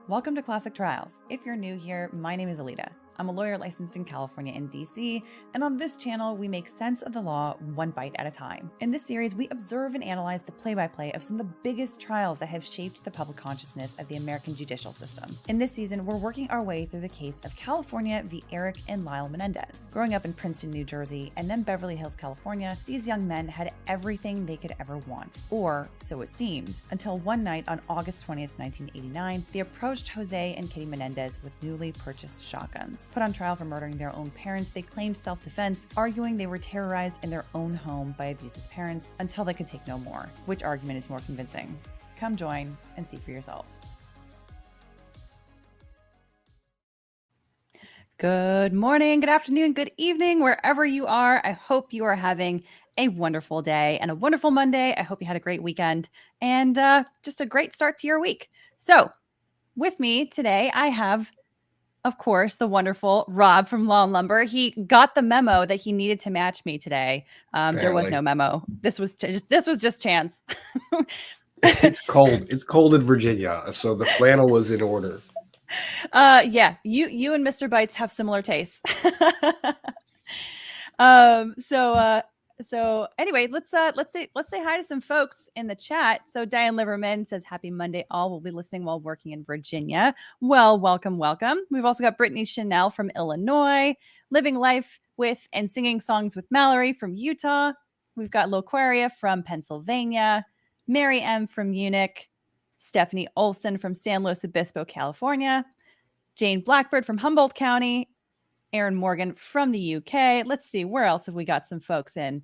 Welcome to Classic Trials. If you're new here, my name is Alita. I'm a lawyer licensed in California and DC, and on this channel, we make sense of the law one bite at a time. In this series, we observe and analyze the play-by-play of some of the biggest trials that have shaped the public consciousness of the American judicial system. In this season, we're working our way through the case of California v. Erik and Lyle Menendez. Growing up in Princeton, New Jersey, and then Beverly Hills, California, these young men had everything they could ever want, or so it seemed, until one night on August 20th, 1989, they approached Jose and Kitty Menendez with newly purchased shotguns. Put on trial for murdering their own parents, they claimed self-defense, arguing they were terrorized in their own home by abusive parents until they could take no more. Which argument is more convincing? Come join and see for yourself. Good morning, good afternoon, good evening, wherever you are. I hope you are having a wonderful day and a wonderful Monday. I hope you had a great weekend and just a great start to your week. So with me today, I have, of course, the wonderful Rob from Law and Lumber. He got the memo that he needed to match me today. There was no memo. This was just chance. It's cold. It's cold in Virginia, so the flannel was in order. Yeah, you and Mr. Bites have similar tastes. So anyway, let's say hi to some folks in the chat. So Diane Liverman says, "Happy Monday, all. We'll be listening while working in Virginia." Well, welcome. We've also got Brittany Chanel from Illinois, living life with and singing songs with Mallory from Utah. We've got Loquaria from Pennsylvania, Mary M from Munich, Stephanie Olson from San Luis Obispo, California, Jane Blackbird from Humboldt County, Aaron Morgan from the UK. Let's see, where else have we got some folks in?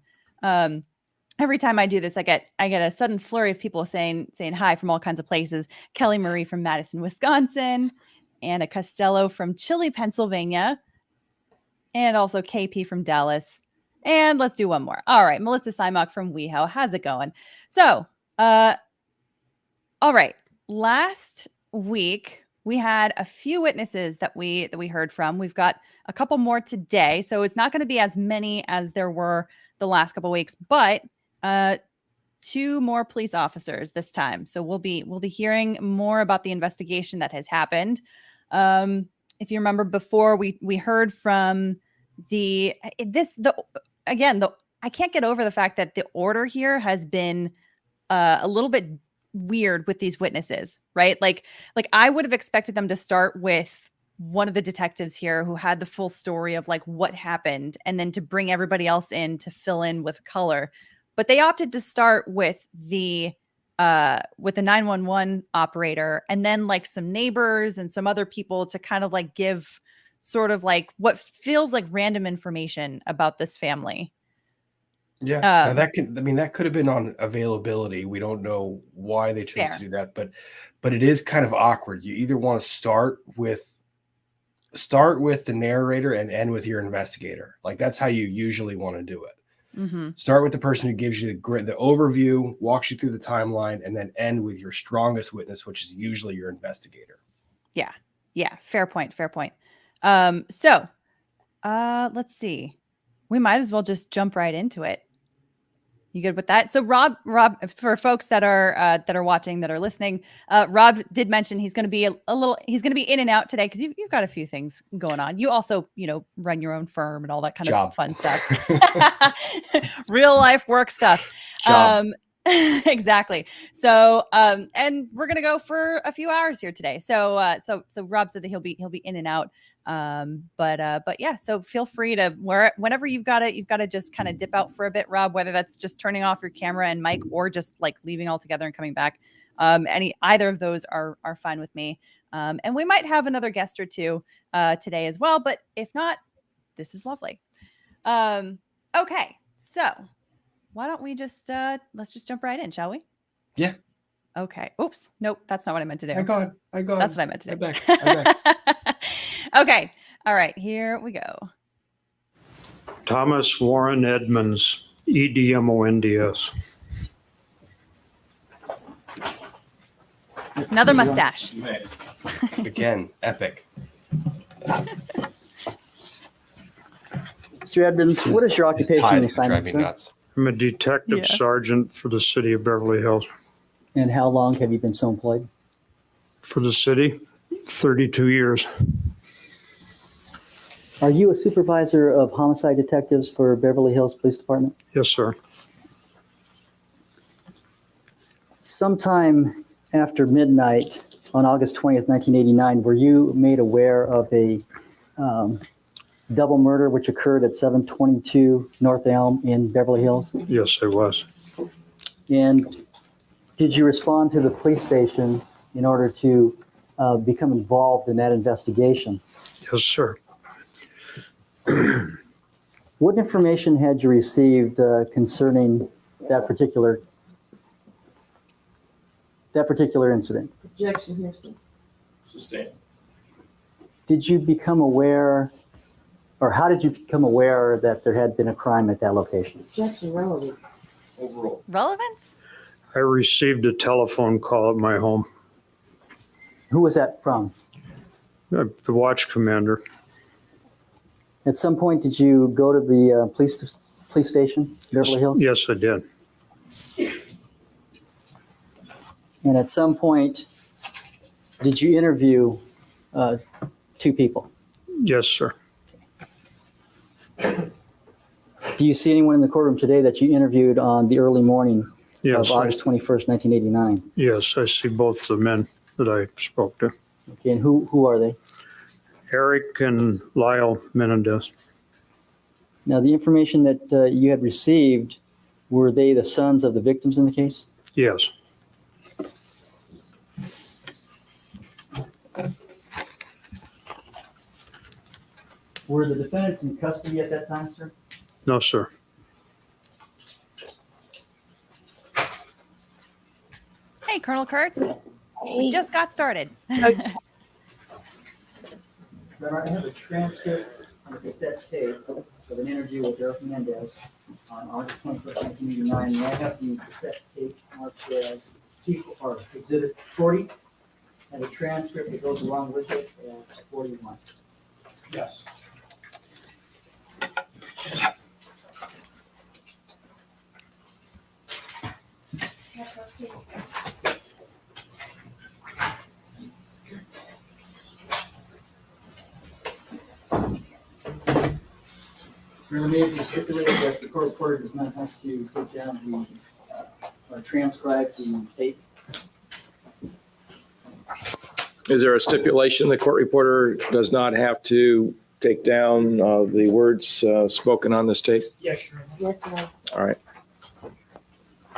Every time I do this, I get a sudden flurry of people saying hi from all kinds of places. Kelly Marie from Madison, Wisconsin, Anna Costello from Chile, Pennsylvania, and also KP from Dallas. And let's do one more. All right, Melissa Simak from WeHo. How's it going? So, all right. Last week, we had a few witnesses that we heard from. We've got a couple more today, so it's not going to be as many as there were the last couple of weeks, but two more police officers this time. So we'll be hearing more about the investigation that has happened. If you remember before, we heard from I can't get over the fact that the order here has been a little bit weird with these witnesses, right? Like I would have expected them to start with one of the detectives here who had the full story of like what happened, and then to bring everybody else in to fill in with color. But they opted to start with the 911 operator, and then like some neighbors and some other people to kind of like give sort of like what feels like random information about this family. Yeah, that could have been on availability. We don't know why they chose to do that, but it is kind of awkward. You either want to start with the narrator and end with your investigator. Like that's how you usually want to do it. Mm-hmm. Start with the person who gives you the overview, walks you through the timeline, and then end with your strongest witness, which is usually your investigator. Yeah. Fair point. So let's see. We might as well just jump right into it. You good with that? So Rob, for folks that are watching, that are listening, Rob did mention he's going to be he's going to be in and out today because you've got a few things going on. You also, run your own firm and all that kind of fun stuff, real life work stuff. Exactly. So, and we're going to go for a few hours here today. So Rob said that he'll be in and out. But yeah, so feel free to whenever you've got to just kind of dip out for a bit, Rob, whether that's just turning off your camera and mic or just like leaving altogether and coming back. Either of those are fine with me. And we might have another guest or two, today as well, but if not, this is lovely. Okay. So why don't we just, let's just jump right in, shall we? Yeah. Okay. Oops. Nope. That's not what I meant to do. I got it. That's what I meant to do. I'm back. Okay. All right. Here we go. Thomas Warren Edmonds, EDMONDS. Another mustache. Again, epic. Mr. Edmonds, what is your occupation and assignment, sir? I'm a detective sergeant for the city of Beverly Hills. And how long have you been so employed? For the city, 32 years. Are you a supervisor of homicide detectives for Beverly Hills Police Department? Yes, sir. Sometime after midnight on August 20th, 1989, were you made aware of a double murder which occurred at 722 North Elm in Beverly Hills? Yes, I was. And did you respond to the police station in order to become involved in that investigation? Yes, sir. What information had you received concerning that particular incident? Objection, Harrison. Sustained. Did you become aware, or how did you become aware that there had been a crime at that location? Objection, relevant. Overall. Relevance? I received a telephone call at my home. Who was that from? The watch commander. At some point, did you go to the police station, Beverly Hills? Yes, I did. And at some point, did you interview two people? Yes, sir. Do you see anyone in the courtroom today that you interviewed on the early morning Yes, of August 21st, 1989? yes, I see both the men that I spoke to. Okay, and who are they? Erik and Lyle Menendez. Now, the information that you had received, were they the sons of the victims in the case? Yes. Were the defendants in custody at that time, sir? No, sir. Hey, Colonel Kurtz. We just got started. Remember, I have a transcript on a cassette tape of an interview with Erik Menendez on August 21st, 1989, and I have the cassette tape marked as Exhibit 40, and a transcript that goes along with it as 41. Yes. Remember, may it stipulated that the court reporter does not have to put down the or transcribe the tape. Is there a stipulation the court reporter does not have to take down the words spoken on this tape? Yes, Your Honor. Yes, ma'am. All right.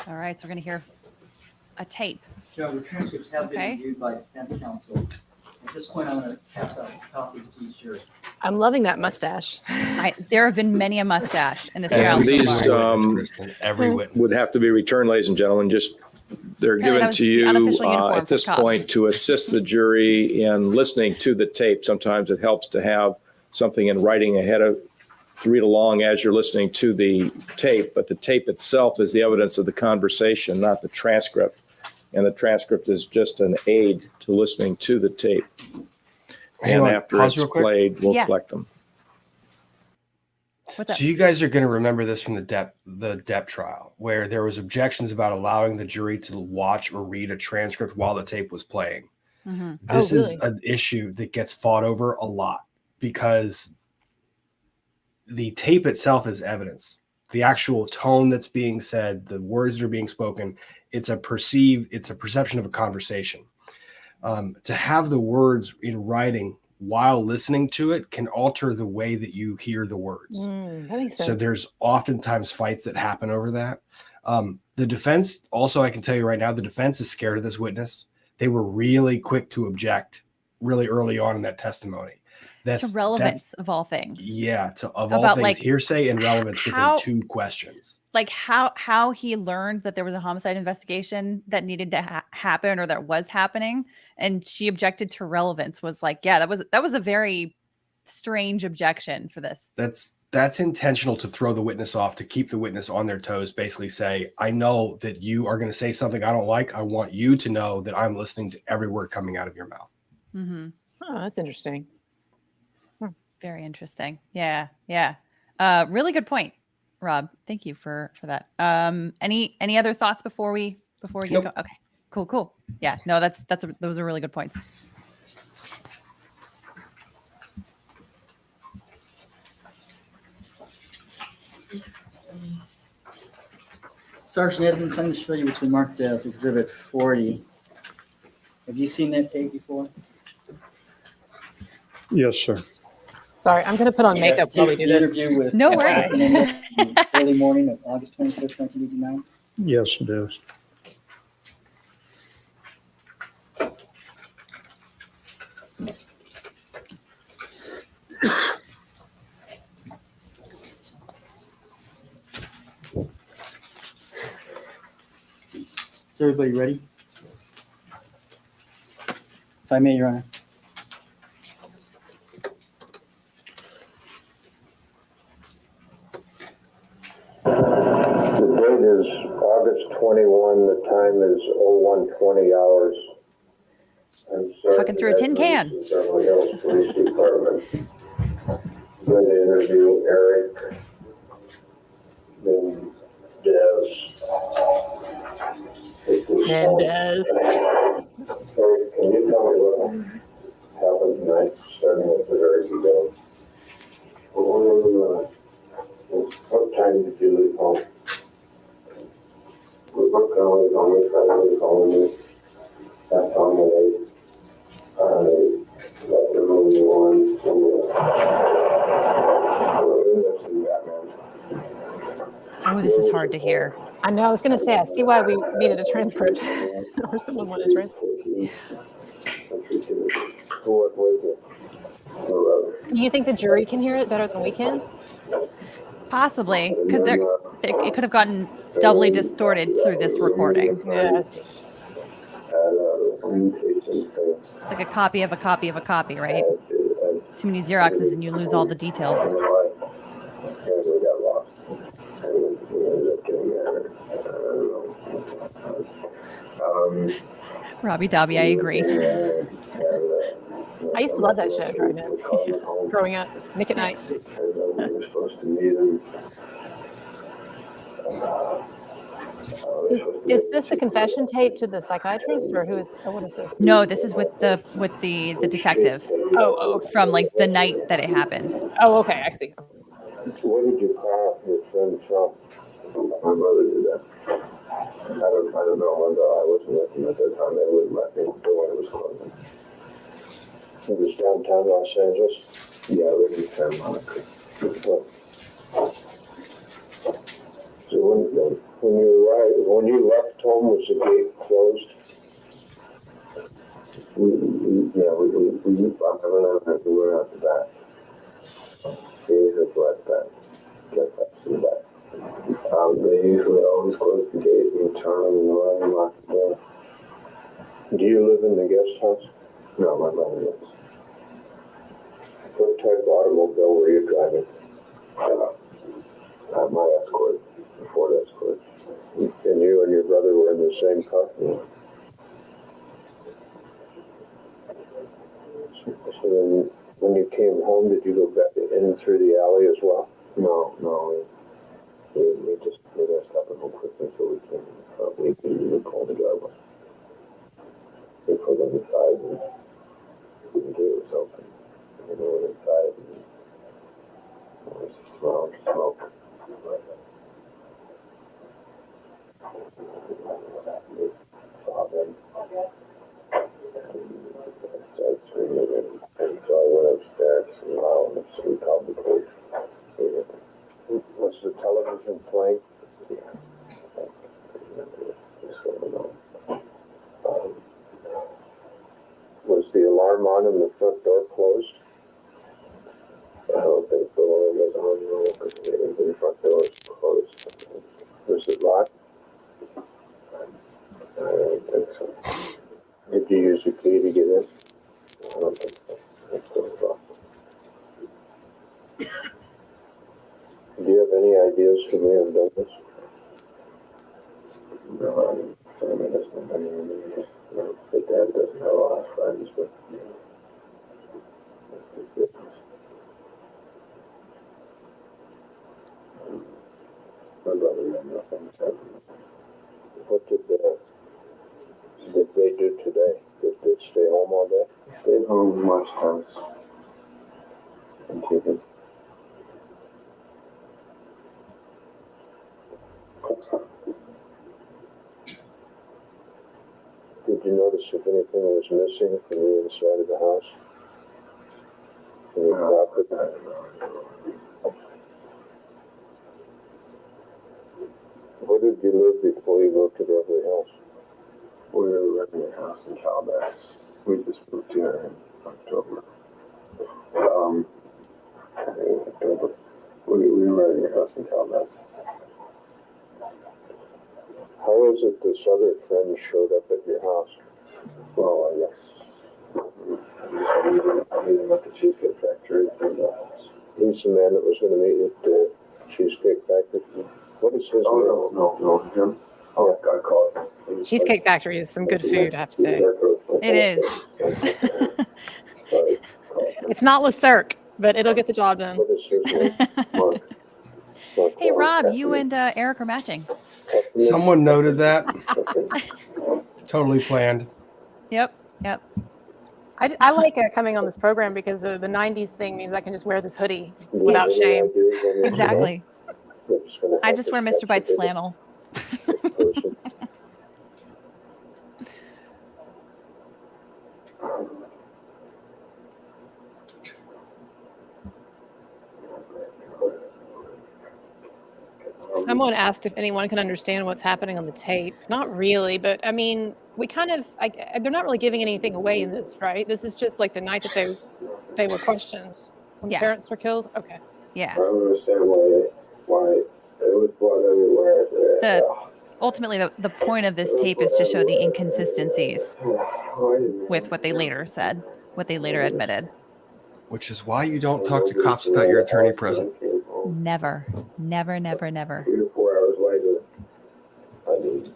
All right, so we're going to hear a tape. So the transcripts have been Okay. reviewed by defense counsel. At this point, I'm going to pass out copies to each jury. I'm loving that mustache. There have been many a mustache in this And trial so these far. Every witness would have to be returned, ladies and gentlemen. Just they're Apparently that given was to the you unofficial uniform at for this cops. point to assist the jury in listening to the tape. Sometimes it helps to have something in writing ahead of to read along as you're listening to the tape. But the tape itself is the evidence of the conversation, not the transcript. And the transcript is just an aid to listening to the tape. And after pause it's real quick. played, we'll Yeah. collect them. What's up? So you guys are going to remember this from the Depp trial, where there was objections about allowing the jury to watch or read a transcript while the tape was playing. Mm-hmm. This is really? an issue that gets fought over a lot because the tape itself is evidence. The actual tone that's being said, the words that are being spoken, it's a perception of a conversation. To have the words in writing while listening to it can alter the way that you hear the words. That makes sense. So there's oftentimes fights that happen over that. The defense, also, I can tell you right now, the defense is scared of this witness. They were really quick to object really early on in that testimony. To relevance of all things. Yeah, of About, all things, like, hearsay and relevance how- within two questions. Like how he learned that there was a homicide investigation that needed to happen or that was happening, and she objected to relevance. Was like, yeah, that was a very strange objection for this. That's intentional to throw the witness off, to keep the witness on their toes. Basically, say, I know that you are going to say something I don't like. I want you to know that I'm listening to every word coming out of your mouth. Mm-hmm. Oh, that's interesting. Very interesting. Yeah. Really good point, Rob. Thank you for that. Any other thoughts before we get Nope. going? Okay. Cool. Yeah. No, those are really good points. Sergeant Edmonds, I'm going to show you what's been marked as Exhibit 40. Have you seen that tape before? Yes, sir. Sorry, I'm going to put on makeup while we do this. The interview with No worries. Kitty Menendez in the early morning of August 25th, 1989. Yes, it is. Is everybody ready? If I may, Your Honor. The date is August 21, the time is 01:20 hours. I'm Talking through a tin can. Beverly Hills Police Department. Going to interview Erik Menendez. Menendez. Erik, can you tell me what happened tonight, starting at the very beginning? What time did you leave home? We were calling on me, finally calling me. That's on the 8th. I left the room you on somewhere. Oh, this is hard to hear. I know. I was going to say, I see why we needed a transcript or someone wanted a transcript. Do you think the jury can hear it better than we can? Possibly, because it could have gotten doubly distorted through this recording. Yes. It's like a copy of a copy of a copy, right? Too many Xeroxes and you lose all the details. Robbie Dobby, I agree. I used to love that show growing up. Nick at Night. Is this the confession tape to the psychiatrist, or what is this? No, this is with the detective. Oh, From like the night that it happened. oh, okay, I see. What did you call your friend from? My mother did that. I don't know when I wasn't with them at that time. They wouldn't let me go when it was closing. It was downtown Los Angeles. Yeah, it was in San Monica. So when you left home, was the gate closed? We went out the back. Jesus left that. Get that to the back. They usually always close the gate and turn them around and lock the door. Do you live in the guest house? No, my mother lives. What type of automobile were you driving? My Escort, the Ford Escort. And you and your brother were in the same car? So then, when you came home, did you go back in through the alley as well? No. We just stopped at home quickly so we called the driveway. We put them inside and we didn't do it was open. We went inside and there was a smell of smoke. We saw them. And started screaming and so I went upstairs and so we called the police. Was the television playing? Yeah. Was the alarm on and the front door closed? I don't think the alarm was on because the front door was closed. Was it locked? I don't think so. Did you use the key to get in? I don't think so. That's still locked. Do you have any ideas who may have done this? No, I mean, it's not anyone. My dad doesn't have a lot of friends, but that's his business. My brother had nothing to say. What did they do today? Did they stay home all day? Stayed home, watched tennis and TV. Did you notice if anything was missing from the inside of the house? Any property? Where did you live before you moved to Beverly Hills? We were renting a house in Calabasas. We just moved here in October. In October. We were renting a house in Calabasas. How is it this other friend showed up at your house? Well, I guess meeting at the Cheesecake Factory. And, he's the man that was going to meet you at the Cheesecake Factory. What is his name? No, Jim. Oh, I call it. Cheesecake Factory is some good food, I have to say. It is. It's not Le Cirque, but it'll get the job done. What is his name? Mark. Hey, Rob, you and Eric are matching. Someone noted that. Totally planned. Yep. I like coming on this program because the 90s thing means I can just wear this hoodie without Yes. shame. Exactly. I just wear Mr. Bite's flannel. Someone asked if anyone can understand what's happening on the tape. Not really, but I mean, we kind of, they're not really giving anything away in this, right? This is just like the night that they were questioned when the parents were killed. Okay. Yeah. I don't understand why it was brought everywhere. Ultimately, the point of this tape is to show the inconsistencies with what they later said, what they later admitted. Which is why you don't talk to cops without your attorney present. Never. 3 to 4 hours later, I mean,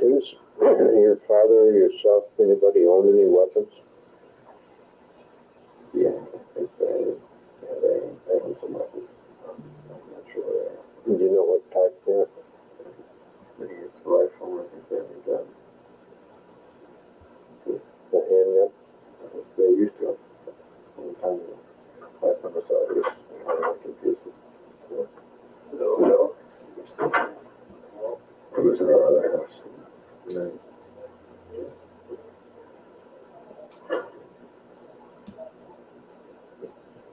didn't your father or yourself, anybody own any weapons? Yeah, I think they own some weapons. I'm not sure. Do you know what type they are? I think it's a rifle, I think they have a gun. The handgun? They used to. One time ago. My father saw it. I'm confused. No. It was in our other house. And then,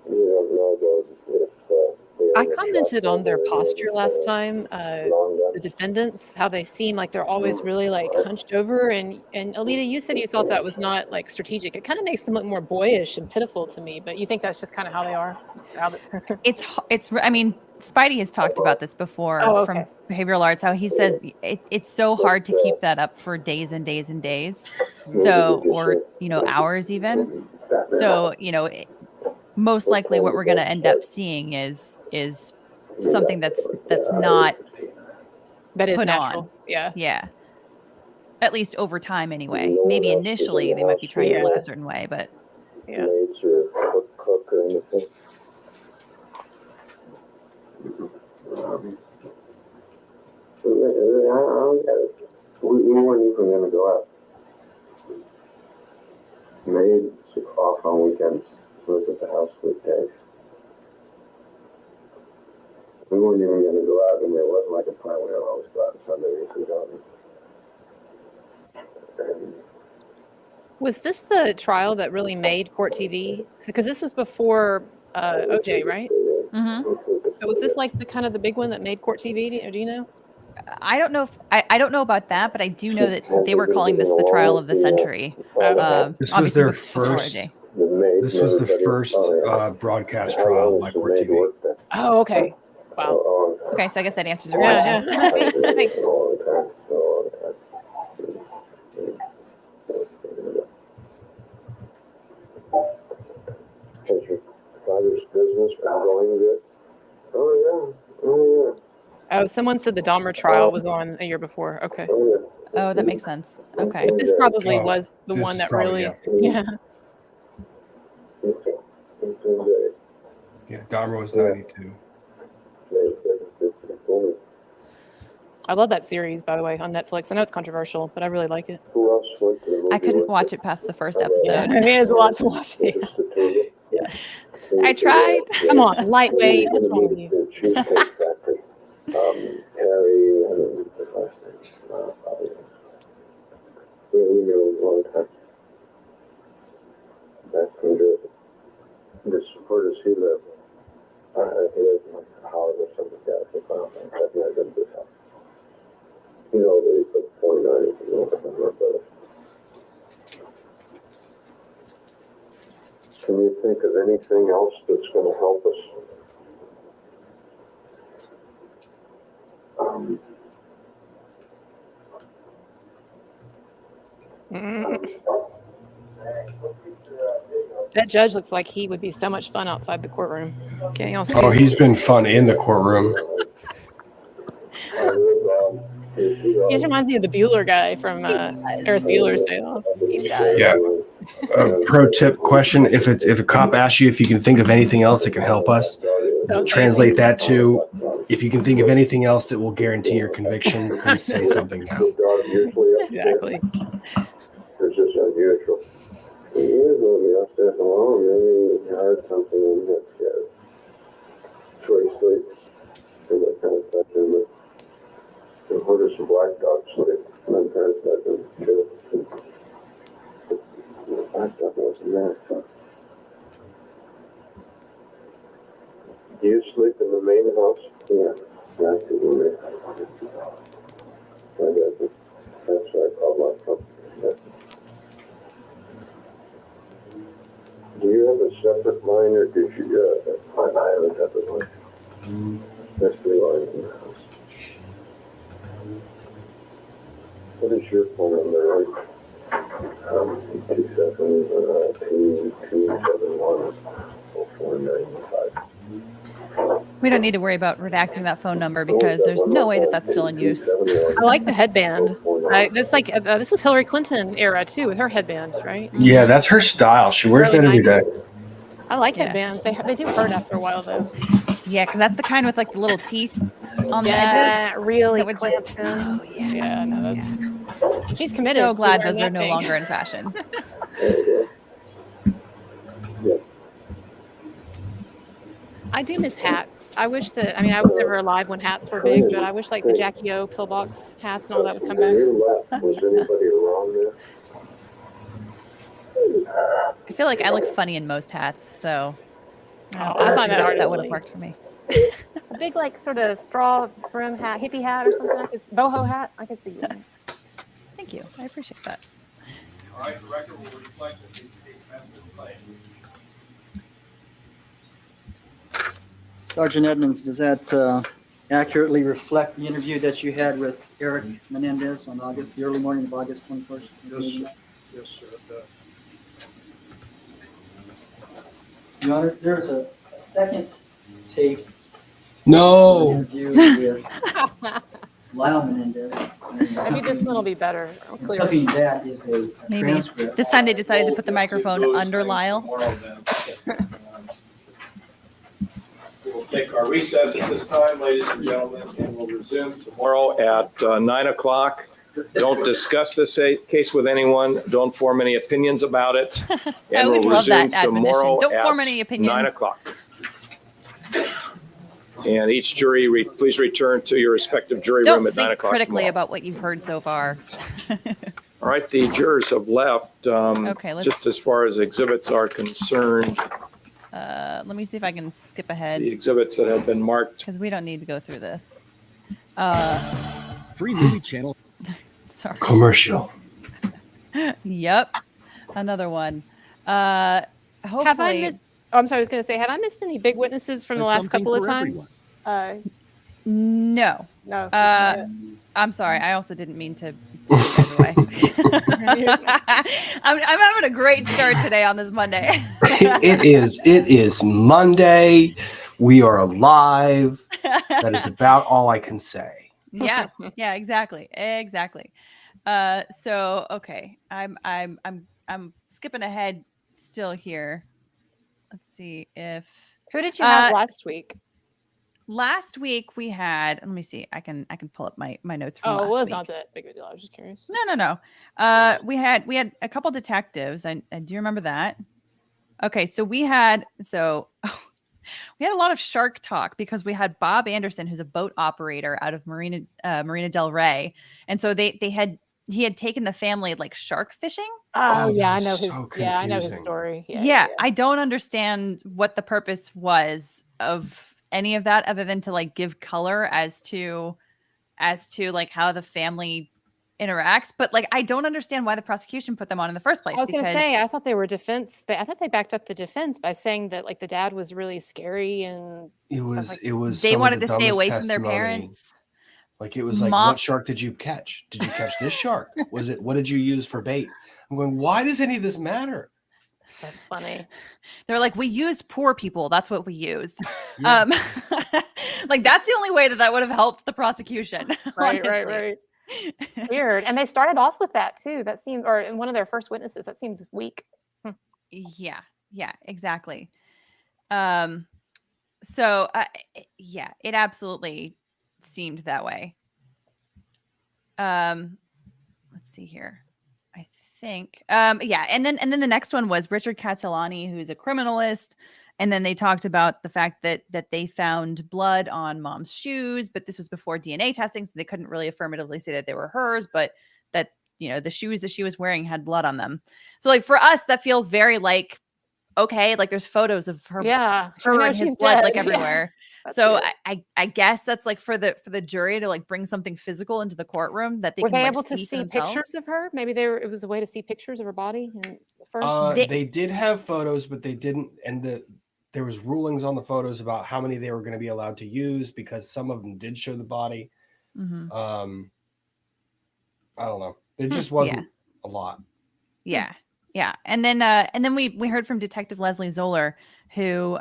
you don't know those if I commented on their posture last time, the defendants, how they seem like they're always really like hunched over. And Alita, you said you thought that was not like strategic. It kind of makes them look more boyish and pitiful to me, but you think that's just kind of how they are? I mean, Spidey has talked about this before from behavioral arts, how he says it's so hard to keep that up for days and days and days. So, or, hours even. So, most likely what we're going to end up seeing is something that's not that is put natural. on. Yeah. At least over time anyway. Maybe initially they might be trying to look a certain way, but maids or cook or anything. We weren't even going to go out. Maids off on weekends. Lived at the house for days. We weren't even going to go out, and there wasn't like a plan. We would always go out on Sunday. Was this the trial that really made Court TV? Because this was before OJ, right? Mm-hmm. So was this like the big one that made Court TV? Do you know? I don't know if I don't know about that, but I do know that they were calling this the trial of the century. This was their first. This was the first broadcast trial by Court TV. Oh, okay. Wow. Okay, so I guess that answers your question. Yeah. Thanks. Has your father's business been going good? Oh, yeah. Oh, someone said the Dahmer trial was on a year before. Okay. Oh, that makes sense. Okay. This probably was the one that really, yeah. Yeah, Dahmer was 92. I love that series, by the way, on Netflix. I know it's controversial, but I really like it. I couldn't watch it past the first episode. Yeah, I mean, it's a lot to watch. Yeah. I tried. Come on, lightweight. What's wrong with you? The Cheesecake Factory. Harry, I don't know his last name. Probably. We knew him a long time. Back from Jersey. Where does he live? He lives in like Howard or something like that. I don't think I've never been to his house. You know that he's like 49 if you know what I'm about. Can you think of anything else that's going to help us? That judge looks like he would be so much fun outside the courtroom. Okay, y'all see? Oh, he's been fun in the courtroom. He just reminds me of the Bueller guy from Ferris Bueller's Day Off. Yeah. Pro tip question: if a cop asks you if you can think of anything else that can help us, translate that to if you can think of anything else that will guarantee your conviction, please say something now. Exactly. It's just unusual. Years ago, we asked that alone, maybe he heard something and got scared. So he sleeps in that kind of bedroom. And where does the black dog sleep? In that kind of bedroom, too. The black dog wasn't there. Do you sleep in the main house? Yeah, I do. In the main house. That's what I call my company. Do you have a separate line, or did you? I have a separate line. There's 3 lines in the house. What is your phone number? 2712710495. We don't need to worry about redacting that phone number because there's no way that that's still in use. I like the headband. That's like this was Hillary Clinton era too, with her headband, right? Yeah, that's her style. She wears that every day. I like headbands. They do hurt after a while though. Yeah, because that's the kind with like the little teeth on the Yeah, edges. really That would just- clamps in. Oh, yeah. Yeah, no, that's she's committed. So to glad wearing those are that no thing. longer in fashion. I do miss hats. I wish that, I mean, I was never alive when hats were big, but I wish like the Jackie O pillbox hats and all that would come back. Was anybody around there? I feel like I look funny in most hats, so I find that hard. that would have worked for me. A big like sort of straw brim hat, hippie hat or something. Boho hat. I could see you. Thank you. I appreciate that. All right, the record will reflect that these statements have been made. Sergeant Edmonds, does that accurately reflect the interview that you had with Erik Menendez on the early morning of August 21st? Yes, sir. Yes, sir. Your Honor, there's a second tape No. interview with Lyle Menendez. Maybe this one will be better. Clear. Accompanying that is a Maybe. transcript. This time they decided to put the microphone under Lyle. We'll take our recess at this time, ladies and gentlemen, and we'll resume tomorrow at 9 o'clock. Don't discuss this case with anyone. Don't form any opinions about it. I And always we'll love resume that admonition. tomorrow Don't form at any opinions. 9 o'clock. And each jury, please return to your respective jury room Don't at 9 think o'clock critically tomorrow. about what you've heard so far. All right, the jurors have left. Okay, let's- Just as far as exhibits are concerned, Let me see if I can skip the ahead exhibits that have been marked. because we don't need to go through this. Free movie channel. Sorry. Commercial. Yep. Another one. Hopefully. Have I missed? Oh, I'm sorry. I was going to say, have I missed any big witnesses from the There's last something couple of for times? No. No. I'm sorry. I also didn't mean to. Anyway. I'm having a great start today on this Monday. It is Monday. We are alive. That is about all I can say. Yeah, exactly. So okay, I'm skipping ahead still here. Let's see if Who did you have last week? last week we had. Let me see. I can pull up my notes from Oh, last it was week. not that big of a deal. I was just curious. No. We had a couple detectives. I do you remember that? Okay, so we had we had a lot of shark talk because we had Bob Anderson, who's a boat operator out of Marina Del Rey, and so he had taken the family like shark fishing. Oh, that yeah, I was know so I know his confusing. story. Yeah, I don't understand what the purpose was of any of that other than to like give color as to like how the family interacts, but like I don't understand why the prosecution put them on in the first place. I was going to Because say, I thought they were defense. I thought they backed up the defense by saying that like the dad was really scary and It stuff was like it was they some of wanted the to stay dumbest away from their testimony. parents. Like it was like, Mom- what shark did you catch? Did you catch this shark? Was it? What did you use for bait? I'm going, why does any of this matter? That's funny. They're like, we used poor people. That's what we used. Yes. Like that's the only way that would have helped the prosecution. Right, honestly. right. Weird. And they started off with that too. That seemed, or in one of their first witnesses, that seems weak. Yeah, exactly. So yeah, it absolutely seemed that way. Let's see here. I think yeah, and then the next one was Richard Catalani, who's a criminalist, and then they talked about the fact that they found blood on mom's shoes, but this was before DNA testing, so they couldn't really affirmatively say that they were hers, but that the shoes that she was wearing had blood on them. So like for us, that feels very like okay, like there's photos of her, her and his blood like everywhere. So I guess that's like for the jury to like bring something physical into the courtroom that they were can they like, able to see pictures of her? Maybe it was a way to see pictures of her body first. They did have photos, but they didn't, and there was rulings on the photos about how many they were going to be allowed to use because some of them did show the body. Mm-hmm. I don't know. It just wasn't a lot. Yeah. And then we heard from Detective Leslie Zoller, who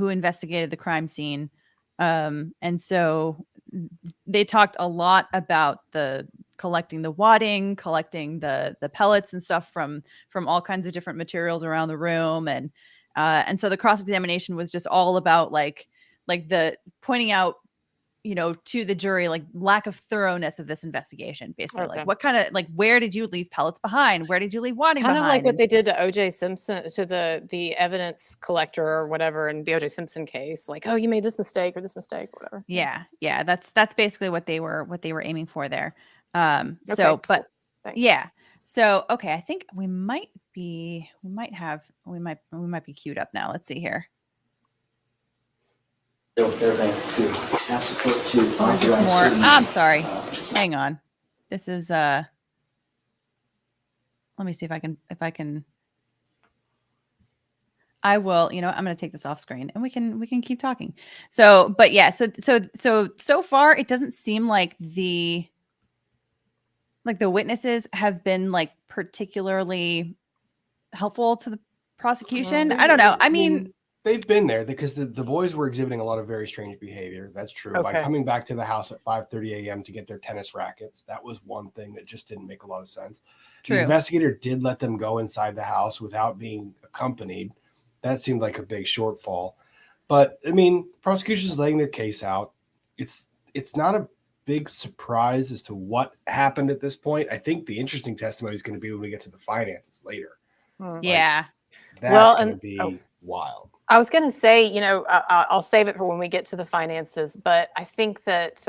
investigated the crime scene. And so they talked a lot about collecting the wadding, collecting the pellets and stuff from all kinds of different materials around the room. And so the cross-examination was just all about like the pointing out, to the jury, like lack of thoroughness of this investigation, basically. Okay. Like what kind of, like, where did you leave pellets behind? Where did you leave wadding behind? Kind of like what they did to OJ Simpson, to the evidence collector or whatever in the OJ Simpson case. Like, oh, you made this mistake or whatever. Yeah. That's basically what they were aiming for there. Okay, So, but cool. yeah. So, okay. I think we might be queued up now. Let's see here. Fairbanks to ask the court to Or is this authorize more? certain- I'm sorry. Hang on. This is let me see if I can. I will, I'm going to take this off screen and we can keep talking. So, but yeah, so far it doesn't seem like the witnesses have been like particularly helpful to the prosecution. I don't know. I mean, they've been there because the boys were exhibiting a lot of very strange behavior. That's true. Okay. By coming back to the house at 5:30 a.m. to get their tennis rackets, that was one thing that just didn't make a lot of sense. True. The investigator did let them go inside the house without being accompanied. That seemed like a big shortfall. But I mean, prosecution's laying their case out. It's not a big surprise as to what happened at this point. I think the interesting testimony is going to be when we get to the finances later. yeah. That's going to be wild. I was going to say, I'll save it for when we get to the finances, but I think that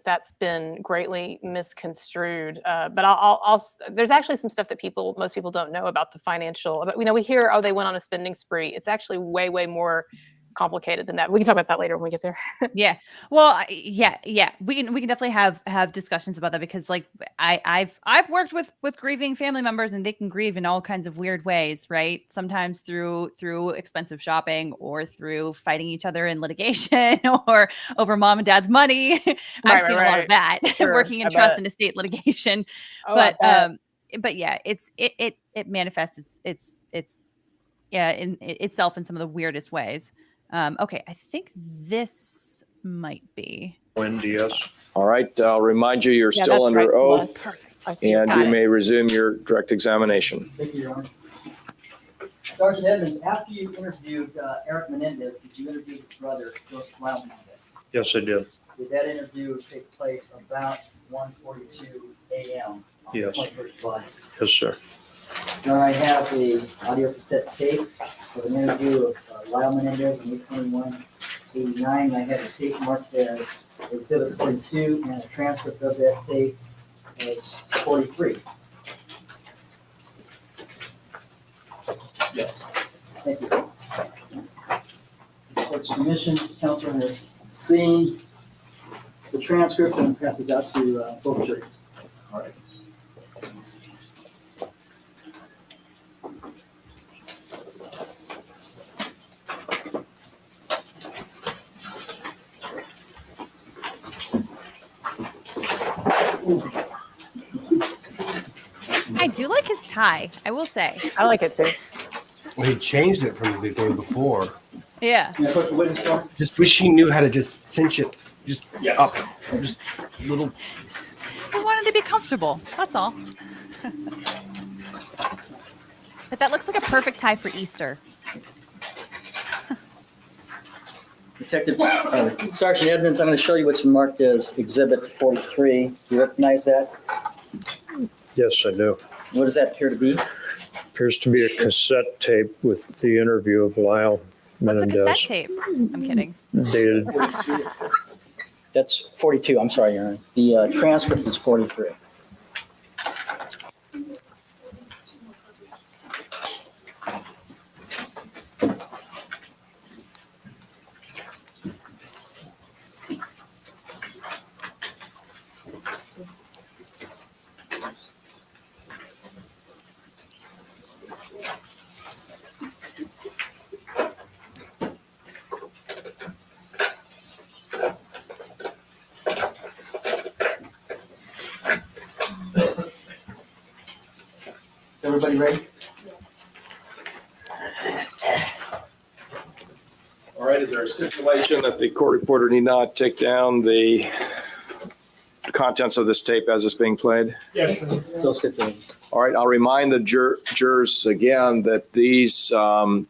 that's been greatly misconstrued. But there's actually some stuff that most people don't know about the financial. But we hear, oh, they went on a spending spree. It's actually way, way more complicated than that. We can talk about that later when we get there. Yeah. Well, yeah. We can definitely have discussions about that because like I've worked with grieving family members and they can grieve in all kinds of weird ways, right? Sometimes through expensive shopping or through fighting each other in litigation or over mom and dad's money. I've seen a lot of that working in trust and estate litigation. Oh, but yeah, it manifests itself in some of the weirdest ways. Okay, I think this might be. Yes. All right. I'll remind you're still under oath, and you may resume your direct examination. Thank you, Your Honor. Sergeant Edmonds, after you interviewed Erik Menendez, did you interview his brother, Joseph Lyle Menendez? Yes, I did. Did that interview take place about 1:42 a.m. on the 21st July? Yes, sir. Now I have the audio cassette tape of an interview of Lyle Menendez on 8/21/89. I have a tape marked as Exhibit 42 and a transcript of that tape as 43. Yes. Thank you. Court's commission, counsel has seen the transcript and passes out to both juries. All right. I do like his tie, I will say. I like it too. Well, he changed it from the day before. Yeah. Can I put the witness form? Just wish he knew how to just cinch it just Yes. up. Just little. I wanted to be comfortable. That's all. But that looks like a perfect tie for Easter. Detective Sergeant Edmonds, I'm going to show you what's marked as Exhibit 43. Do you recognize that? Yes, I do. What does that appear to be? Appears to be a cassette tape with the interview of Lyle What's a Menendez. cassette tape? I'm kidding. Dated, That's 42. I'm sorry, Your Honor. The transcript is 43. Everybody ready? All right, is there a stipulation that the court reporter need not take down the contents of this tape as it's being played? Yes. So stipulated. All right, I'll remind the jurors again that these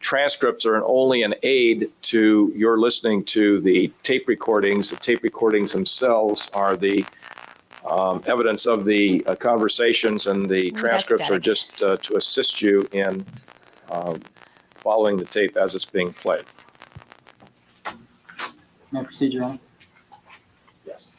transcripts are only an aid to your listening to the tape recordings. The tape recordings themselves are the evidence of the conversations, and the That's transcripts are static. just to assist you in following the tape as it's being played. May I proceed, Your Honor? Yes.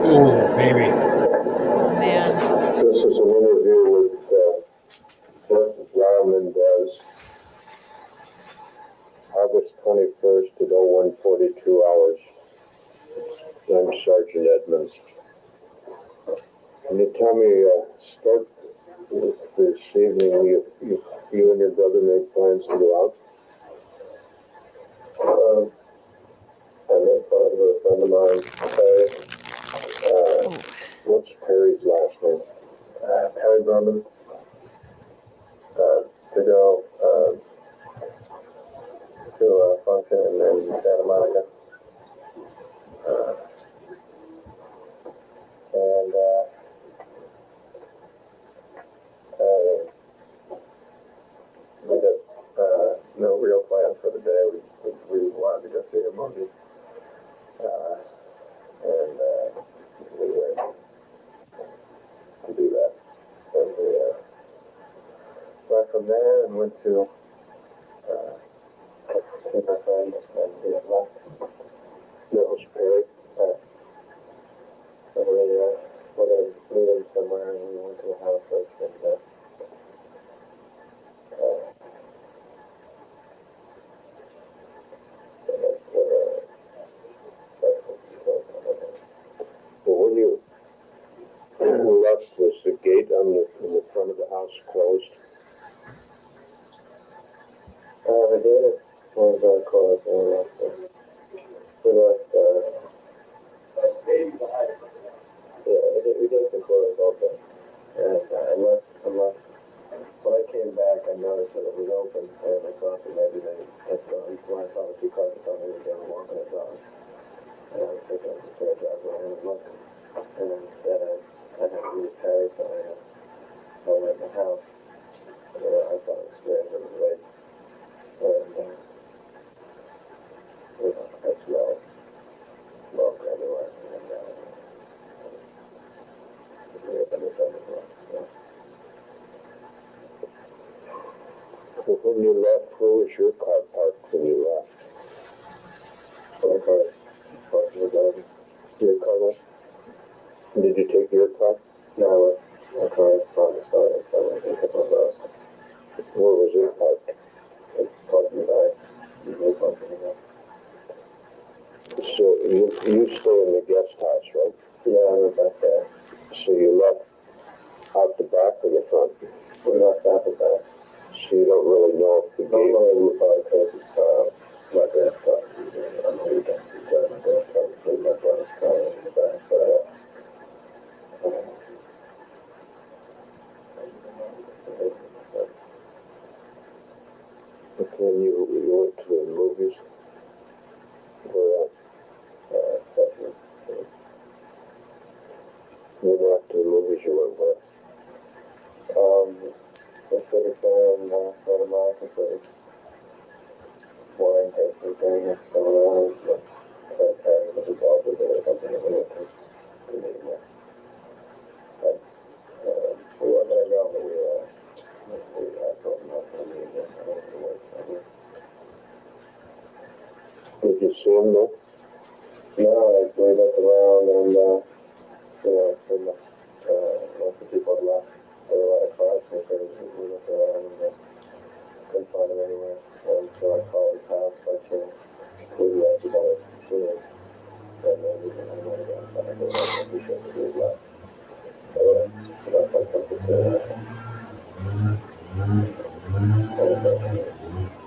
Oh, baby. Oh, man. This is an interview with Lyle Menendez, August 21st at 01:42 hours. I'm Sergeant Edmonds. Can you tell me, start with this evening, you and your brother made plans to go out? I made plans with a friend of mine, Perry. What's Perry's last name? Perry Berman. To go to a function in Santa Monica. And we had no real plan for the day. We wanted to go see a movie. And we went to do that. And we left from there and went to see my friend, and we had left. No, it was Perry. And we went to meet him somewhere, and we went to the house first, and well, when you left, was the gate in the front of the house closed? The gate was closed when we left. We left, yeah, it doesn't close all day. And unless when I came back, I noticed think I was just going to drive around and look. And then instead I had to leave Paris, so I went in the house. And I thought it was strange, it was late. And, I smelled smoke everywhere. And, when you left, where was your car parked when you left? My car parked in the garden. Your car left? Did you take your car? No, my car is on the side, so I think it was where was your parked? It's parked in the back. You parked in the back. So you stay in the guest house, right? Yeah, I went back there. So you left out the back or the front? We left out the back. So you don't really know if the gate... I don't know because my dad's car. I know you don't drive my dad's car. My brother's car in the back, but then you went to the movies? You went to the movies, you went where? The city fair in Santa Monica, city. Wine tasting thing that's going on. Harry was involved with it or something. We went to meet him there. But we weren't going to go, but we told him not to meet him. I don't know the words somewhere. Did you see him there? No, we looked around and pretty much most of the people had left. There were a lot of cars, so we looked around and couldn't find him anywhere. And so I called his house by chance. We left about it to see him. And then we went again. So I think we should have been left. So that's like something to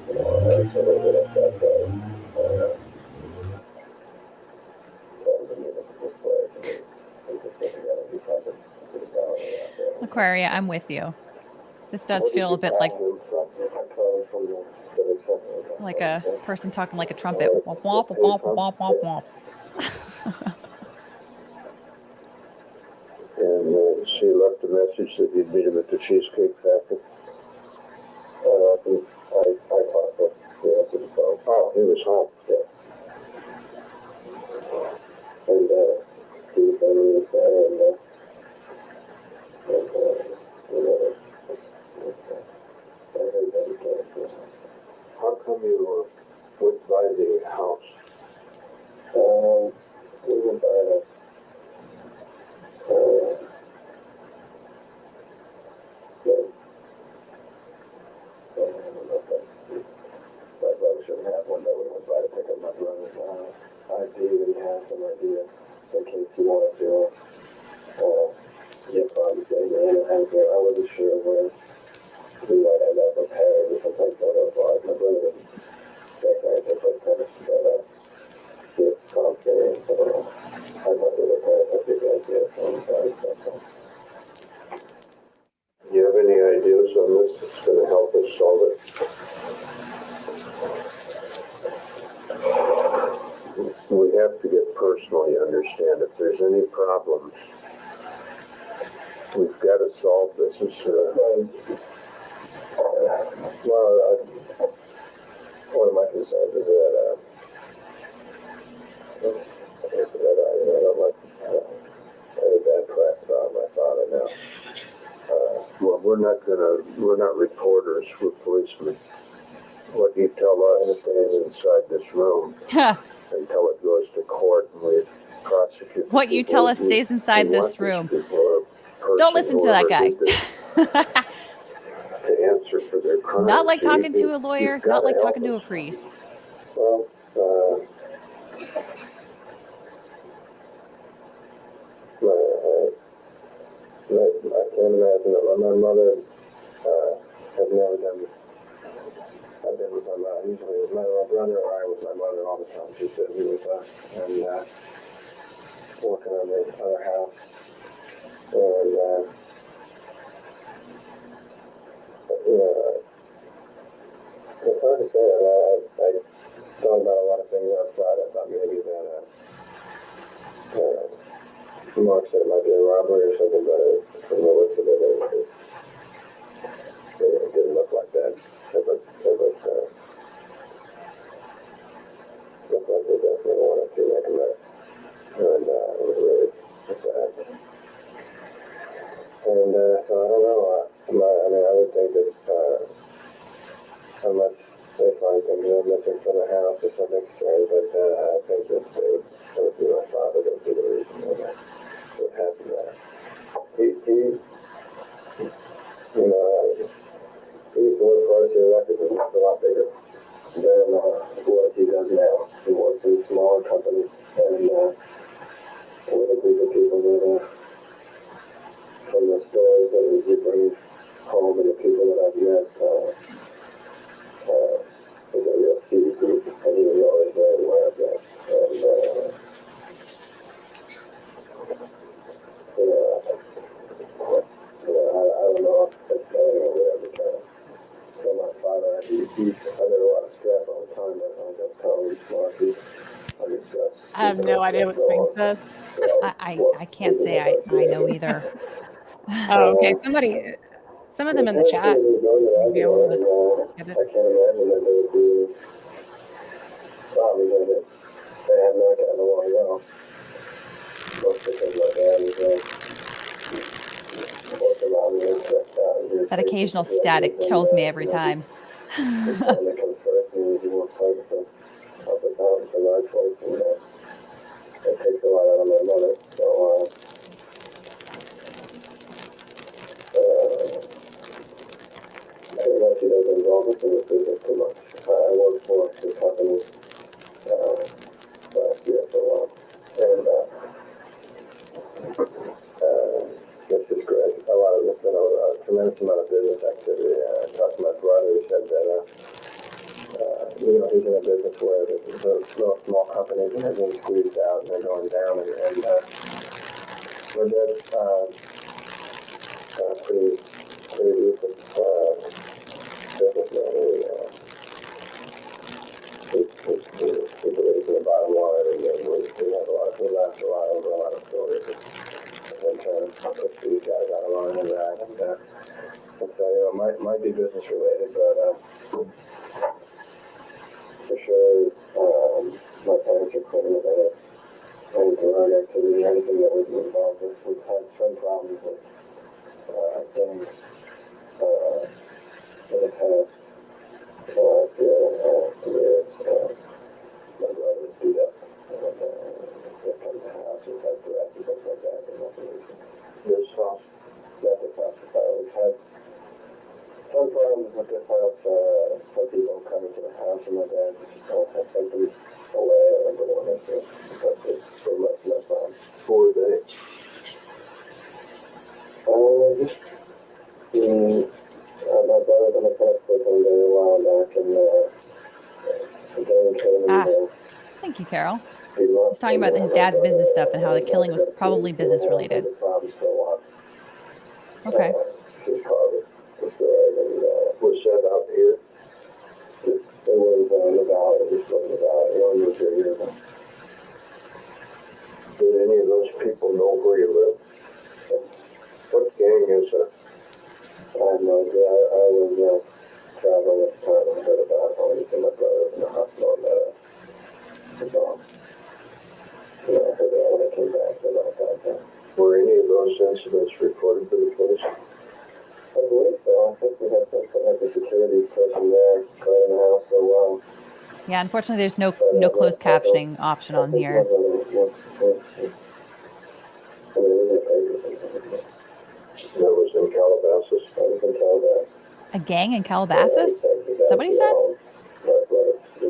I was a little bit upset that Aquaria, I'm with you. This does feel a bit like a person talking like a trumpet. Womp, womp, womp, womp, womp, womp. And she left a message that you'd meet him at the Cheesecake Factory. I talked to the answer the phone. Oh, he was home. Yeah. And he was there, and how come you went by the house? We went by the my brother should have one that we went by to pick up my brother's ID, and he had some idea in case he wanted to get probably getting in and out there. I wasn't sure where we might end up with Harry or something like that. My brother didn't think anything but kind of get complicated. So I thought we were kind of a big idea. So do you have any ideas on this that's going to help us solve it? We have to get personal, you understand. If there's any problems, we've got to solve this. One of my concerns is that I don't like any bad press about my father now. Well, we're not reporters, we're policemen. What you tell us stays inside this room until it goes to court and we prosecute. What you tell us stays inside this room. Don't listen to that guy. To answer for their crimes. Not like talking to a lawyer, not like talking to a priest. Well, I can't imagine that my mother has never done this. I've been with my mother. Usually it was my brother or I was my mother all the time. She said he was and working on the other house. And it's hard to say. I thought about a lot of things outside. I thought maybe that Mark said it might be a robbery or something, but from the looks of it, it didn't look like that. It looked like they definitely wanted to make a mess. And it was really sad. And so I don't know. I would think that unless they find things missing from the house or something strange, but I think that it would be my father that would be the reason what happened there. He used to work for us here. Records was a lot bigger than what he does now. He works in a smaller company and with a group of people that from the stores that he brings home and the people that I've met. Is a real seedy group, and he was always very aware of that. And I don't know if it's whatever kind of. So my father, he's under a lot of stress all the time. But I just tell him he's smart. He's under stress. I have no idea what's being said. I can't say I know either. Oh, okay. Some of them in the chat seem to be able to get it. I can't imagine that they would be problems with it. They have not gotten along well. Most because my dad is working on it. That occasional static kills me every time. He's trying to come first and he wants hard to help us out with the large voice, and it takes a lot out of my mother. So pretty much he doesn't involve us in the business too much. I worked for the company last year for a while, and it's just great. There's been a tremendous amount of business activity. I talked to my brother, who said that he's in a business where there's little small companies and they're being squeezed out and they're going down, and we're just pretty ruthless businessman. He believes in the bottom line, and he laughs a lot over a lot of stories and trying to push these guys out of line and that. And so, might be business related, but for sure, my parents are clean with any drug activity, anything that would involve us. We've had some problems with gangs in the past. My brother was beat up and they come to the house and had threats and things like that. And nothing recent. This house, not this house. We've had some problems with this house. Some people coming to the house and my dad has sent them away. I remember one incident, but it's pretty much no problem. 4 days. My brother's on the passport one day a while back, and Thank you, Carol. He's talking about his dad's business stuff and how the killing was probably business related. Okay. His car was destroyed and was sent out here. It was in the valley, just in the valley. He only moved here years ago. Did any of those people know where you live? What gang is that? I have no idea. I was traveling at the time. I heard about it. Only my brother was in the hospital and his mom. I heard that when I came back. Were any of those incidents reported to the police? I believe so. I think we had a security person there guarding the house for a while. Yeah, unfortunately, there's no closed captioning option on here. That was in Calabasas. I was in Calabasas. A gang in Calabasas? Is that what he said?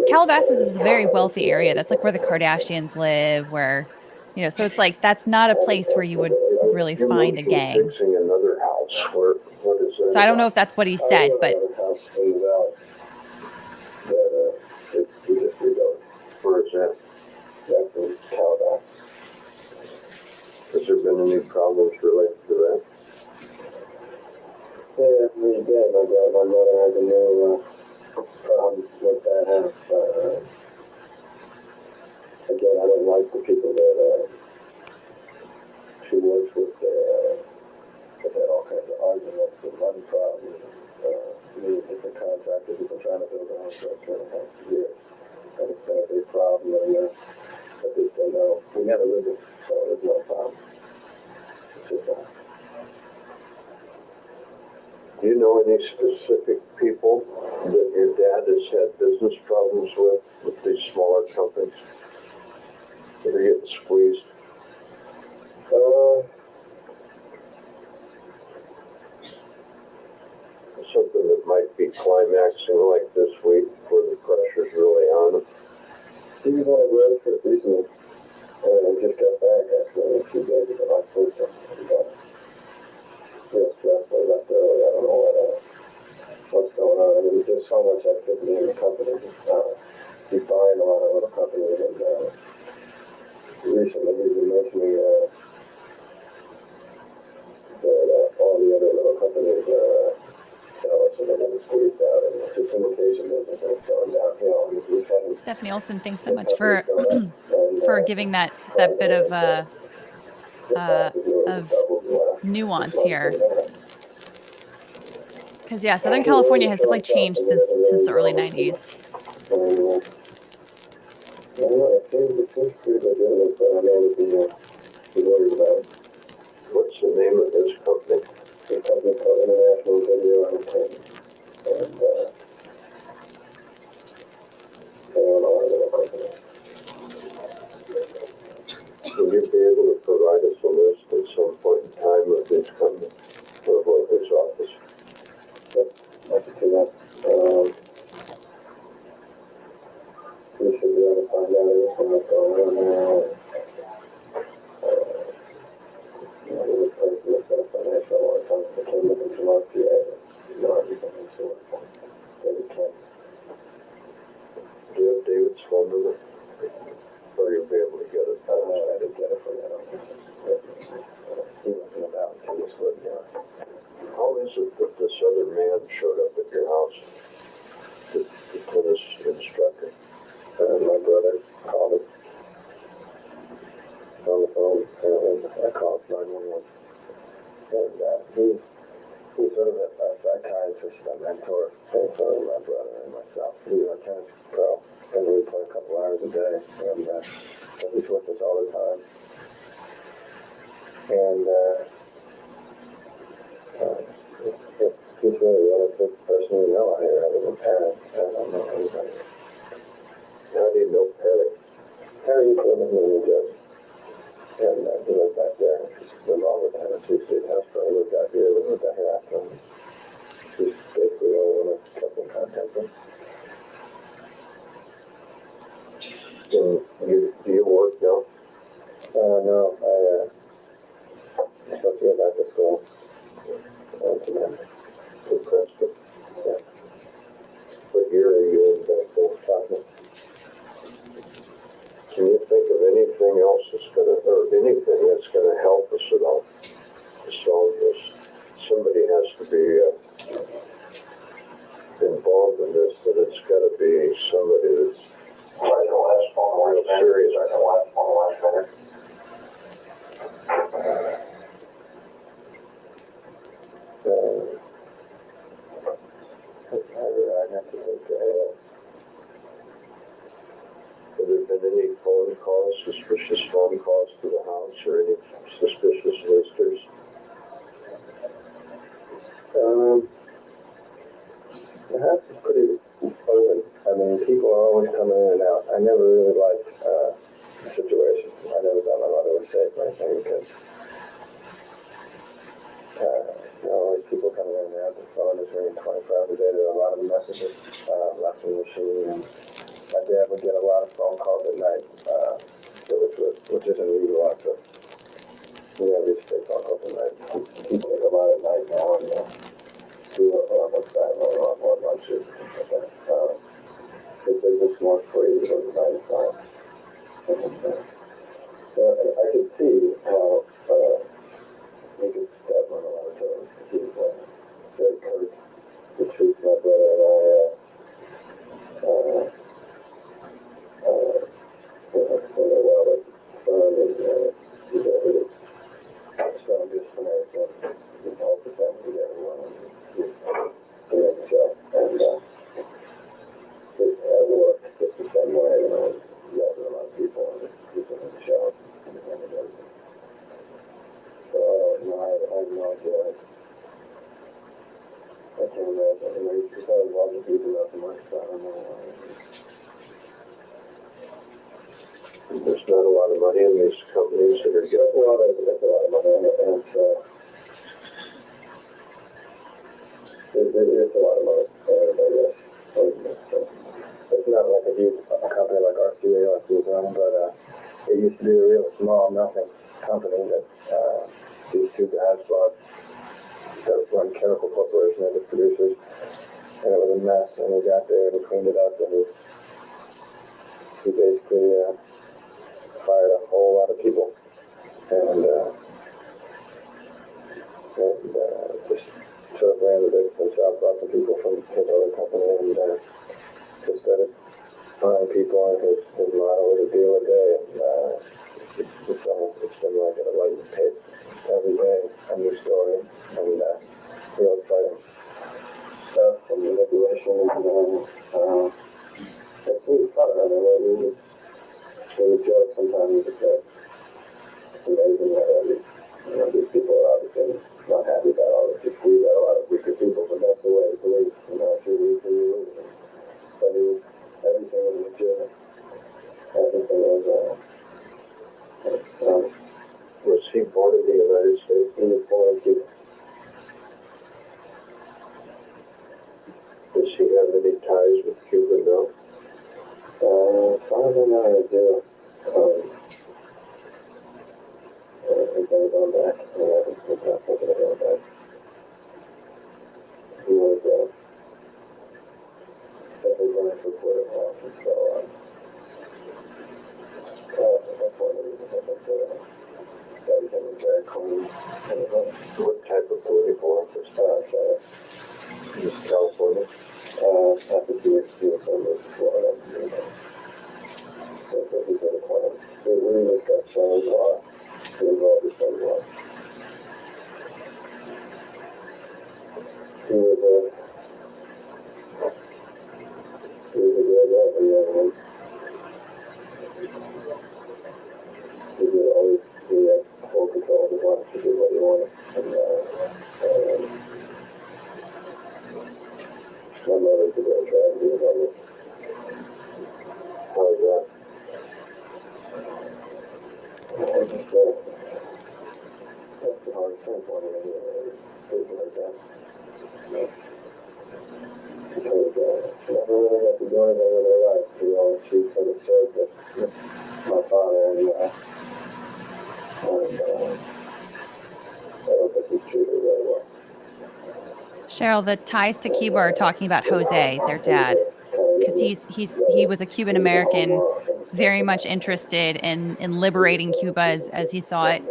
Calabasas is a very wealthy area. That's like where the Kardashians live, where, so it's like, that's not a place where you would really find a gang. Fixing another house. What is that? So I don't know if that's what he said, but where is that? That's in Calabasas. Has there been any problems related to that? Yeah, we did. My mother has a new problem with that house. Again, I don't like the people that problem, and I just don't know. We never lived it, so there's no problem. It's just, do you know any specific people that your dad has had business problems with these smaller companies that are getting squeezed? Something that might be climaxing like this week where the pressure's really on them. He was on a road trip recently. I just got back actually a few days ago. I flew to real stressful. Left early. I don't know what's going on. I mean, there's so much activity in the company. He's buying a lot of little companies, and recently he's been mentioning that all the other little companies are jealous and they're getting squeezed out, and the syndication business is going downhill. Stephanie Olson, thanks so much for for giving that bit of nuance here. Because yeah, Southern California has definitely changed since the early 90s. What's the name of this company? The company called International Video Entertainment. And they own all of the companies. Will you be able to provide us a list at some point in time of these companies or of his office? Yep, I can do that. We should be able to find out everything that's going on there. The person that's got a financial or something that came looking from our PA, everything is sort of David Kent. Do you have David's phone number? Or you'll be able to get it? I didn't get it from you. He wasn't about until this lived here. How is it that this other man showed up at your house? The tennis instructor. My brother called him on the phone, and I called 911. And he's sort of a psychiatrist, a mentor for my brother and myself. He's a tennis pro, and we play a couple hours a day, and he's with us all the time. And he's really the only person we know out here other than Perry. I don't know anybody. How do you know Perry? Perry used to live in New Jersey. And he lived back there. He's involved with Tennessee State House, but he lived out here. We lived out here after him. He's basically the only one that kept in contact with him. Do you work now? No, I'm supposed to go back to school. To Princeton? Yeah. What year are you in back there? Can you think of anything else anything that's going to help us at all to solve this? Somebody has to be involved in this, and it's got to be somebody that's real serious. I have to think have there been any phone calls, suspicious phone calls to the house, or any suspicious visitors? The house is pretty open. I mean, people are always coming in and out. I never really liked the situation. I never thought my mother was safe or anything because always people coming in and out. The phone is ringing 24 hours a day. There are a lot of messages left in the machine. And my dad would get a lot of phone calls at night, which isn't unusual after. These big phone calls at night. People get a lot at night now and do what's that, more lunches and stuff like that. If they just want free, it was 95. So I could see how he could step on a lot of toes. He was very curt to treat my brother and I well, fun and he's a strong disciplinary and he's all protected with everyone and he's doing himself and at work just the same way, there's not a lot of money in these companies that are getting. Well, there's a lot of money in it, and it's a lot of money. It's not like a company like RCA, like we've run, but it used to be a real small, nothing company that these two guys bought that run Chemical Corporation and the producers, and it was a mess. And he got there and he cleaned it up, and he basically fired a whole lot of people, and just sort of ran the business himself, brought some people from his other company, and just started hiring people. And his model was a deal a day, and it's been like at a lightning pace every day, a new story, and real exciting stuff and manipulation, and it's really fun. I mean, we would joke sometimes that it's amazing that these people are obviously not happy about all this. We've got a lot of weaker people, but that's the way it's believed. If you're weak, then you lose. But everything was legitimate. Everything was he born in the United States? He was born in Cuba. Does he have any ties with Cuba? No. As far as I know, I do. I think they're going back. I think they're going back. He was definitely running for Courtroom, and so that's one of the reasons I think everything was very clean. What type of political office? Just California. After 2 weeks, he was going to move to Florida. So he's in the plan. We just got signed law. He involved with some law. He was a good guy, young. He did always, he had full control of his life. He did what he wanted. And my mother's a great tragedy about it. How is that? That's the hardest thing for me, is things like that. Because she never really got to do anything with her life. She sort of served my father, and I don't think he treated her very well. Cheryl, the ties to Cuba are talking about Jose, their dad, because he was a Cuban American, very much interested in liberating Cuba as he saw it.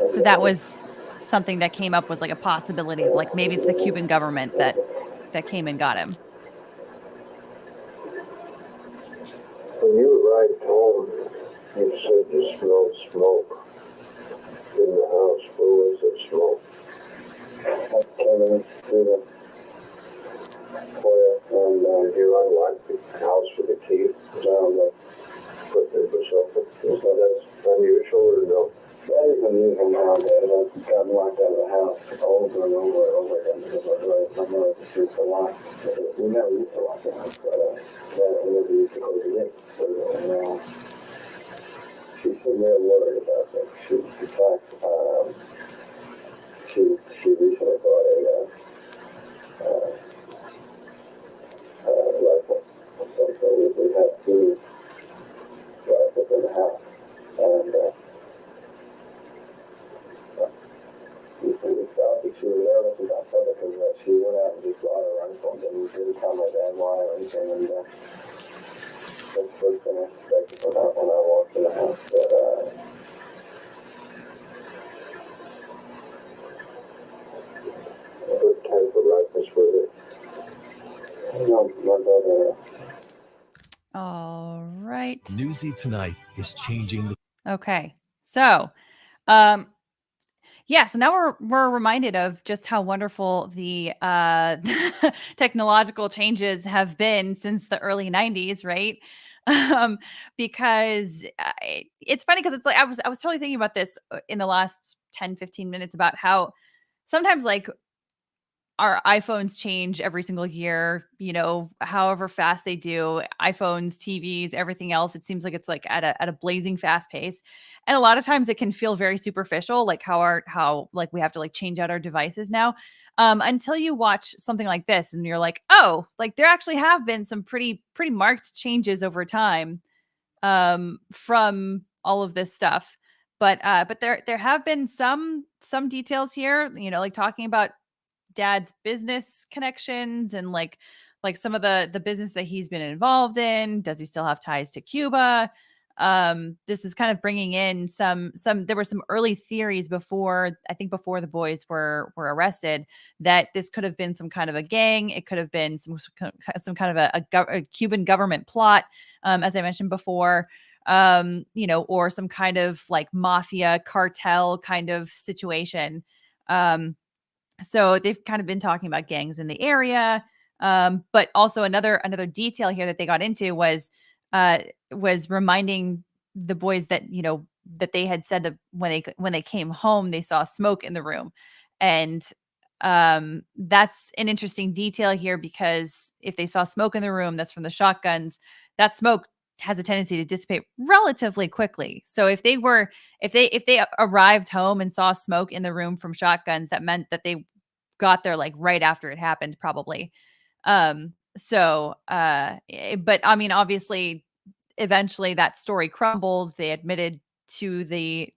So that was something that came up, was like a possibility of like maybe it's the Cuban government that came and got him. When you arrived home, you said you smelled smoke in the house. Where was the smoke? I came in through the foyer, and you unlocked the house with the key. Down the footprint was open. So that's unusual, or no? That is unusual nowadays. I've gotten locked out of the house over and over and over again because my mother just used to lock. We never used to lock the house, but we never used to close the gate. So she's real worried about that. In fact, she recently bought a rifle. So we have 2 rifles in the house, and we felt that she was nervous about something because she went out and just bought a rifle and didn't tell my dad why or anything. And that's the first thing I suspected when I walked in the house. But what type of rifles were they? My brother. All right. Newsy Tonight is changing the. Okay. So, yeah, so now we're reminded of just how wonderful the technological changes have been since the early 90s, right? Because it's funny because it's like I was totally thinking about this in the last 10, 15 minutes about how sometimes like our iPhones change every single year, however fast they do. iPhones, TVs, everything else, it seems like it's like at a blazing fast pace. And a lot of times it can feel very superficial, like how like we have to like change out our devices now. Until you watch something like this and you're like, oh, like there actually have been some pretty marked changes over time from all of this stuff. But there have been some details here, like talking about dad's business connections and like some of the business that he's been involved in. Does he still have ties to Cuba? This is kind of bringing in some there were some early theories before the boys were arrested that this could have been some kind of a gang. It could have been some kind of a Cuban government plot, as I mentioned before, or some kind of like mafia cartel kind of situation. So they've kind of been talking about gangs in the area. But also another detail here that they got into was reminding the boys that, that they had said that when they came home, they saw smoke in the room. And that's an interesting detail here, because if they saw smoke in the room, that's from the shotguns. That smoke has a tendency to dissipate relatively quickly. So if they arrived home and saw smoke in the room from shotguns, that meant that they got there like right after it happened, probably. But I mean, obviously, eventually that story crumbles. They admitted to the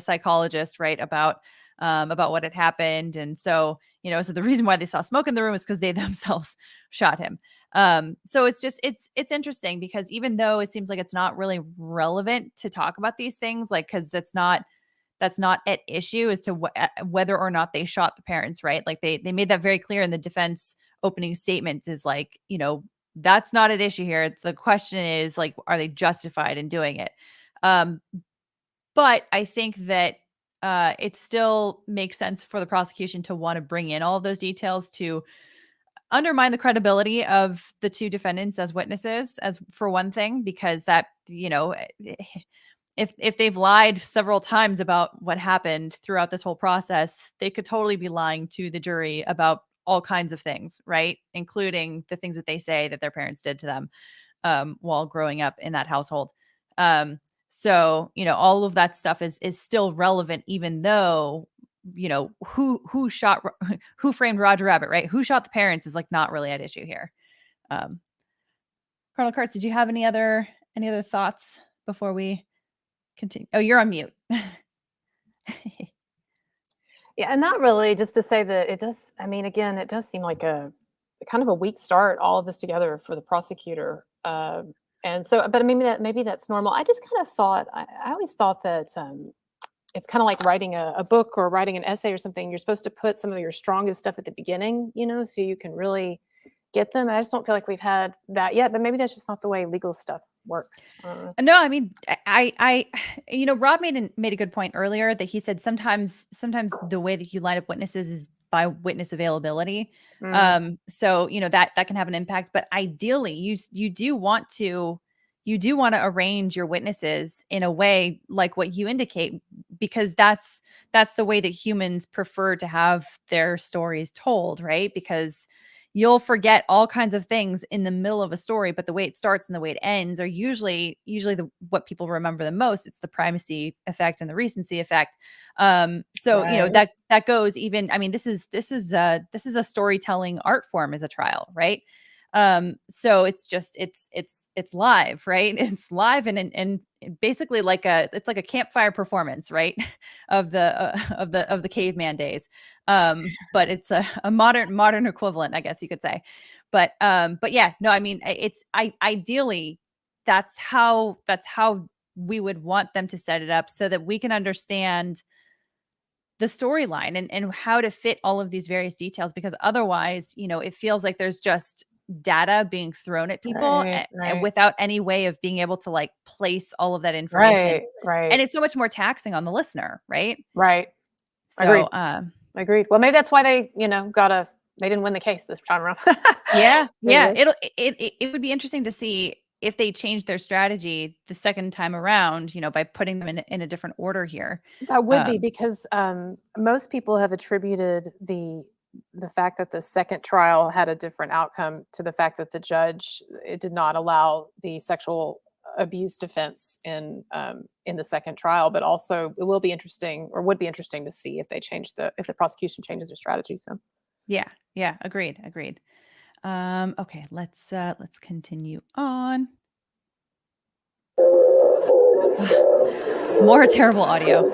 psychologist, right, about what had happened. And so, so the reason why they saw smoke in the room is because they themselves shot him. So it's just, it's interesting, because even though it seems like it's not really relevant to talk about these things, like, cause that's not at issue as to whether or not they shot the parents, right? Like they made that very clear in the defense opening statements, is like, that's not at issue here. The question is like, are they justified in doing it? But I think that it still makes sense for the prosecution to want to bring in all of those details to undermine the credibility of the two defendants as witnesses, as for one thing, because that, if they've lied several times about what happened throughout this whole process, they could totally be lying to the jury about all kinds of things, right? Including the things that they say that their parents did to them while growing up in that household. So, all of that stuff is still relevant, even though, who framed Roger Rabbit, right? Who shot the parents is like not really at issue here. Colonel Kurtz, did you have any other thoughts before we continue? Oh, you're on mute. Yeah, and not really, just to say that it does, I mean, again, it does seem like a kind of a weak start, all of this together for the prosecutor. And so, but maybe that's normal. I just kind of thought, I always thought that it's kind of like writing a book or writing an essay or something. You're supposed to put some of your strongest stuff at the beginning, so you can really get them. And I just don't feel like we've had that yet, but maybe that's just not the way legal stuff works. No, I mean, I Rob made a good point earlier that he said sometimes the way that you line up witnesses is by witness availability. So, that can have an impact, but ideally you do want to arrange your witnesses in a way like what you indicate, because that's the way that humans prefer to have their stories told, right? Because you'll forget all kinds of things in the middle of a story, but the way it starts and the way it ends are usually what people remember the most. It's the primacy effect and the recency effect. So Right. that goes even. I mean, this is a storytelling art form as a trial, right? So it's just it's live, right? It's live and basically it's like a campfire performance, right? of the caveman days. But it's a modern equivalent, I guess you could say. But yeah, no, I mean, ideally that's how we would want them to set it up, so that we can understand the storyline and how to fit all of these various details, because otherwise, it feels like there's just data being thrown at people Right, and right. without any way of being able to like place all of that information. Right. And it's so much more taxing on the listener, right? Right. So, Agreed. Well, maybe that's why they, they didn't win the case this time around. yeah. Maybe. It would be interesting to see if they changed their strategy the second time around, by putting them in a different order here. That would be because most people have attributed the the fact that the second trial had a different outcome to the fact that the judge, it did not allow the sexual abuse defense in the second trial, but also it will be interesting, or would be interesting, to see if they change if the prosecution changes their strategy. So yeah, agreed. Okay, let's continue on. More terrible audio.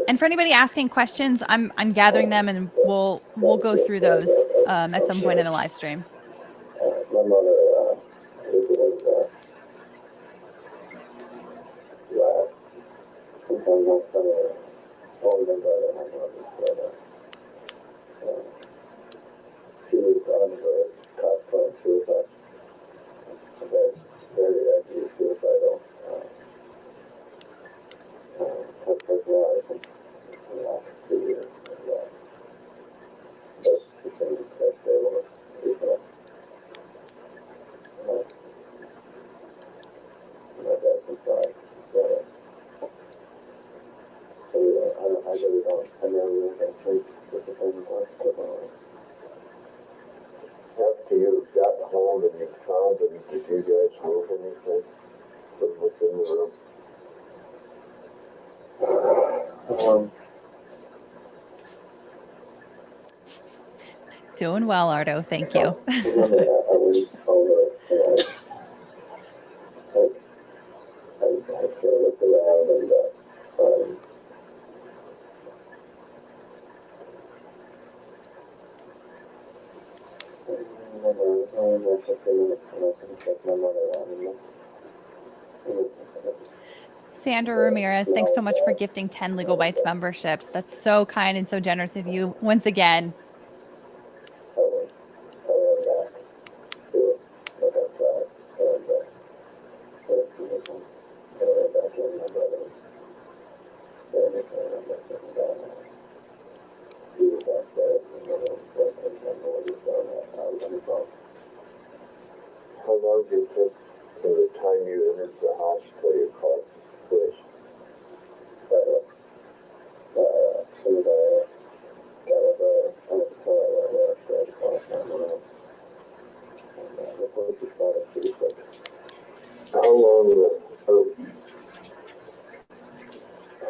And for anybody asking questions, I'm gathering them, and we'll go through those at some point in the live stream. My mother laughed. Sometimes my son older brother, my mother's brother. She was on the cusp of suicide. Very active suicidal. Her personality in the last 2 years. But she seemed to stay stable. My dad's inside. I really don't. I never really got sleep with the same place. After you got home and you found them, did you guys move anything from within the room? Doing well, Ardo. Thank you. Sandra Ramirez, thanks so much for gifting 10 Legalbytes memberships. That's so kind and so generous of you once again. How long did it take from the time you entered the house till your car switched? How long,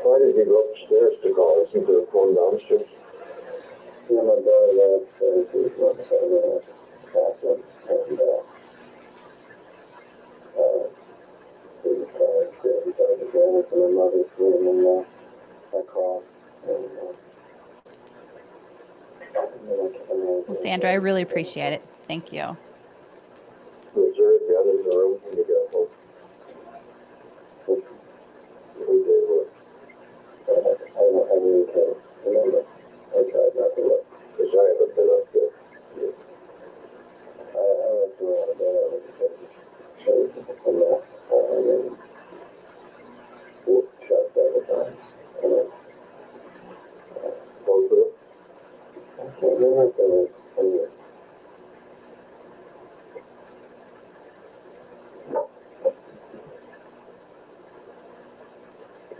why did you go upstairs to call? Isn't there a phone downstairs? Yeah, my brother left upstairs. He was not saying bathroom, and he was trying to get inside the bed in my mother's room, and I called. Well, Sandra, I really appreciate it. Thank you. Was there the other in the room when you got home? We did look. I really can't remember. I tried not to look, because I haven't been up there. I went through all of that. I was just a mess. And then shut all the time. And then both of them. I can't remember if there was any.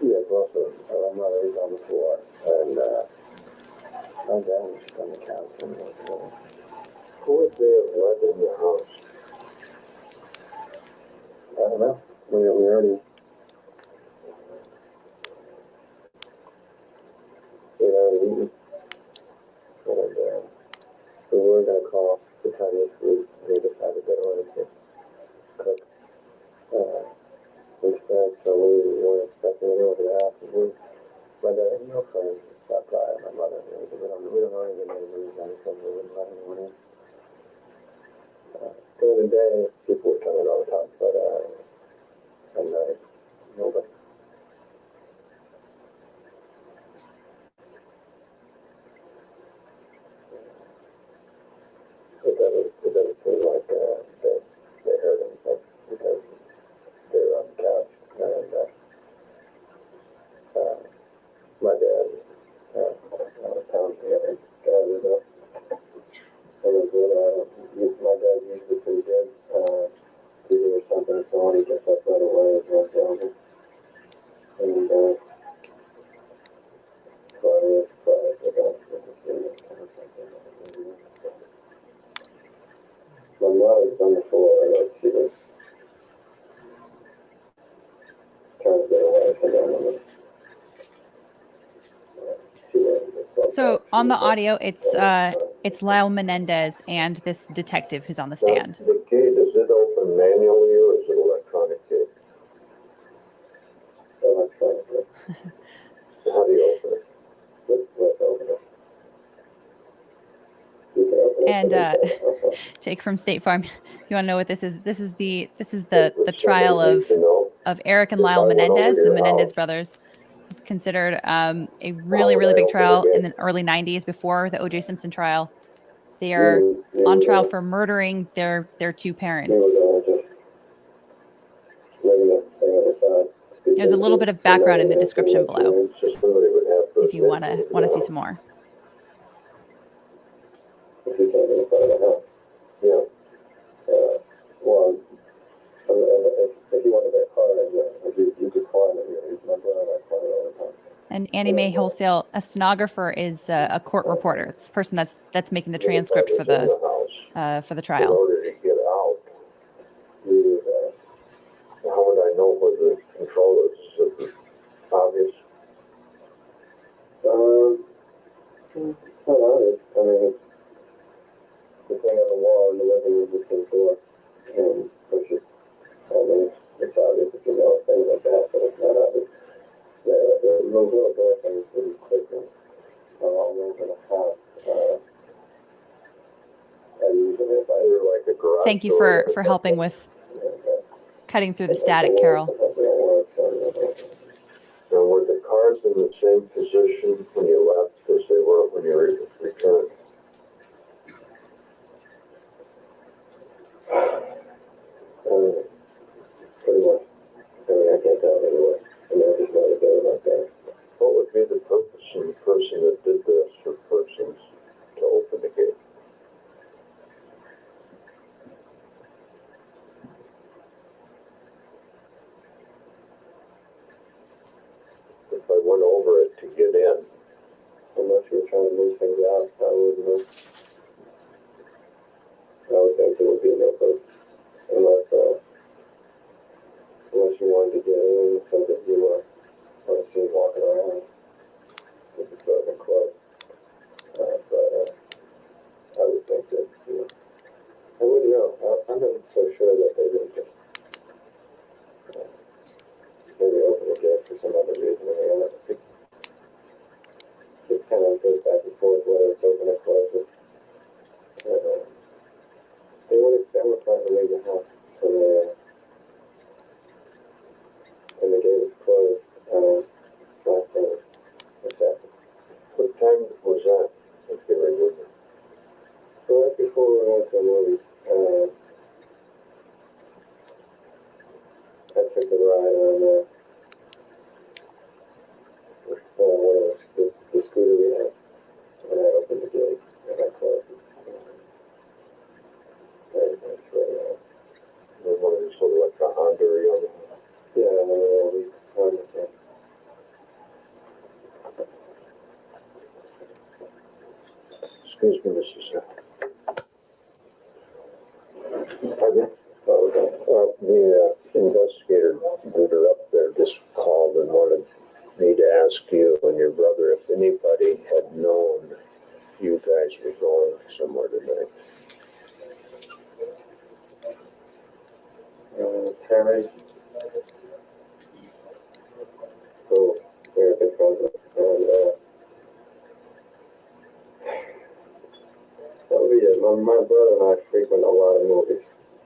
Yes, also, my mother was on the floor, and my dad was on the couch. And who would they have left in the house? I don't know. We already eaten. And we were going to call the Chinese food. We decided that wanted to cook instead, so we weren't expecting anyone to ask. My dad had no friends to stop by, and my mother, we don't know any of the neighbors, and so we wouldn't let anyone in. During the day, people would come in all the time, but at night, nobody. It doesn't seem like they heard anything, because they were on the couch, and my dad pounded the other gathered up. It was good. My dad usually pretty good. He hears something, so when he So on the audio, it's Lyle Menendez and this detective who's on the stand. Now, the gate, is it open manually or is it electronic gate? Electronically. How do you open it? Let's open it. You can open it. And Jake from State Farm, you want to know what this is? This is the trial of Erik and Lyle Menendez, the Menendez brothers. It's considered a really, really big trial in the early 90s before the O.J. Simpson trial. They are on trial for murdering their two parents. There's a little bit of background in the description below if you want to see some more. Yeah. Well, if you want to get caught, you could climb it here. My brother and I climb it all the time. And Annie Mae Wholesale, a stenographer, is a court reporter. It's the person that's making the transcript for the trial. In order to get out, how would I know where the control is? Is it obvious? It's not obvious. I mean, the thing on the wall in the living room is the door, and push it. I mean, it's obvious if you know things like that, but it's not obvious. The little door thing is really quick, and all over the house. I usually, if I hear like a garage. Thank you for helping with cutting through the static, Carol. Now, were the cards in the same position when you left as they were when you returned? Pretty much. I mean, I can't tell anyway. I mean, I just know that they were like that. What would be the purpose of the person that did this for persons to open the gate? If I went over it to get in, unless you were trying to move things out, I wouldn't know. I would think there would be no purpose. Unless you wanted to get in so that you want to see walking around. If it's open closed. But I would think that, I wouldn't know. I'm not so sure that they didn't just maybe open the gate for some other reason. I mean, it kind of goes back and forth whether it's open or closed. They were trying to leave the house, so and the gate was closed last night. What time was that? Let's get right with it. So right before we went to the movies, I took a ride on the scooter we had, and I opened the gate and I closed it. There's one of these sort of like a Honda or Yamaha. Yeah, and then we found it there. Excuse me, Mrs. Pardon? The investigator that are up there just called and wanted me to ask you and your brother if anybody had known you guys were going somewhere tonight. Terry? So, we're good friends with, and, my brother and I frequent a lot of movies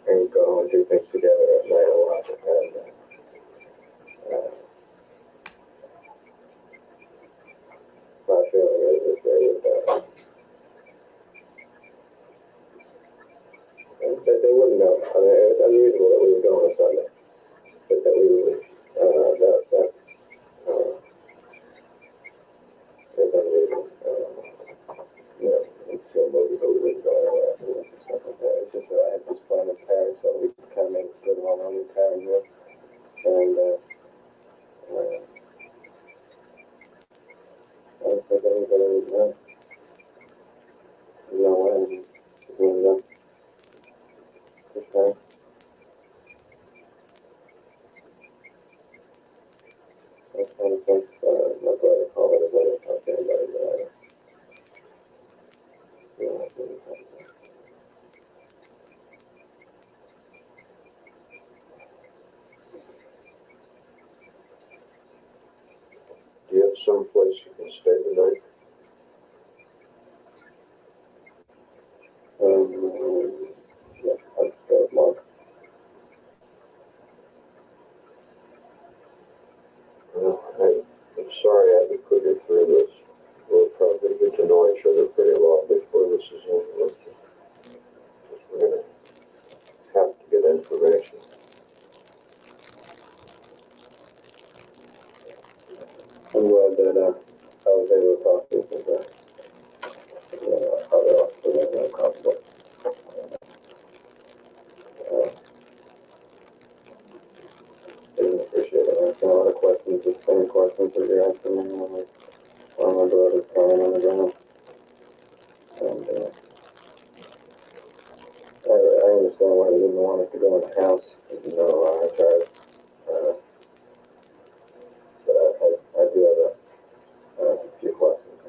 and go and do things together at night a lot. And my feeling is that they wouldn't know. I mean, it's unusual that we would go on Sunday, but that we would, it's unusual. It's a movie, but we wouldn't go anywhere afterwards and stuff like that. It's just that I had this plan with Terry, so we kind of made it good while I'm with Terry here. And, I don't think anybody would know. No way. You know, this time. I was trying to think, my brother called me, but I didn't talk to anybody, but someplace you can stay the night? Yeah, that's bad luck. Well, I'm sorry I had to put you through this. We'll probably get to know each other pretty well before this is over. We're going to have to get information. I'm glad that I was able to talk to you about other officers in conflict. I didn't appreciate it. I asking a lot of questions, the same questions that you're asking me when my daughter's crying on the ground. And I understand why they didn't want us to go in the house. You know, I tried. But I do have a few questions.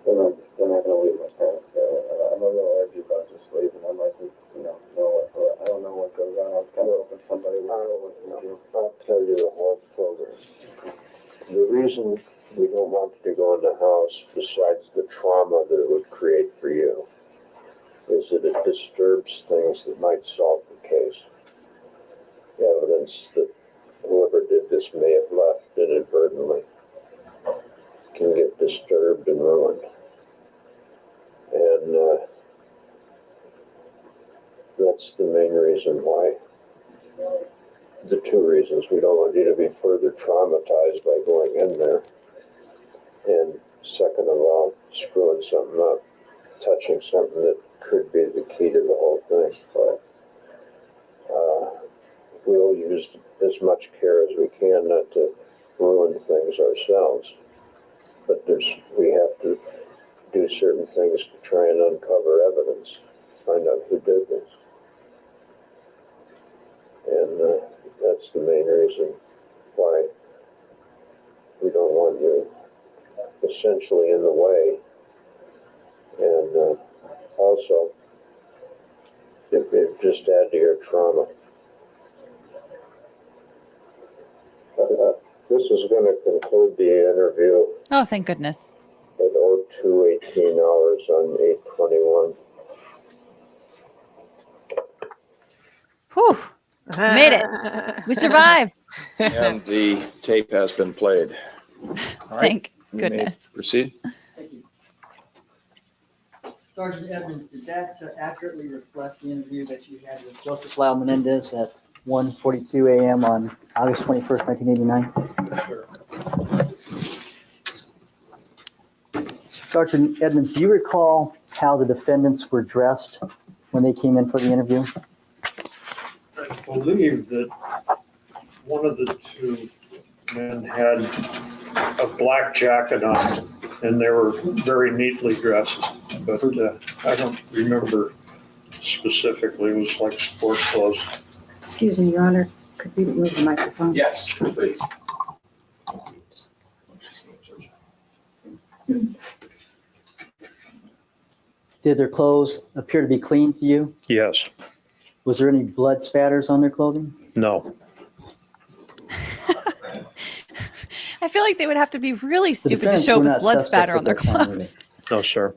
They're not going to leave my parents. I'm a little edgy about just leaving. I'd like to, know what, I don't know what goes on. I was kind of hoping somebody would know. I'll tell you the whole program. The reason we don't want you to go in the house, besides the trauma that it would create for you, is that it disturbs things that might solve the case. The evidence that whoever did this may have left inadvertently can get disturbed and ruined. And that's the main reason why, the two reasons we don't want you to be further traumatized by going in there. And second of all, screwing something up, touching something that could be the key to the whole thing. But we'll use as much care as we can not to ruin things ourselves. But we have to do certain things to try and uncover evidence, find out who did this. And that's the main reason why we don't want you essentially in the way. And also, it just add to your trauma. This is going to conclude the interview Oh, thank goodness. at 02:18 hours on 8/21. Whew. We made it. We survived. And the tape has been played. All right. Thank You may goodness. proceed. Thank you. Sergeant Edmonds, did that accurately reflect the interview that you had with Joseph Lyle Menendez at 1:42 a.m. on August 21st, 1989? Sergeant Edmonds, do you recall how the defendants were dressed when they came in for the interview? I believe that one of the two men had a black jacket on, and they were very neatly dressed, but I don't remember specifically. It was like sport clothes. Excuse me, Your Honor, could we move the microphone? Yes, please. Did their clothes appear to be clean to you? Yes. Was there any blood spatters on their clothing? No. I feel like they would have to be really stupid to defendants show were up with not blood suspects spatter at on their that time, were clothes. No, sir.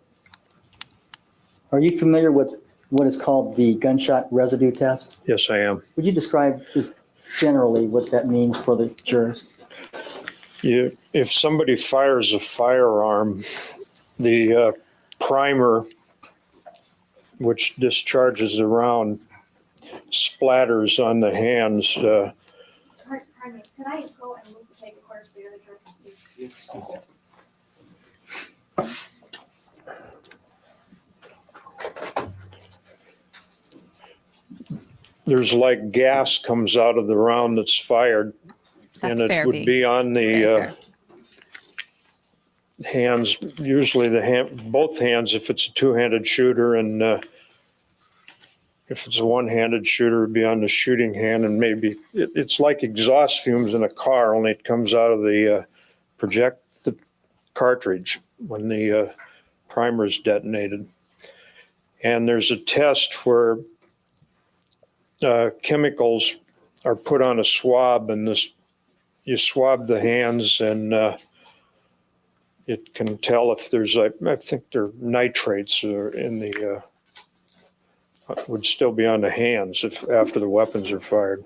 Are you familiar with what is called the gunshot residue test? Yes, I am. Would you describe just generally what that means for the jurors? If somebody fires a firearm, the primer, which discharges the round, splatters on the hands. Pardon me, could I go and move the tape recorder so the other juror can see? There's like gas comes out of the round that's fired. That's and fair, it would B. be on Very the fair. hands, usually both hands if it's a two-handed shooter, and if it's a one-handed shooter, it'd be on the shooting hand, and maybe it's like exhaust fumes in a car, only it comes out of the the cartridge when the primer is detonated. And there's a test where chemicals are put on a swab, and this you swab the hands and it can tell if there's, I think there are nitrates in the, would still be on the hands if after the weapons are fired.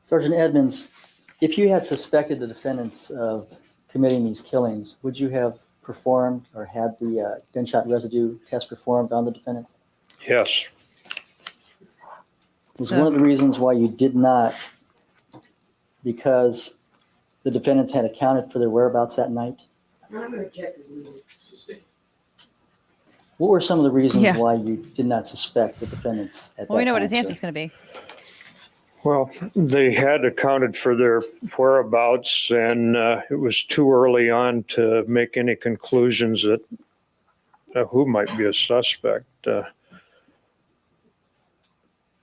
Sergeant Edmonds, if you had suspected the defendants of committing these killings, would you have performed or had the gunshot residue test performed on the defendants? Yes. Was one of the reasons why you did not because the defendants had accounted for their whereabouts that night? I'm going to object as needed. What were some of the reasons why you did not suspect the defendants at that time? Well, we know what his answer is going to be. Well, they had accounted for their whereabouts, and it was too early on to make any conclusions that who might be a suspect.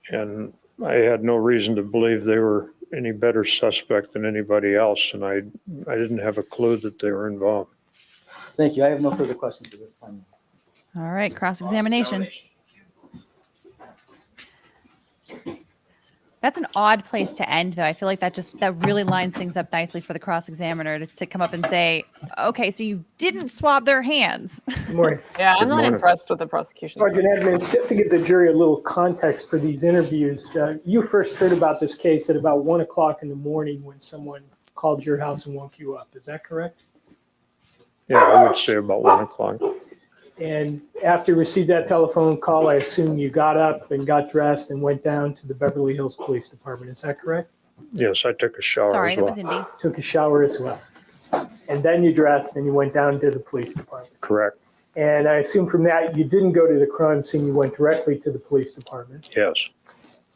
And I had no reason to believe they were any better suspect than anybody else, and I didn't have a clue that they were involved. Thank you. I have no further questions at this time. All right, cross-examination. That's an odd place to end, though. I feel like that really lines things up nicely for the cross-examiner to come up and say, okay, so you didn't swab their hands. Good morning. Yeah, I'm not impressed with the prosecution. Sergeant Edmonds, just to give the jury a little context for these interviews, you first heard about this case at about 1 o'clock in the morning when someone called your house and woke you up. Is that correct? Yeah, I would say about 1 o'clock. And after you received that telephone call, I assume you got up and got dressed and went down to the Beverly Hills Police Department. Is that correct? Yes, I took a shower Sorry, as that well. was Indy. Took a shower as well. And then you dressed and you went down to the police department. Correct. And I assume from that, you didn't go to the crime scene, you went directly to the police department. Yes.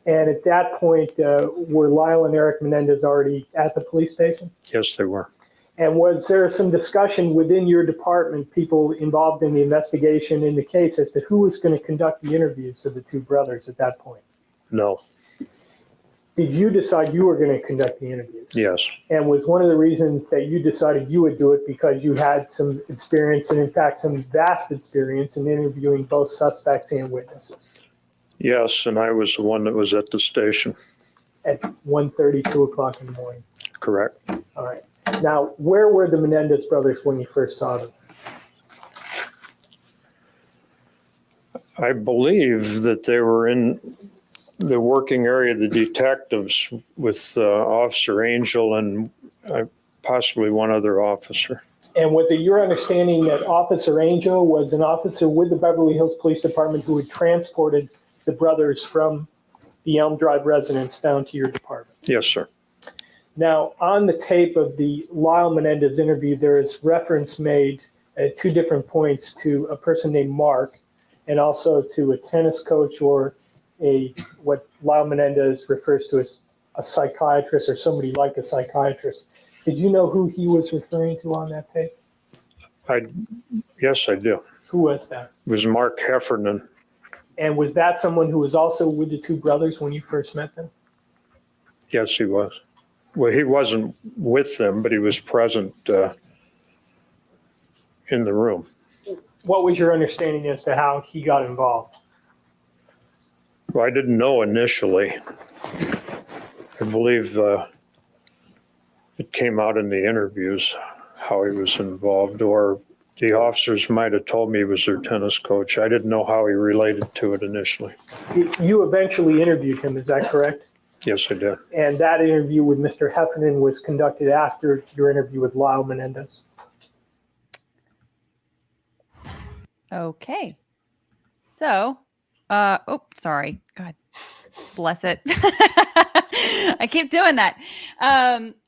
And at that point, were Lyle and Erik Menendez already at the police station? Yes, they were. And was there some discussion within your department, people involved in the investigation in the case, as to who was going to conduct the interviews of the two brothers at that point? No. Did you decide you were going to conduct the interviews? Yes. And was one of the reasons that you decided you would do it because you had some experience, and in fact, some vast experience in interviewing both suspects and witnesses? Yes, and I was the one that was at the station. At 1:30, 2 o'clock in the morning? Correct. All right. Now, where were the Menendez brothers when you first saw them? I believe that they were in the working area of the detectives with Officer Angel and possibly one other officer. And was it your understanding that Officer Angel was an officer with the Beverly Hills Police Department who had transported the brothers from the Elm Drive residence down to your department? Yes, sir. Now, on the tape of the Lyle Menendez interview, there is reference made at 2 different points to a person named Mark and also to a tennis coach or what Lyle Menendez refers to as a psychiatrist or somebody like a psychiatrist. Did you know who he was referring to on that tape? Yes, I do. Who was that? It was Mark Heffernan. And was that someone who was also with the two brothers when you first met them? Yes, he was. Well, he wasn't with them, but he was present in the room. What was your understanding as to how he got involved? Well, I didn't know initially. I believe it came out in the interviews how he was involved, or the officers might have told me he was their tennis coach. I didn't know how he related to it initially. You eventually interviewed him, is that correct? Yes, I did. And that interview with Mr. Heffernan was conducted after your interview with Lyle Menendez. Okay. So, sorry. God bless it. I keep doing that.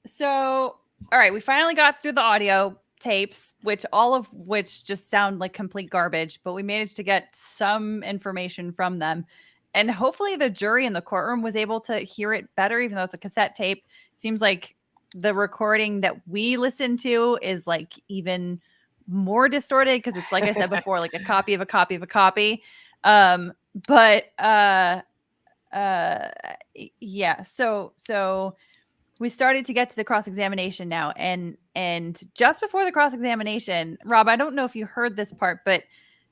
So, all right, we finally got through the audio tapes, all of which just sound like complete garbage, but we managed to get some information from them. And hopefully the jury in the courtroom was able to hear it better, even though it's a cassette tape. Seems like the recording that we listened to is like even more distorted because it's, like I said before, like a copy of a copy of a copy. Yeah. So we started to get to the cross-examination now. And just before the cross-examination, Rob, I don't know if you heard this part, but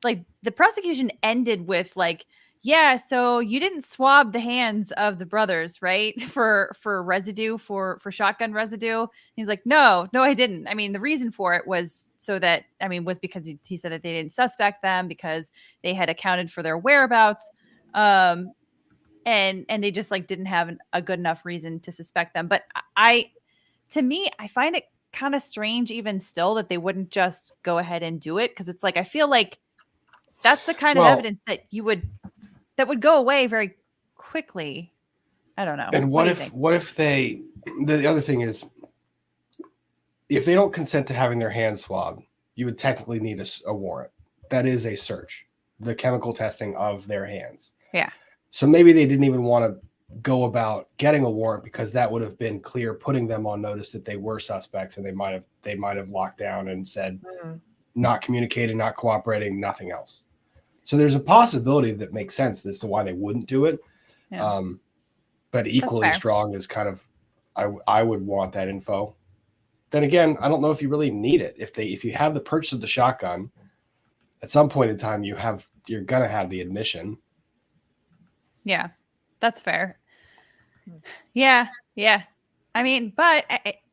like the prosecution ended with like, yeah, so you didn't swab the hands of the brothers, right? For residue, for shotgun residue. He's like, no, I didn't. I mean, the reason for it was was because he said that they didn't suspect them because they had accounted for their whereabouts. And they just like didn't have a good enough reason to suspect them. But to me, I find it kind of strange even still that they wouldn't just go ahead and do it. Cause it's like, I feel like that's the kind of evidence that that would go away very quickly. I don't know. And what if the other thing is, if they don't consent to having their hands swabbed, you would technically need a warrant. That is a search, the chemical testing of their hands. Yeah. So maybe they didn't even want to go about getting a warrant because that would have been clear, putting them on notice that they were suspects, and they might have locked down and said not communicating, not cooperating, nothing else. So there's a possibility that makes sense as to why they wouldn't do it. Yeah. But equally strong is kind of, I would want that info. Then again, I don't know if you really need it. If you have the purchase of the shotgun, at some point in time, you're gonna have the admission. Yeah, that's fair. Yeah. I mean, but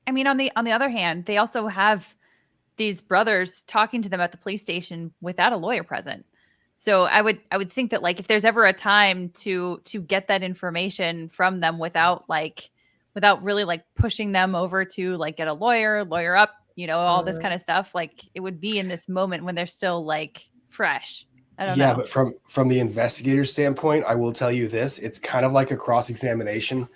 I mean, on the other hand, they also have these brothers talking to them at the police station without a lawyer present. So I would think that like if there's ever a time to get that information from them without really like pushing them over to like get a lawyer up, all this kind of stuff, like it would be in this moment when they're still like fresh. I don't know. Yeah, but from the investigator standpoint, I will tell you this: it's kind of like a cross-examination.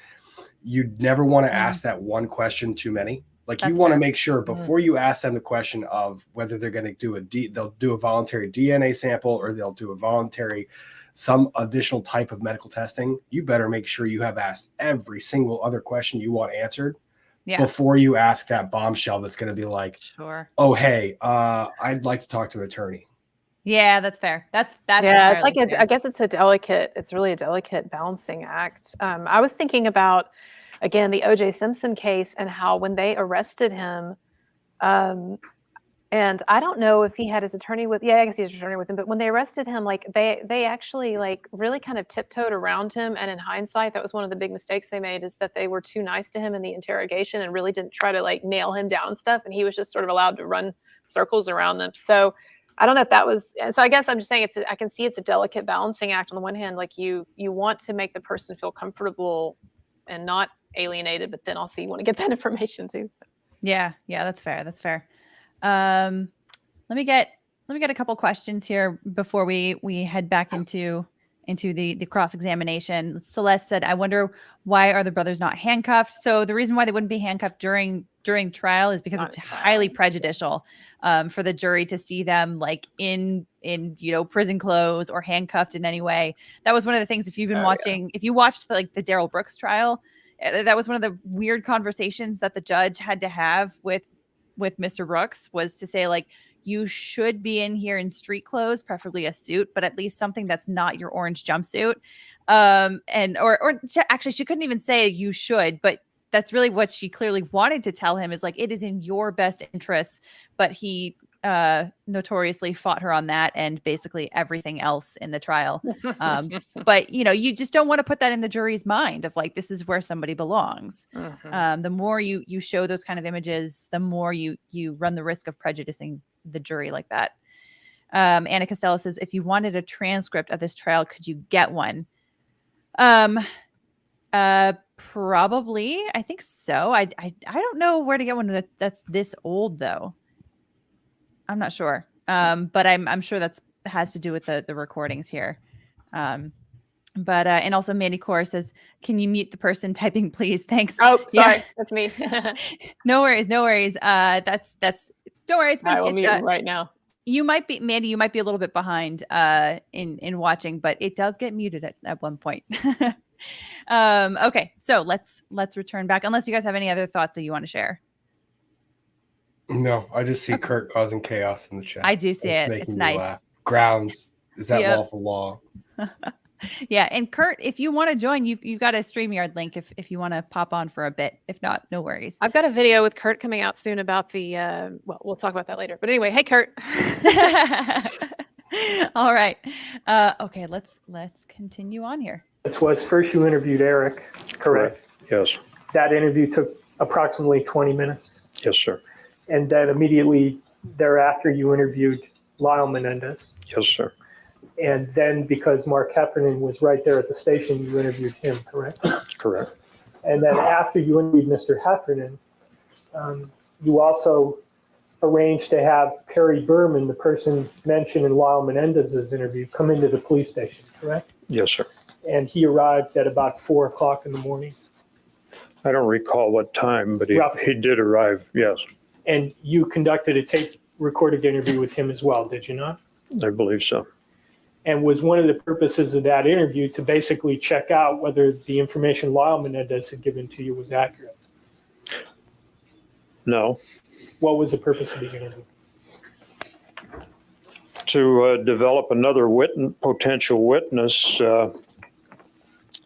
You'd never want to ask that one question too many. Like you want to make sure before you ask them the question of whether they're going to do they'll do a voluntary DNA sample or they'll do a voluntary, some additional type of medical testing. You better make sure you have asked every single other question you want answered before you ask that bombshell that's going to be like, sure. Oh, hey, I'd like to talk to an attorney. Yeah, that's fair. That's yeah. It's like I guess it's really a delicate balancing act. I was thinking about, again, the O.J. Simpson case and how when they arrested him, and I don't know if he had his attorney I guess he had his attorney with him, but when they arrested him, like they actually like really kind of tiptoed around him. And in hindsight, that was one of the big mistakes they made, is that they were too nice to him in the interrogation and really didn't try to like nail him down and stuff. And he was just sort of allowed to run circles around them. So I don't know if that was, so I guess I'm just saying I can see it's a delicate balancing act. On the one hand, like you want to make the person feel comfortable and not alienated, but then also you want to get that information too. Yeah, that's fair. Let me get a couple questions here before we head back into the cross-examination. Celeste said, I wonder why are the brothers not handcuffed? So the reason why they wouldn't be handcuffed during trial is because it's highly prejudicial for the jury to see them like in prison clothes or handcuffed in any way. That was one of the things, if you've been watching, if you watched the Darrell Brooks trial, that was one of the weird conversations that the judge had to have with Mr. Brooks, was to say like, you should be in here in street clothes, preferably a suit, but at least something that's not your orange jumpsuit. Actually, she couldn't even say you should, but that's really what she clearly wanted to tell him, is like, it is in your best interests. But he notoriously fought her on that and basically everything else in the trial. But you just don't want to put that in the jury's mind of like, this is where somebody belongs. The more you show those kind of images, the more you run the risk of prejudicing the jury like that. Anna Costello says, if you wanted a transcript of this trial, could you get one? Probably. I think so. I don't know where to get one that's this old though. I'm not sure. But I'm sure that's has to do with the recordings here. And also Mandy Core says, can you mute the person typing, please? Thanks. Oh, sorry. That's me. No worries. Don't worry. Don't worry. I will mute right now. You might be, Mandy, a little bit behind in watching, but it does get muted at one point. Okay, so let's return back, unless you guys have any other thoughts that you want to share. No, I just see Kurt causing chaos in the chat. I do see it. It's nice. Laugh. Grounds. Is that lawful law? Yeah, and Kurt, if you want to join, you've got a StreamYard link if you want to pop on for a bit. If not, no worries. I've got a video with Kurt coming out soon about the, we'll talk about that later. But anyway, hey, Kurt. All right. Okay, let's continue on here. This was first you interviewed Erik, correct? Yes. That interview took approximately 20 minutes. Yes, sir. And then immediately thereafter you interviewed Lyle Menendez. Yes, sir. And then because Mark Heffernan was right there at the station, you interviewed him, correct? Correct. And then after you interviewed Mr. Heffernan, you also arranged to have Perry Berman, the person mentioned in Lyle Menendez's interview, come into the police station, correct? Yes, sir. And he arrived at about 4 o'clock in the morning. I don't recall what time, but he did arrive, yes. And you conducted a tape recorded interview with him as well, did you not? I believe so. And was one of the purposes of that interview to basically check out whether the information Lyle Menendez had given to you was accurate? No. What was the purpose of the interview? To develop another potential witness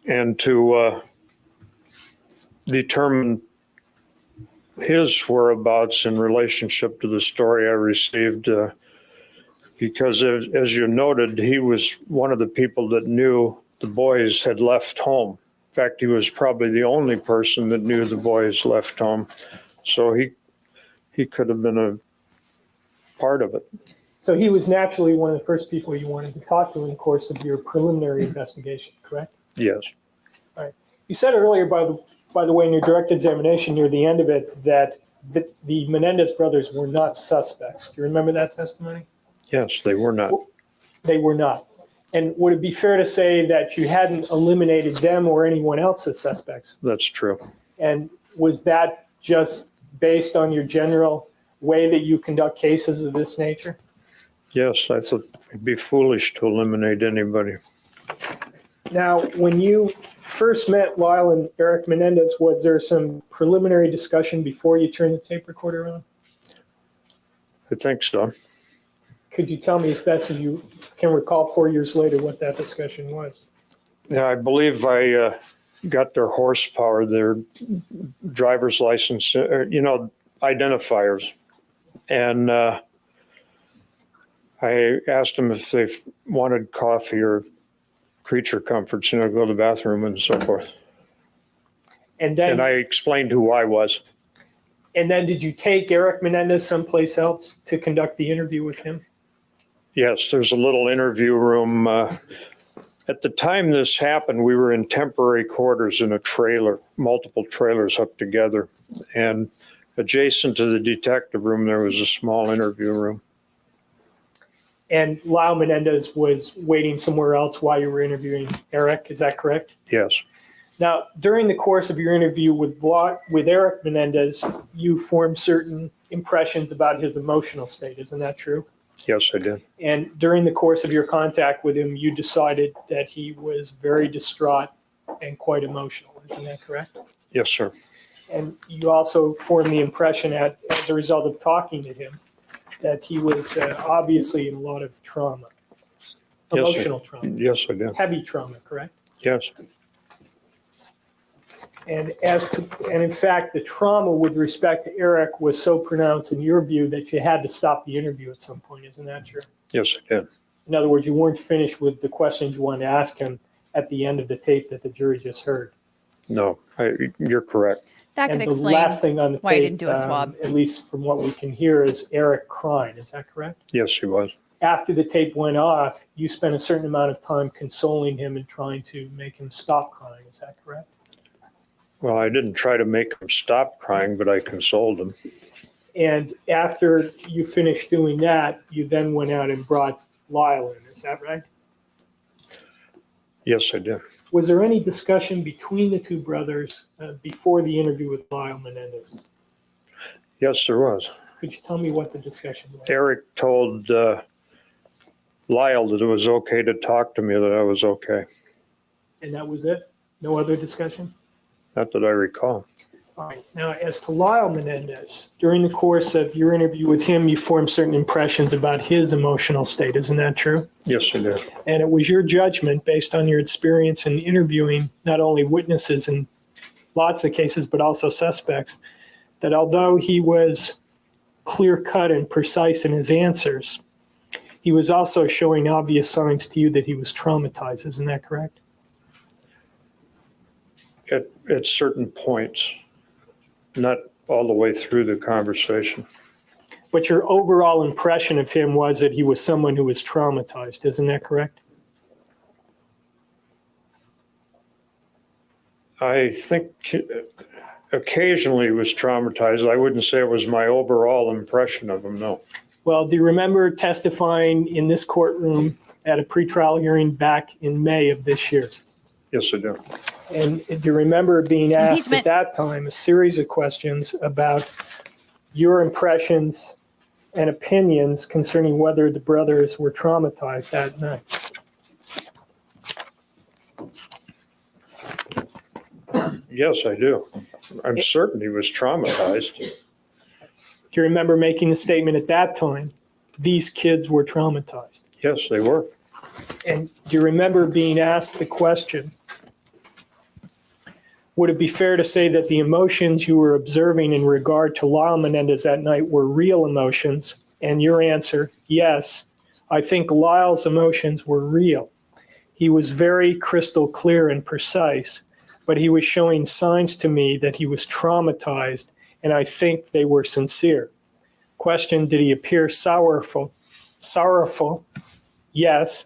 and to determine his whereabouts in relationship to the story I received. Because as you noted, he was one of the people that knew the boys had left home. In fact, he was probably the only person that knew the boys left home. So he could have been a part of it. So he was naturally one of the first people you wanted to talk to in the course of your preliminary investigation, correct? Yes. All right. You said earlier, by the way, in your direct examination near the end of it, that the Menendez brothers were not suspects. Do you remember that testimony? Yes, they were not. They were not. And would it be fair to say that you hadn't eliminated them or anyone else as suspects? That's true. And was that just based on your general way that you conduct cases of this nature? Yes, I thought it'd be foolish to eliminate anybody. Now, when you first met Lyle and Erik Menendez, was there some preliminary discussion before you turned the tape recorder on? I think so. Could you tell me as best as you can recall 4 years later what that discussion was? Yeah, I believe I got their horsepower, their driver's license, identifiers. And I asked them if they wanted coffee or creature comforts, go to the bathroom and so forth. And then I explained who I was. And then did you take Erik Menendez someplace else to conduct the interview with him? Yes, there's a little interview room. At the time this happened, we were in temporary quarters in a trailer, multiple trailers hooked together. And adjacent to the detective room, there was a small interview room. And Lyle Menendez was waiting somewhere else while you were interviewing Erik, is that correct? Yes. Now, during the course of your interview with Erik Menendez, you formed certain impressions about his emotional state, isn't that true? Yes, I did. And during the course of your contact with him, you decided that he was very distraught and quite emotional, isn't that correct? Yes, sir. And you also formed the impression as a result of talking to him that he was obviously in a lot of trauma, emotional trauma. Yes, I did. Heavy trauma, correct? Yes. And in fact, the trauma with respect to Erik was so pronounced in your view that you had to stop the interview at some point, isn't that true? Yes, I did. In other words, you weren't finished with the questions you wanted to ask him at the end of the tape that the jury just heard. No, you're correct. That could And the explain last thing on the why I tape, didn't do a swab. at least from what we can hear, is Erik crying. Is that correct? Yes, he was. After the tape went off, you spent a certain amount of time consoling him and trying to make him stop crying. Is that correct? Well, I didn't try to make him stop crying, but I consoled him. And after you finished doing that, you then went out and brought Lyle in. Is that right? Yes, I did. Was there any discussion between the two brothers before the interview with Lyle Menendez? Yes, there was. Could you tell me what the discussion was? Erik told Lyle that it was okay to talk to me, that I was okay. And that was it? No other discussion? Not that I recall. All right. Now, as to Lyle Menendez, during the course of your interview with him, you formed certain impressions about his emotional state. Isn't that true? Yes, I did. And it was your judgment, based on your experience in interviewing not only witnesses in lots of cases, but also suspects, that although he was clear-cut and precise in his answers, he was also showing obvious signs to you that he was traumatized. Isn't that correct? At certain points, not all the way through the conversation. But your overall impression of him was that he was someone who was traumatized. Isn't that correct? I think occasionally he was traumatized. I wouldn't say it was my overall impression of him, no. Well, do you remember testifying in this courtroom at a pretrial hearing back in May of this year? Yes, I do. And do you remember being asked Impeachment. at that time a series of questions about your impressions and opinions concerning whether the brothers were traumatized that night? Yes, I do. I'm certain he was traumatized. Do you remember making the statement at that time, these kids were traumatized? Yes, they were. And do you remember being asked the question, would it be fair to say that the emotions you were observing in regard to Lyle Menendez that night were real emotions? And your answer, yes, I think Lyle's emotions were real. He was very crystal clear and precise, but he was showing signs to me that he was traumatized, and I think they were sincere. Question, did he appear sorrowful? Sorrowful, yes.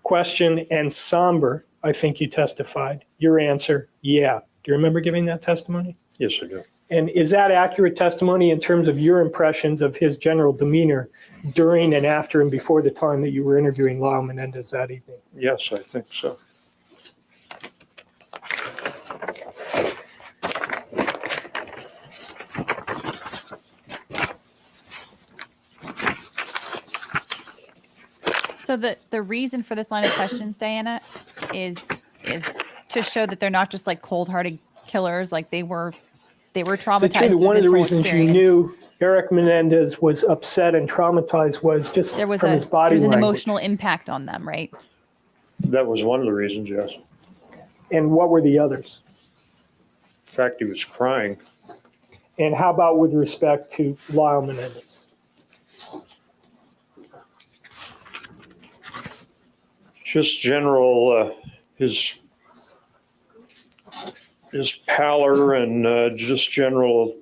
Question, and somber, I think you testified. Your answer, yeah. Do you remember giving that testimony? Yes, I do. And is that accurate testimony in terms of your impressions of his general demeanor during and after and before the time that you were interviewing Lyle Menendez that evening? Yes, I think so. So the reason for this line of questions, Diana, is to show that they're not just like cold-hearted killers, like they were traumatized. So one of the reasons experience. you knew Erik Menendez was upset and traumatized was just there was from his body there's an language. emotional impact on them, right? That was one of the reasons, yes. And what were the others? In fact, he was crying. And how about with respect to Lyle Menendez? Just general, his pallor and just general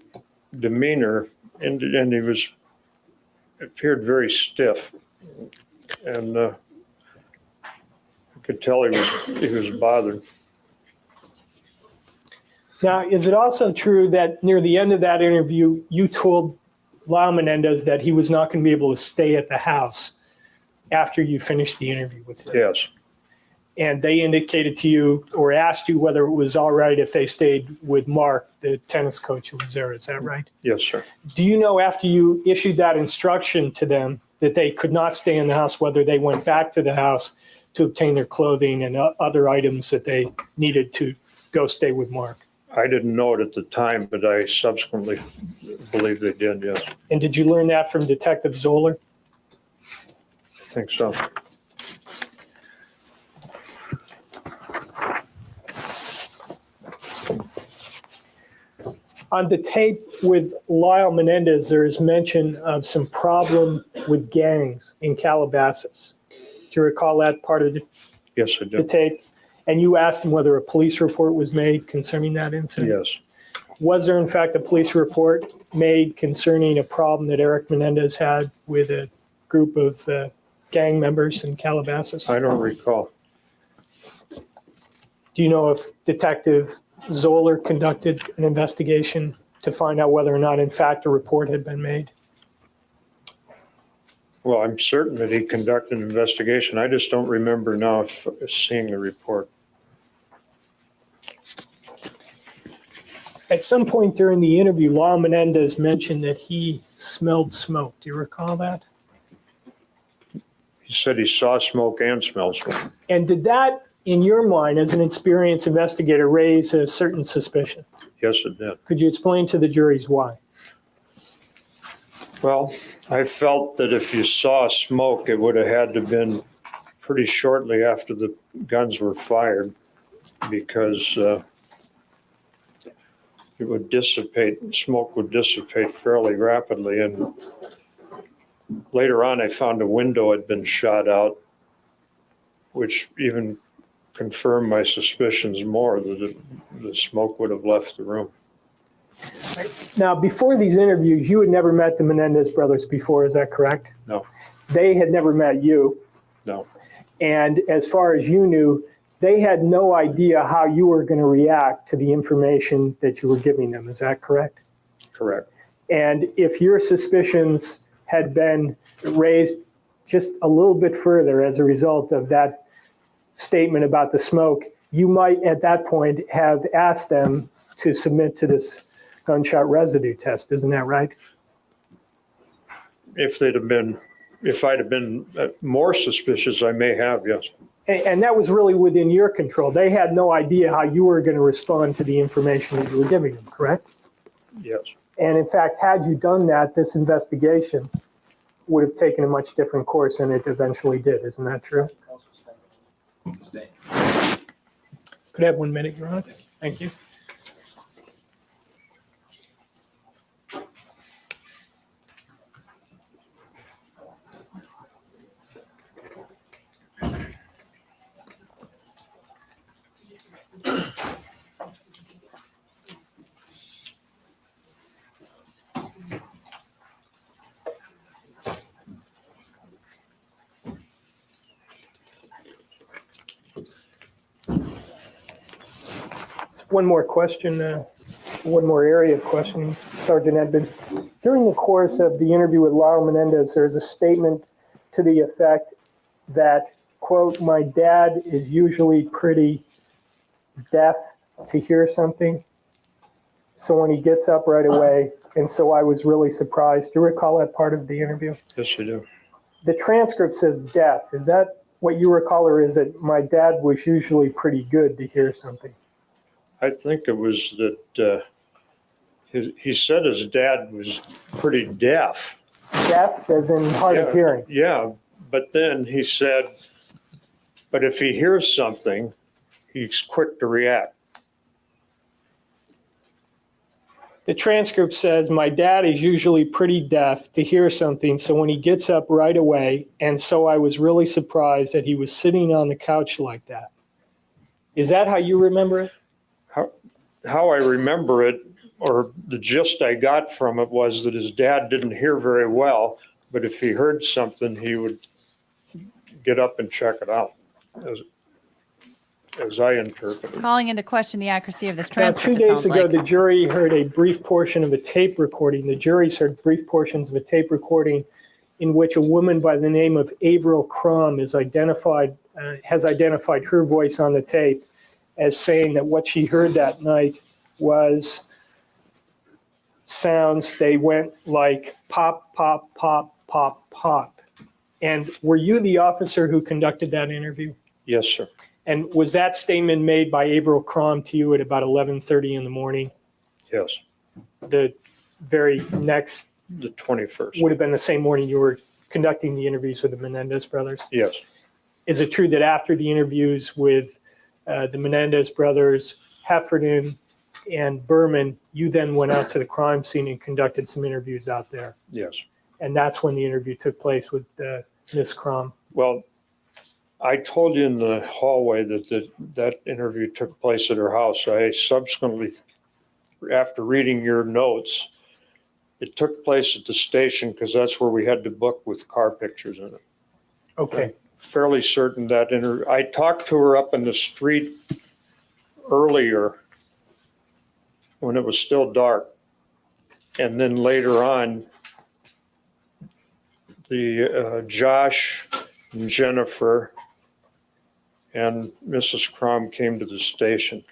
demeanor, and he appeared very stiff, and I could tell he was bothered. Now, is it also true that near the end of that interview, you told Lyle Menendez that he was not going to be able to stay at the house after you finished the interview with him? Yes. And they indicated to you or asked you whether it was all right if they stayed with Mark, the tennis coach who was there. Is that right? Yes, sir. Do you know after you issued that instruction to them that they could not stay in the house, whether they went back to the house to obtain their clothing and other items that they needed to go stay with Mark? I didn't know it at the time, but I subsequently believe they did, yes. And did you learn that from Detective Zoller? I think so. On the tape with Lyle Menendez, there is mention of some problem with gangs in Calabasas. Do you recall that part of Yes, I the do. tape? And you asked him whether a police report was made concerning that incident? Yes. Was there, in fact, a police report made concerning a problem that Erik Menendez had with a group of gang members in Calabasas? I don't recall. Do you know if Detective Zoller conducted an investigation to find out whether or not, in fact, a report had been made? Well, I'm certain that he conducted an investigation. I just don't remember now seeing the report. At some point during the interview, Lyle Menendez mentioned that he smelled smoke. Do you recall that? He said he saw smoke and smelled smoke. And did that, in your mind, as an experienced investigator, raise a certain suspicion? Yes, it did. Could you explain to the juries why? Well, I felt that if you saw smoke, it would have had to have been pretty shortly after the guns were fired, because it would dissipate, smoke would dissipate fairly rapidly, and later on, I found a window had been shot out, which even confirmed my suspicions more that the smoke would have left the room. Now, before these interviews, you had never met the Menendez brothers before, is that correct? No. They had never met you. No. And as far as you knew, they had no idea how you were going to react to the information that you were giving them. Is that correct? Correct. And if your suspicions had been raised just a little bit further as a result of that statement about the smoke, you might at that point have asked them to submit to this gunshot residue test. Isn't that right? If I'd have been more suspicious, I may have, yes. And that was really within your control. They had no idea how you were going to respond to the information that you were giving them, correct? Yes. And in fact, had you done that, this investigation would have taken a much different course than it eventually did. Isn't that true? Could I have 1 minute, Your Honor? Thank you. One more question, one more area of questioning, Sergeant Edmonds. During the course of the interview with Lyle Menendez, there's a statement to the effect that, quote, my dad is usually pretty deaf to hear something, so when he gets up right away, and so I was really surprised. Do you recall that part of the interview? Yes, I do. The transcript says deaf. Is that what you recall, or is it my dad was usually pretty good to hear something? I think it was that he said his dad was pretty deaf. Deaf as in hard of hearing? Yeah, but then he said, but if he hears something, he's quick to react. The transcript says, my dad is usually pretty deaf to hear something, so when he gets up right away, and so I was really surprised that he was sitting on the couch like that. Is that how you remember it? How I remember it, or the gist I got from it, was that his dad didn't hear very well, but if he heard something, he would get up and check it out, as I interpret it. Calling into question the accuracy of this Now, transcript. 2 days ago, the jury heard a brief portion of a tape recording. The jury's heard brief portions of a tape recording in which a woman by the name of Avril Crum has identified her voice on the tape as saying that what she heard that night was sounds, they went like pop, pop, pop, pop, pop. And were you the officer who conducted that interview? Yes, sir. And was that statement made by Avril Crum to you at about 11:30 in the morning? Yes. The very next... The 21st. Would have been the same morning you were conducting the interviews with the Menendez brothers? Yes. Is it true that after the interviews with the Menendez brothers, Heffernan, and Berman, you then went out to the crime scene and conducted some interviews out there? Yes. And that's when the interview took place with Ms. Crum? Well, I told you in the hallway that that interview took place at her house. I subsequently, after reading your notes, it took place at the station because that's where we had the book with car pictures in it. Okay. I'm fairly certain that I talked to her up in the street earlier when it was still dark. And then later on, the Josh and Jennifer and Mrs. Crum came to the station.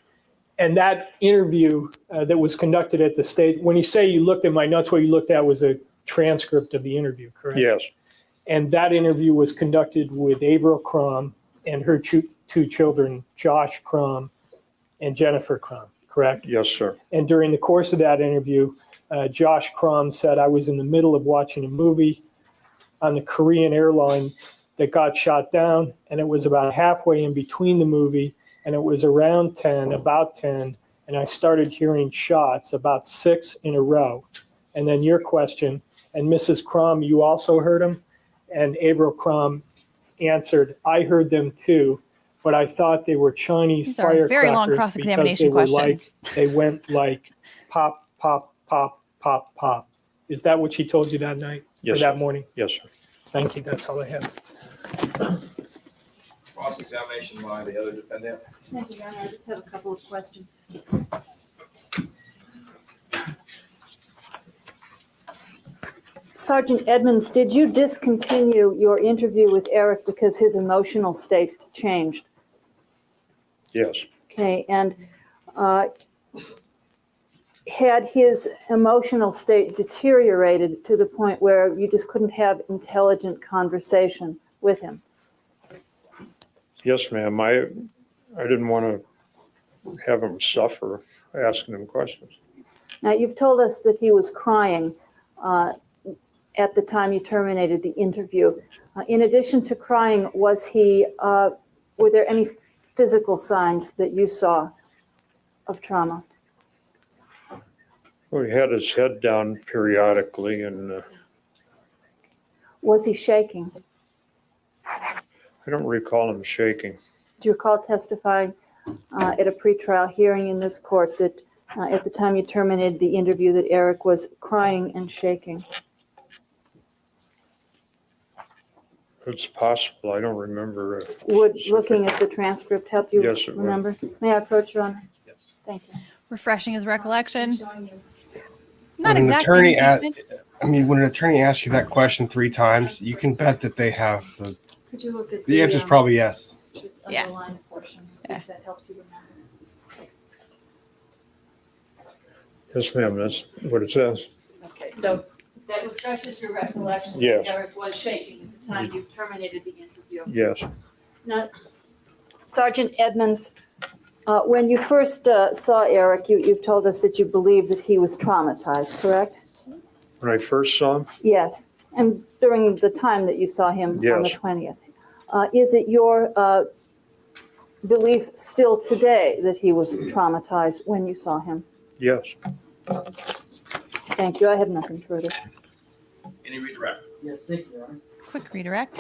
And that interview that was conducted at the state, when you say you looked at my notes, what you looked at was a transcript of the interview, correct? Yes. And that interview was conducted with Avril Crum and her two children, Josh Crum and Jennifer Crum, correct? Yes, sir. And during the course of that interview, Josh Crum said, I was in the middle of watching a movie on the Korean airline that got shot down, and it was about halfway in between the movie, and it was around 10, about 10, and I started hearing shots, about 6 in a row. And then your question, And Mrs. Crum, you also heard them? And Averill Crum answered, I heard them too, but I thought they were Chinese These are firecrackers very long because cross-examination they were questions. they went like pop, pop, pop, pop, pop. Is that what she told you that night? Yes, Or sir. that morning? Yes, sir. Thank you, that's all I have. Cross-examination by the other defendant. Thank you, Your Honor. I just have a couple of questions. Sergeant Edmonds, did you discontinue your interview with Erik because his emotional state changed? Yes. Okay, and had his emotional state deteriorated to the point where you just couldn't have intelligent conversation with him? Yes, ma'am. I didn't want to have him suffer asking him questions. Now, you've told us that he was crying at the time you terminated the interview. In addition to crying, were there any physical signs that you saw of trauma? Well, he had his head down periodically, and Was he shaking? I don't recall him shaking. Do you recall testifying at a pretrial hearing in this court that at the time you terminated the interview that Erik was crying and shaking? It's possible. I don't remember. Would looking at the transcript help you Yes, it would. remember? May I approach, Your Honor? Yes. Thank you. Refreshing his recollection. When Not an exactly. attorney, when an attorney asks you that question 3 times, you can bet that they have Could you look at the answer is probably yes. its Yeah. underlined portion, see if that helps you remember? Yes, ma'am. That's what it says. Okay, so that refreshes your recollection that Yes. Erik was shaking at the time you terminated the interview. Yes. Now, Sergeant Edmonds, when you first saw Erik, you've told us that you believe that he was traumatized, correct? When I first saw him, Yes, and during the time that you saw him on the Yes. 20th. Is it your belief still today that he was traumatized when you saw him? yes. Thank you, I have nothing further. Any redirect? Yes, thank you, Your Honor. Quick redirect.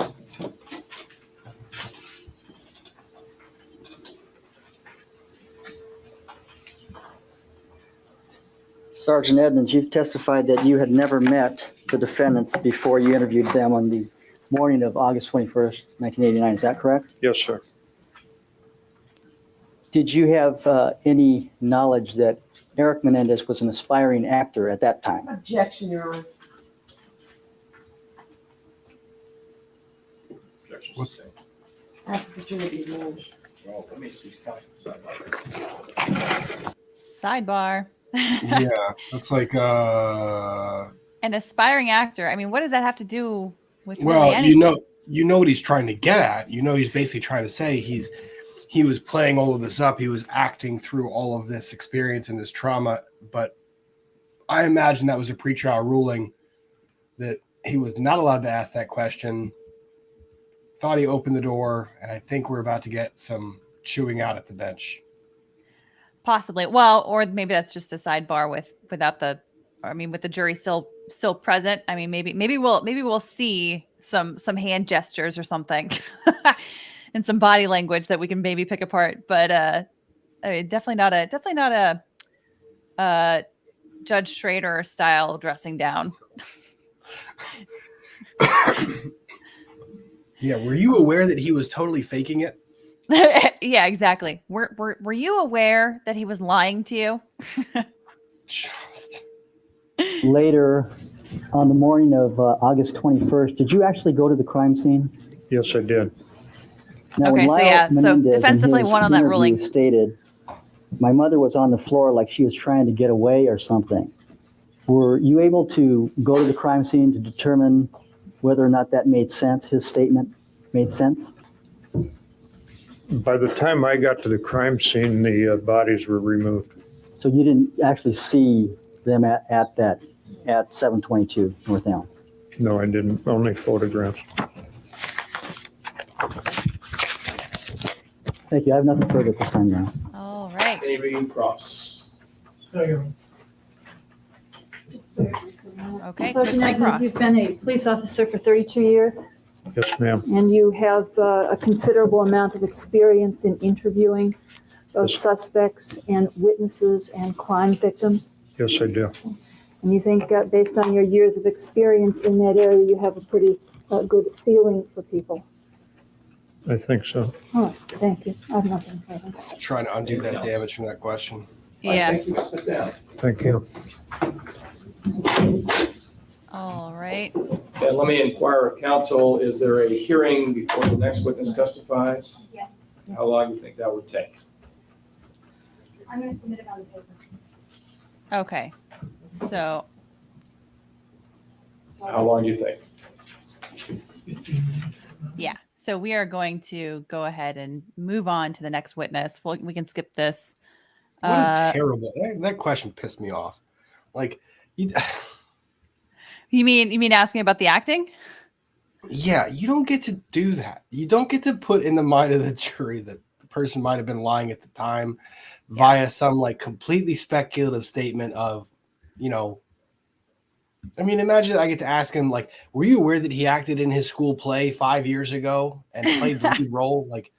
Sergeant Edmonds, you've testified that you had never met the defendants before you interviewed them on the morning of August 21st, 1989. Is that correct? Yes, sir. Did you have any knowledge that Erik Menendez was an aspiring actor at that time? Objection, Your Honor. Objection What's- sustained. Ask the jury to be admonished. Well, let me see counsel sidebar. Sidebar. Yeah, that's like An aspiring actor. I mean, what does that have to do with really well, anything? you know what he's trying to get at. He's basically trying to say he was playing all of this up. He was acting through all of this experience and this trauma. But I imagine that was a pretrial ruling that he was not allowed to ask that question. Thought he opened the door, and I think we're about to get some chewing out at the bench. Possibly. Well, or maybe that's just a sidebar with the jury still present. I mean, maybe we'll see some hand gestures or something and some body language that we can maybe pick apart. But I mean, definitely not a Judge Schrader style dressing down. Yeah, were you aware that he was totally faking it? Yeah, exactly. Were you aware that he was lying to you? Just Later, on the morning of August 21st, did you actually go to the crime scene? Yes, I did. Now, Okay, when so Lyle yeah, so Menendez in defensively his won on that interview ruling. Stated, my mother was on the floor like she was trying to get away or something. Were you able to go to the crime scene to determine whether or not that made sense, his statement made sense? By the time I got to the crime scene, the bodies were removed. So you didn't actually see them at 722 North Elm? No, I didn't. Only photographs. Thank you. I have nothing further at this time, Your Honor. All right. Any recross? No, Your Honor. Okay. Sergeant Edmonds, you've been a police officer for 32 years, Yes, ma'am. and you have a considerable amount of experience in interviewing both Yes. suspects and witnesses and crime victims. Yes, I do. And you think, based on your years of experience in that area, you have a pretty good feeling for people. I think so. Oh, thank you. I have nothing further. Trying to undo that damage from that question. Yeah. Thank you. Sit down. Thank you. All right. And let me inquire of counsel, is there a hearing before the next witness testifies? Yes, How long do you think that would take? I'm going to submit it on the paper. Okay. So, How long do you think? yeah. So we are going to go ahead and move on to the next witness. We can skip this. What a terrible, that question pissed me off. Like, You mean asking about the acting? yeah, you don't get to do that. You don't get to put in the mind of the jury that the person might have been lying at the time via some like completely speculative statement of, I mean, imagine I get to ask him, like, were you aware that he acted in his school play 5 years ago and played the lead role? Like,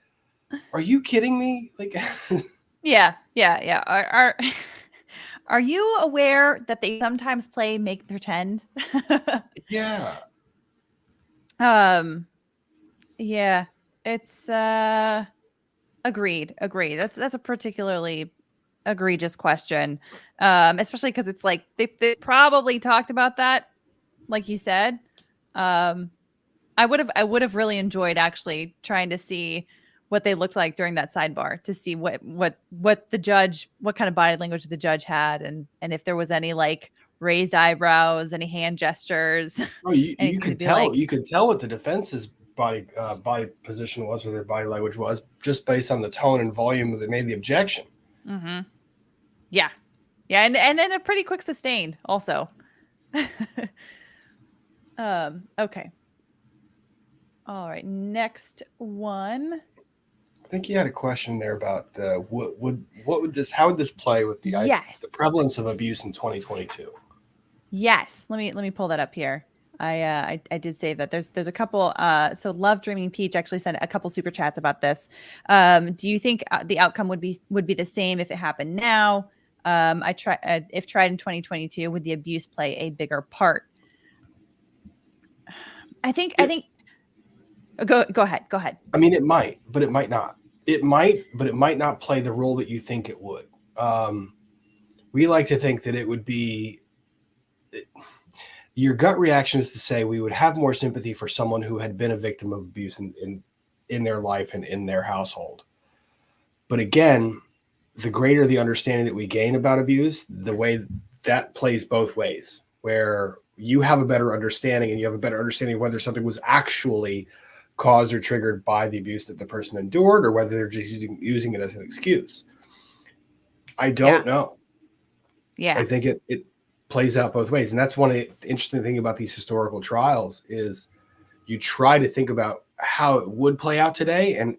are you kidding me? Like, Yeah. Are you aware that they sometimes play make pretend? yeah. Yeah. It's agreed. That's a particularly egregious question. Especially because it's like they probably talked about that, like you said. I would have really enjoyed actually trying to see what they looked like during that sidebar, to see what the judge, what kind of body language the judge had, and if there was any like raised eyebrows, any hand gestures. Oh, you could tell. Like, you could tell what the defense's body position was, or their body language was, just based on the tone and volume that they made the objection. mm-hmm. Yeah, and then a pretty quick sustained also. Okay. All right. Next one. I think you had a question there about how would this play with the Yes. the prevalence of abuse in 2022? Yes. Let me pull that up here. I did say that there's a couple. So Love Dreaming Peach actually sent a couple super chats about this. Do you think the outcome would be the same if it happened now? If tried in 2022, would the abuse play a bigger part? I think. Go ahead. I mean, it might, but it might not. It might, but it might not play the role that you think it would. We like to think that it would be. Your gut reaction is to say we would have more sympathy for someone who had been a victim of abuse in their life and in their household. But again, the greater the understanding that we gain about abuse, the way that plays both ways, where you have a better understanding and you have a better understanding of whether something was actually caused or triggered by the abuse that the person endured, or whether they're just using it as an excuse. I don't know. Yeah. I think it plays out both ways. And that's one of the interesting things about these historical trials is you try to think about how it would play out today. And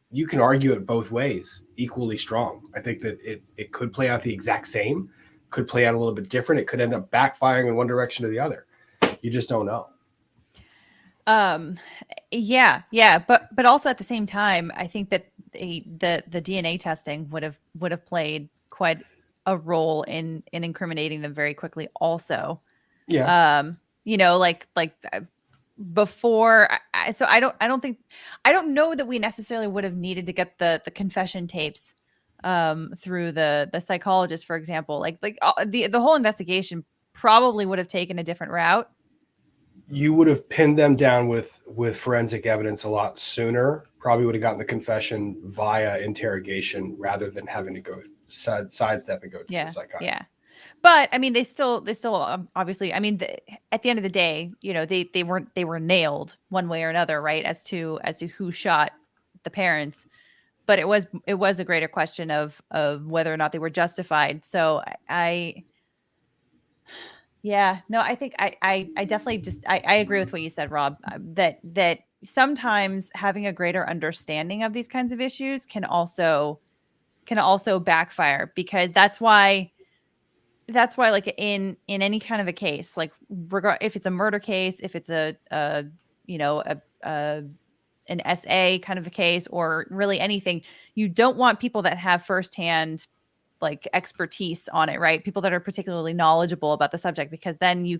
you can argue it both ways equally strong. I think that it could play out the exact same, could play out a little bit different. It could end up backfiring in one direction or the other. You just don't know. Yeah. But also at the same time, I think that the DNA testing would have played quite a role in incriminating them very quickly also. Yeah. Before, so I don't know that we necessarily would have needed to get the confession tapes through the psychologist, for example. Like the whole investigation probably would have taken a different route. You would have pinned them down with forensic evidence a lot sooner. Probably would have gotten the confession via interrogation rather than having to go sidestep and go to the psychiatrist. Yeah. But I mean, they still obviously, I mean, at the end of the day, they were nailed one way or another, right? As to who shot the parents. But it was a greater question of whether or not they were justified. So I think I definitely I agree with what you said, Rob, that sometimes having a greater understanding of these kinds of issues can also backfire, because that's why that's why, like in any kind of a case, like if it's a murder case, if it's an SA kind of a case, or really anything, you don't want people that have firsthand like expertise on it, right? People that are particularly knowledgeable about the subject, because then you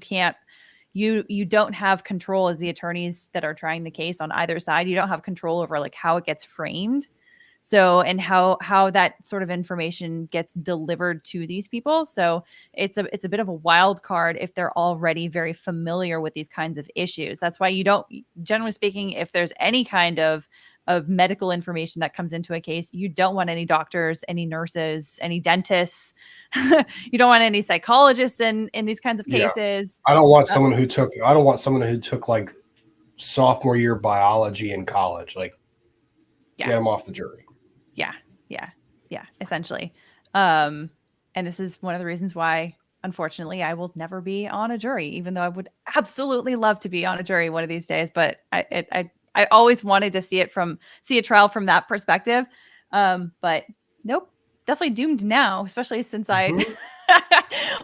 don't have control as the attorneys that are trying the case on either side. You don't have control over like how it gets framed. So, and how that sort of information gets delivered to these people. So it's a bit of a wild card if they're already very familiar with these kinds of issues. That's why you don't, generally speaking, if there's any kind of medical information that comes into a case, you don't want any doctors, any nurses, any dentists. You don't want any psychologists in these kinds of cases. I don't want someone who took like sophomore year biology in college. Like, get them off the jury. Yeah, essentially. And this is one of the reasons why, unfortunately, I will never be on a jury, even though I would absolutely love to be on a jury one of these days. But I always wanted to see a trial from that perspective. But nope, definitely doomed now, especially since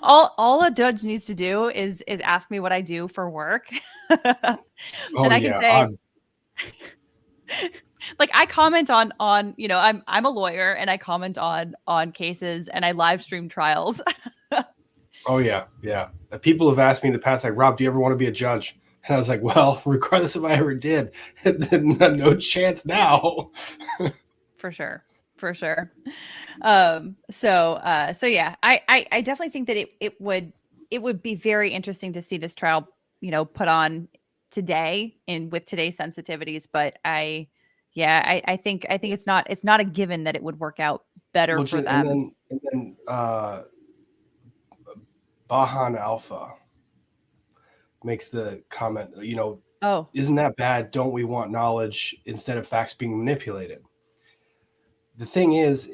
all a judge needs to do is ask me what I do for work. And I can say, like, I comment on, I'm a lawyer, and I comment on cases, and I live stream trials. Oh yeah. People have asked me in the past, like, Rob, do you ever want to be a judge? And I was like, well, regardless if I ever did, no chance now. For sure. So yeah, I definitely think that it would be very interesting to see this trial, put on today and with today's sensitivities. But I think it's not a given that it would work out better for them. And then Bahan Alpha makes the comment, isn't that bad? Don't we want knowledge instead of facts being manipulated? The thing is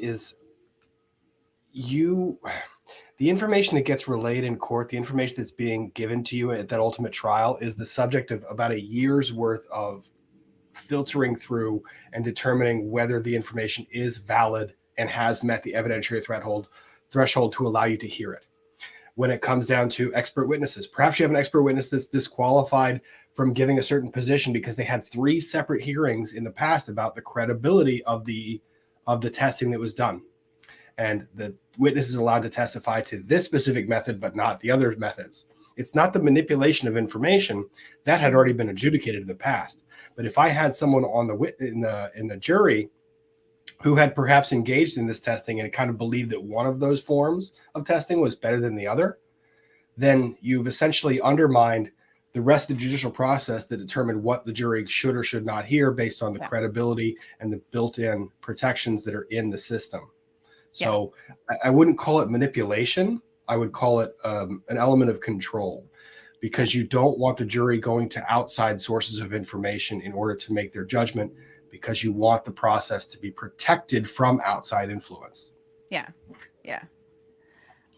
the information that gets relayed in court, the information that's being given to you at that ultimate trial, is the subject of about a year's worth of filtering through and determining whether the information is valid and has met the evidentiary threshold to allow you to hear it. When it comes down to expert witnesses, perhaps you have an expert witness that's disqualified from giving a certain position because they had 3 separate hearings in the past about the credibility of the testing that was done. And the witness is allowed to testify to this specific method, but not the other methods. It's not the manipulation of information that had already been adjudicated in the past. But if I had someone on in the jury who had perhaps engaged in this testing and kind of believed that one of those forms of testing was better than the other, then you've essentially undermined the rest of the judicial process that determined what the jury should or should not hear based on the credibility and the built-in protections that are in the system. So I wouldn't call it manipulation. I would call it an element of control, because you don't want the jury going to outside sources of information in order to make their judgment, because you want the process to be protected from outside influence. Yeah.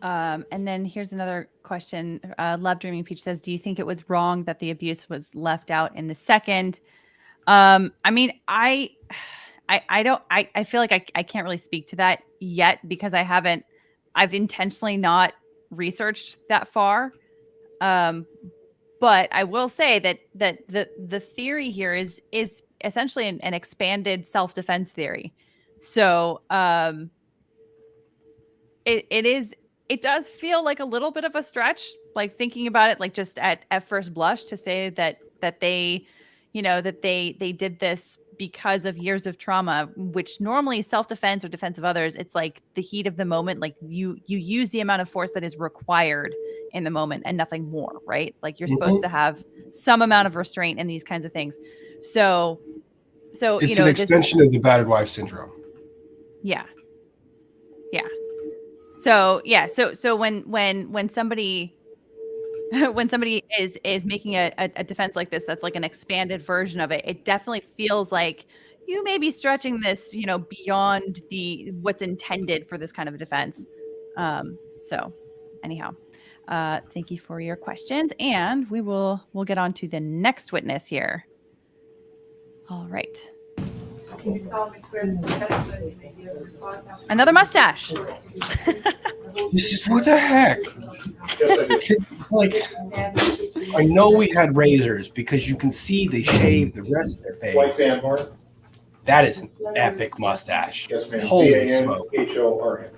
And then here's another question. Love Dreaming Peach says, do you think it was wrong that the abuse was left out in the second? I mean, I feel like I can't really speak to that yet, because I've intentionally not researched that far. But I will say that the theory here is essentially an expanded self-defense theory. So it does feel like a little bit of a stretch, like thinking about it, like just at first blush, to say that they did this because of years of trauma, which normally self-defense or defense of others, it's like the heat of the moment, like you use the amount of force that is required in the moment and nothing more, right? Like you're supposed to have some amount of restraint in these kinds of things. So it's an extension of the battered wife syndrome. Yeah. So when somebody is making a defense like this, that's like an expanded version of it, it definitely feels like you may be stretching this, beyond what's intended for this kind of a defense. So anyhow, thank you for your questions, and we'll get on to the next witness here. All right. you solemnly swear that the testimony you may give is the cause Another mustache. This is what the heck? Like, I know we had razors because you can see they shaved the rest of their face. White Van Horn? That is an epic mustache. Yes, ma'am. Holy smoke. VANHORN.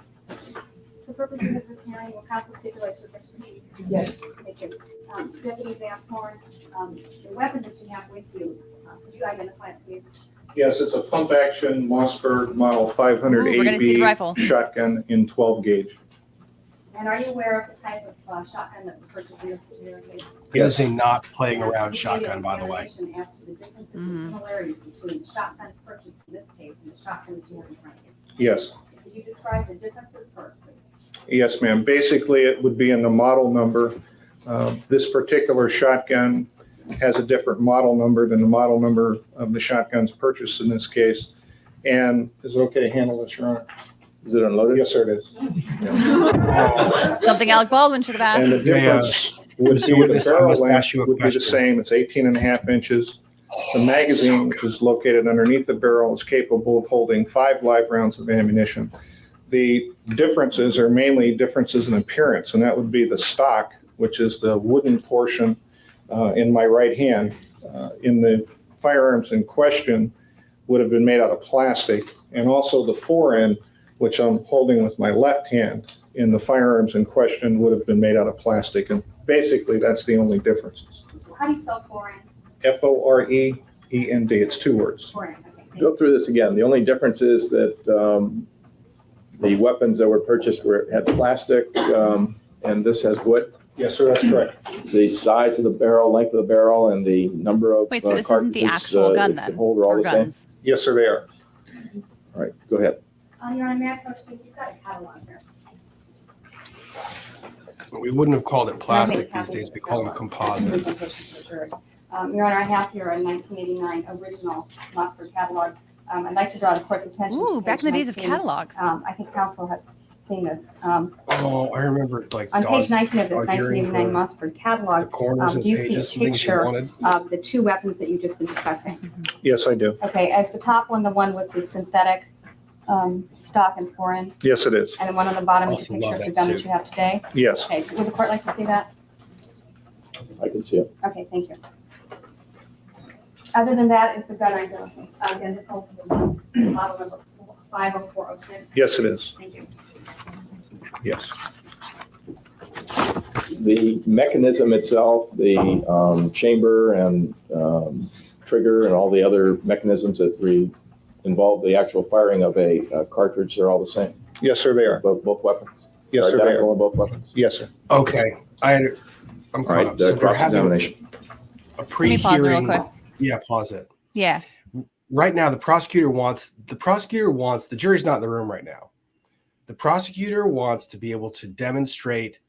For purposes of this hearing, will counsel stipulate to its expertise? Yes. Thank you. Deputy Van Horn, the weapon that you have with you, could you identify it, please? Yes, it's a pump-action Mossberg Model Ooh, we're gonna see the rifle. 500 AB shotgun in 12 gauge. And are you aware of the type of shotgun that was purchased in this particular case? He is a not playing around shotgun, by the way. As to the differences and similarities between the shotgun purchased in this case and the shotgun that you have in front of you. Yes, Could you describe the differences first, please? yes, ma'am. Basically, it would be in the model number. This particular shotgun has a different model number than the model number of the shotguns purchased in this case. And is it okay to handle this, Your Honor? Is it unloaded? Yes, sir, it is. Something Alec Baldwin should have And the asked. difference would be the barrel length would be the same. It's 18.5 inches. The magazine, which is located underneath the barrel, is capable of holding 5 live rounds of ammunition. The differences are mainly differences in appearance, and that would be the stock, which is the wooden portion in my right hand. In the firearms in question would have been made out of plastic, and also the forend, which I'm holding with my left hand, in the firearms in question would have been made out of plastic. And basically, that's the only differences. How do you spell forend? Forend. It's 2 words. Forend, okay. Go through this again. The only difference is that the weapons that were purchased had plastic, and this has wood. Yes, sir, that's correct. The size of the barrel, length of the barrel, and the number of Wait, so this isn't the actual gun then? hold are all Or the same? guns? Yes, sir, they are. All right, go ahead. Your Honor, may I approach this? He's got a catalog here. We wouldn't have called it plastic these days. We call them composite. Your Honor, I have here a 1989 original Mossberg catalog. I'd like to draw the court's attention to Ooh, back in the days of page 19. catalogs. I think counsel has seen this. Oh, I remember like On page dog 19 of this hearing 1989 for Mossberg catalog, the corners of do you see a pages, things you picture wanted. of the 2 weapons that you've just been discussing? Yes, I do. Okay, as the top one, the one with the synthetic stock and forend, Yes, it is. and the one on the bottom is a Also picture love of the that gun that suit. you have today? Yes. Okay, would the court like to see that? I can see it. Okay, thank you. Other than that, is the gun identical to the model number 50406? Yes, it is. Thank you. Yes. The mechanism itself, the chamber and trigger and all the other mechanisms that involve the actual firing of a cartridge, they're all the same. Yes, sir, they are. Both weapons. Yes, They're sir, they identical are. in both weapons. Yes, sir. Okay, I'm All caught right, up. So they're having cross-examination. a Let me pause it real pre-hearing. quick. Yeah, pause it. Yeah. Right now, the prosecutor wants, the jury's not in the room right now. The prosecutor wants to be able to demonstrate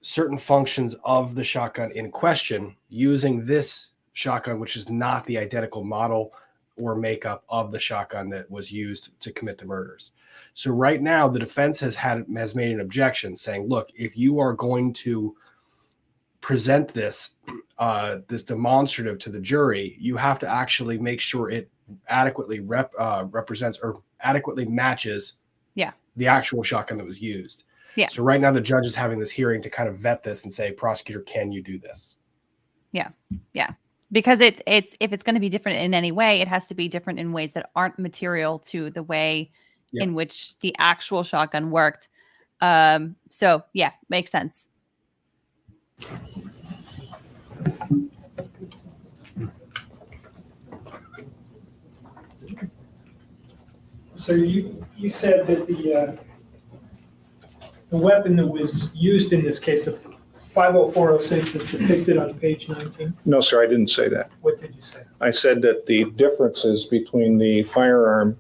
certain functions of the shotgun in question using this shotgun, which is not the identical model or makeup of the shotgun that was used to commit the murders. So right now, the defense has made an objection saying, look, if you are going to present this demonstrative to the jury, you have to actually make sure it adequately represents or adequately matches the actual shotgun that was used. Yeah. So right now the judge is having this hearing to kind of vet this and say, prosecutor, can you do this? Yeah. Yeah. Because it's if it's going to be different in any way, it has to be different in ways that aren't material to the way in which the actual shotgun worked. So yeah, makes sense. So you said that the weapon that was used in this case of 50406 is depicted on page 19? No, sir, I didn't say that. What did you say? I said that the differences between the firearm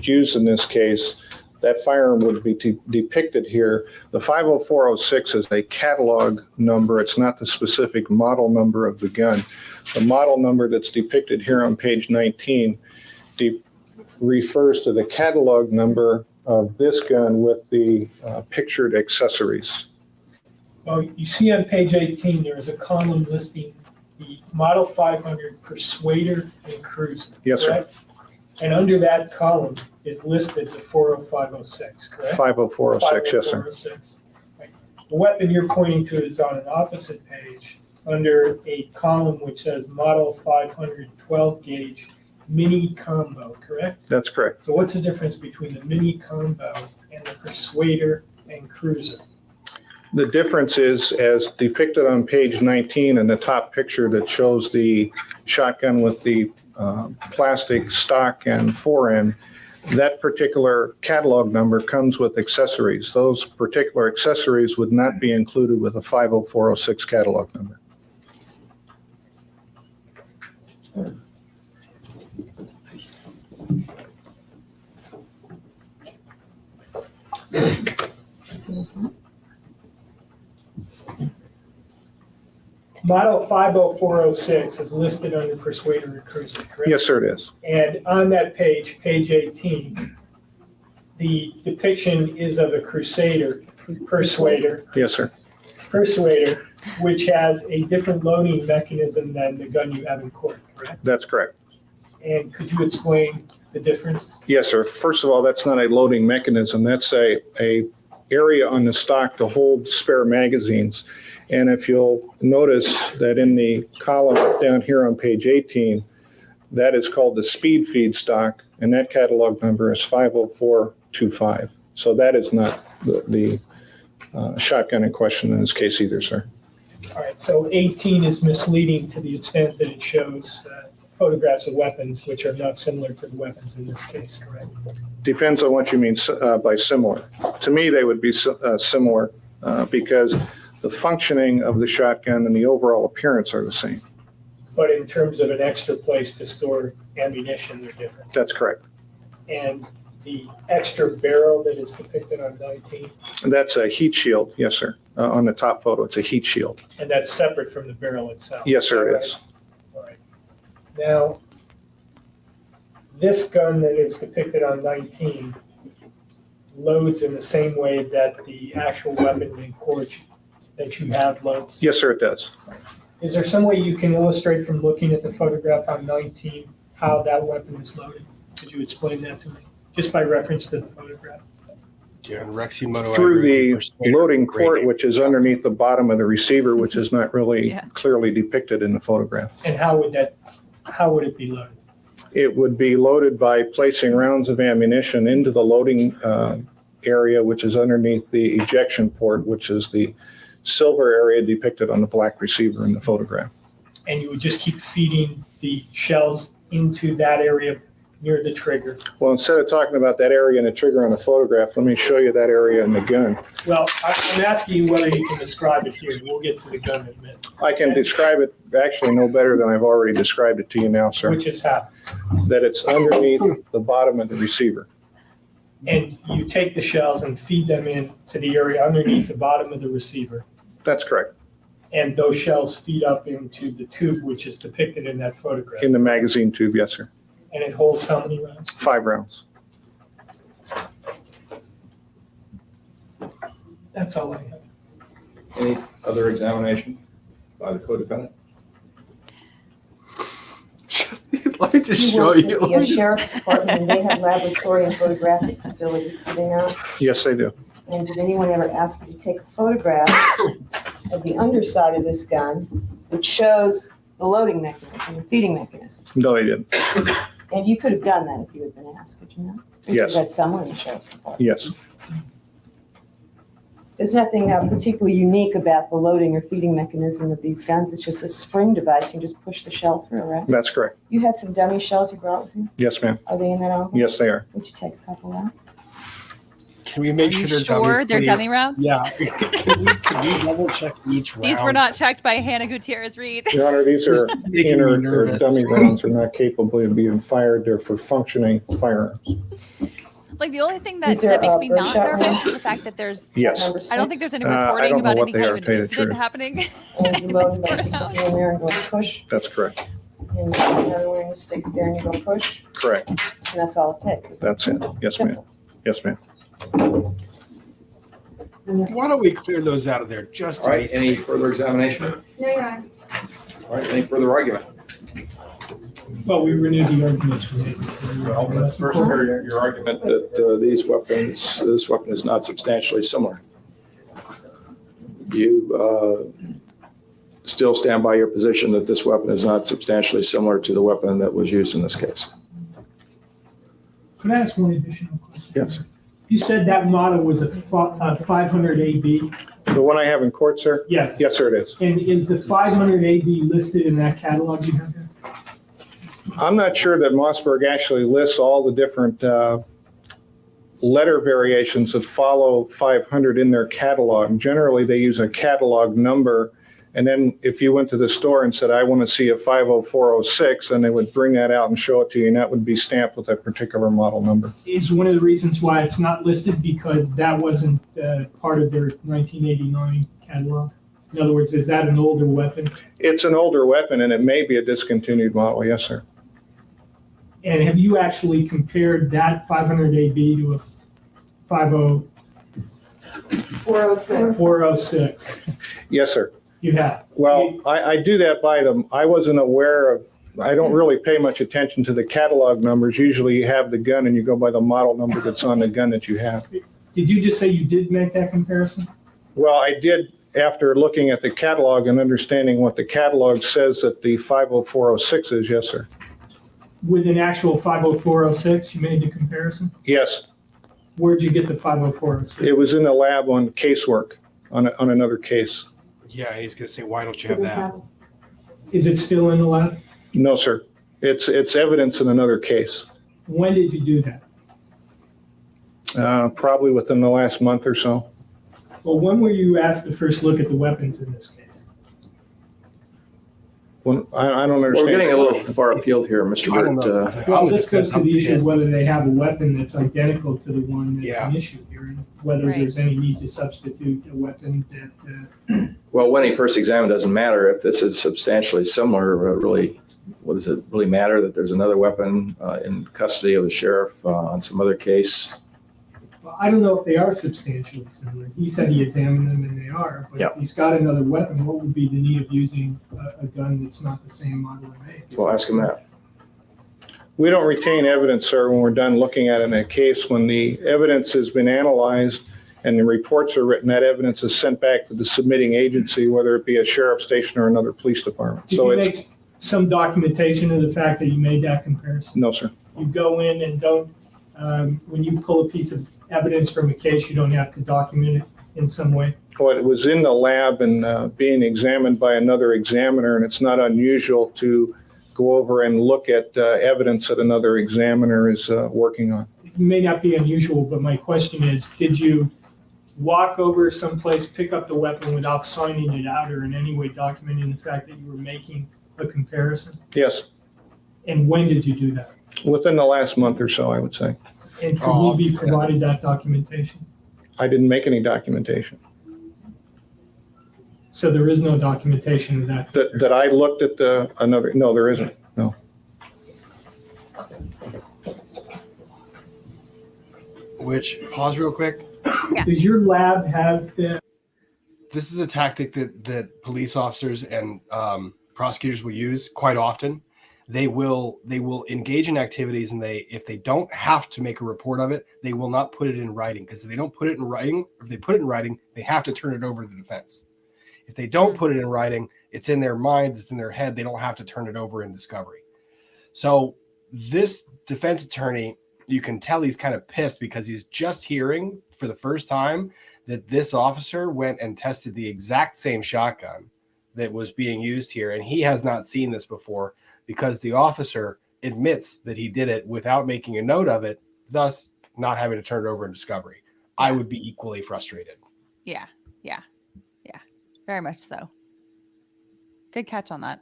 used in this case, that firearm would be depicted here. The 50406 is a catalog number. It's not the specific model number of the gun. The model number that's depicted here on page 19 refers to the catalog number of this gun with the pictured accessories. Well, you see on page 18, there is a column listing the Model 500 Persuader and Cruiser. Yes, sir. correct? And under that column is listed the 40506, correct? 50406, yes, sir. 50406. Right. The weapon you're pointing to is on an opposite page under a column which says Model 512 gauge mini combo, correct? That's correct. So what's the difference between the mini combo and the Persuader and Cruiser? The difference is, as depicted on page 19 in the top picture that shows the shotgun with the plastic stock and forend, that particular catalog number comes with accessories. Those particular accessories would not be included with a 50406 catalog number. Model 50406 is listed under Persuader and Cruiser, correct? Yes, sir, it is. And on that page, page 18, the depiction is of a Persuader, Yes, sir. which has a different loading mechanism than the gun you have in court, correct? That's correct. And could you explain the difference? Yes, sir. First of all, that's not a loading mechanism. That's a area on the stock to hold spare magazines. And if you'll notice that in the column down here on page 18, that is called the speed feed stock, and that catalog number is 50425. So that is not the shotgun in question in this case either, sir. All right, so 18 is misleading to the extent that it shows photographs of weapons which are not similar to the weapons in this case, correct? Depends on what you mean by similar. To me, they would be similar because the functioning of the shotgun and the overall appearance are the same. But in terms of an extra place to store ammunition, they're different. That's correct. And the extra barrel that is depicted on 19? That's a heat shield, yes, sir. On the top photo, it's a heat shield. And that's separate from the barrel itself? Yes, sir, it is. All right. Now, this gun that is depicted on 19 loads in the same way that the actual weapon in court that you have loads? Yes, sir, it does. Is there some way you can illustrate from looking at the photograph on 19 how that weapon is loaded? Could you explain that to me, just by reference to the photograph? Yeah, and Reximoto, through the loading port, which is underneath the bottom of the receiver, which is not really clearly depicted in the photograph. And how would it be loaded? It would be loaded by placing rounds of ammunition into the loading area, which is underneath the ejection port, which is the silver area depicted on the black receiver in the photograph. And you would just keep feeding the shells into that area near the trigger? Well, instead of talking about that area in the trigger on the photograph, let me show you that area in the gun. Well, I'm asking you whether you can describe it here. We'll get to the gun in a minute. I can describe it actually no better than I've already described it to you now, sir. Which is how? That it's underneath the bottom of the receiver. And you take the shells and feed them into the area underneath the bottom of the receiver. That's correct. And those shells feed up into the tube, which is depicted in that photograph. In the magazine tube, yes, sir. And it holds how many rounds? 5 rounds. That's all I have. Any other examination by the co-defendant? Let me just show you. The sheriff's department, and they have laboratory and photographic facilities, do they not? Yes, they do. And did anyone ever ask you to take a photograph of the underside of this gun, which shows the loading mechanism, the feeding mechanism? No, they didn't. And you could have done that if you had been asked, could you not? Yes. You had someone in the sheriff's department. Yes. There's nothing particularly unique about the loading or feeding mechanism of these guns. It's just a spring device. You just push the shell through, right? That's correct. You had some dummy shells you brought with you? Yes, ma'am. Are they in that envelope? Yes, they are. Would you take a couple out? Can we make sure they're dummies, they're please? dummy rounds? Yeah. Can we double check each round? These were not checked by Hannah Gutierrez Reed. Your Honor, these are inert or dummy rounds are not capable of being fired. They're for functioning firearms. Like the only thing that Is there makes a me not birdshot nervous round? is the fact that there's. Yes. I don't think there's any I reporting don't know about what any they kind are, of to tell you the incident truth. happening. And you load them by sticking in there and go push. That's correct. And another one, you stick it there and you go push. Correct. And that's all it takes. That's it. Yes, ma'am. Yes, ma'am. Why don't we clear those out of there just All right, any further examination? No, Your Honor. All right, any further argument? Well, we renewed the arguments we made. Well, let's first hear your argument that this weapon is not substantially similar. You still stand by your position that this weapon is not substantially similar to the weapon that was used in this case? Could I ask one additional question? Yes. You said that model was a 500 AB. The one I have in court, sir? Yes. Yes, sir, it is. And is the 500 AB listed in that catalog you have there? I'm not sure that Mossberg actually lists all the different letter variations that follow 500 in their catalog. Generally, they use a catalog number. And then if you went to the store and said, I want to see a 50406, then they would bring that out and show it to you, and that would be stamped with that particular model number. Is one of the reasons why it's not listed because that wasn't part of their 1989 catalog? In other words, is that an older weapon? It's an older weapon, and it may be a discontinued model, yes, sir. And have you actually compared that 500 AB to a 406? Yes, sir. You have? Well, I do that by them. I wasn't aware of, I don't really pay much attention to the catalog numbers. Usually you have the gun and you go by the model number that's on the gun that you have. Did you just say you did make that comparison? Well, I did after looking at the catalog and understanding what the catalog says that the 50406 is, yes, sir. With an actual 50406, you made the comparison? Yes. Where'd you get the 50406? It was in the lab on casework on another case. Yeah, he's going to say, why don't you have that? Is it still in the lab? No, sir. It's evidence in another case. When did you do that? Probably within the last month or so. Well, when were you asked to first look at the weapons in this case? When, I don't understand. We're getting a little far afield here, Mr. Burt. Well, this goes to the issue of whether they have a weapon that's identical to the one that's an issue here, and whether there's any need to substitute a weapon that... Well, when he first examined, it doesn't matter if this is substantially similar. Really, what does it really matter that there's another weapon in custody of the sheriff on some other case? Well, I don't know if they are substantially similar. He said he examined them and they are, but if he's got another weapon, what would be the need of using a gun that's not the same model and make? Well, ask him that. We don't retain evidence, sir, when we're done looking at it in a case. When the evidence has been analyzed and the reports are written, that evidence is sent back to the submitting agency, whether it be a sheriff's station or another police department. Did you make some documentation of the fact that you made that comparison? No, sir. You go in and don't, when you pull a piece of evidence from a case, you don't have to document it in some way? Well, it was in the lab and being examined by another examiner, and it's not unusual to go over and look at evidence that another examiner is working on. It may not be unusual, but my question is, did you walk over someplace, pick up the weapon without signing it out or in any way documenting the fact that you were making a comparison? Yes. And when did you do that? Within the last month or so, I would say. And could you be provided that documentation? I didn't make any documentation. So there is no documentation of that? That I looked at another, no, there isn't, no. Which, pause real quick. Does your lab have that? This is a tactic that police officers and prosecutors will use quite often. They will engage in activities, and if they don't have to make a report of it, they will not put it in writing, because if they don't put it in writing, if they put it in writing, they have to turn it over to the defense. If they don't put it in writing, it's in their minds, it's in their head. They don't have to turn it over in discovery. So this defense attorney, you can tell he's kind of pissed because he's just hearing for the first time that this officer went and tested the exact same shotgun that was being used here, and he has not seen this before, because the officer admits that he did it without making a note of it, thus not having to turn it over in discovery. I would be equally frustrated. Yeah. Very much so. Good catch on that.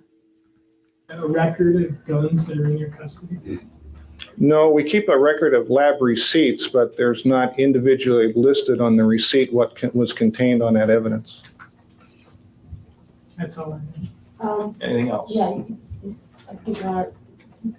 A record of guns that are in your custody? No, we keep a record of lab receipts, but there's not individually listed on the receipt what was contained on that evidence. That's all I know. Anything else? Yeah, I think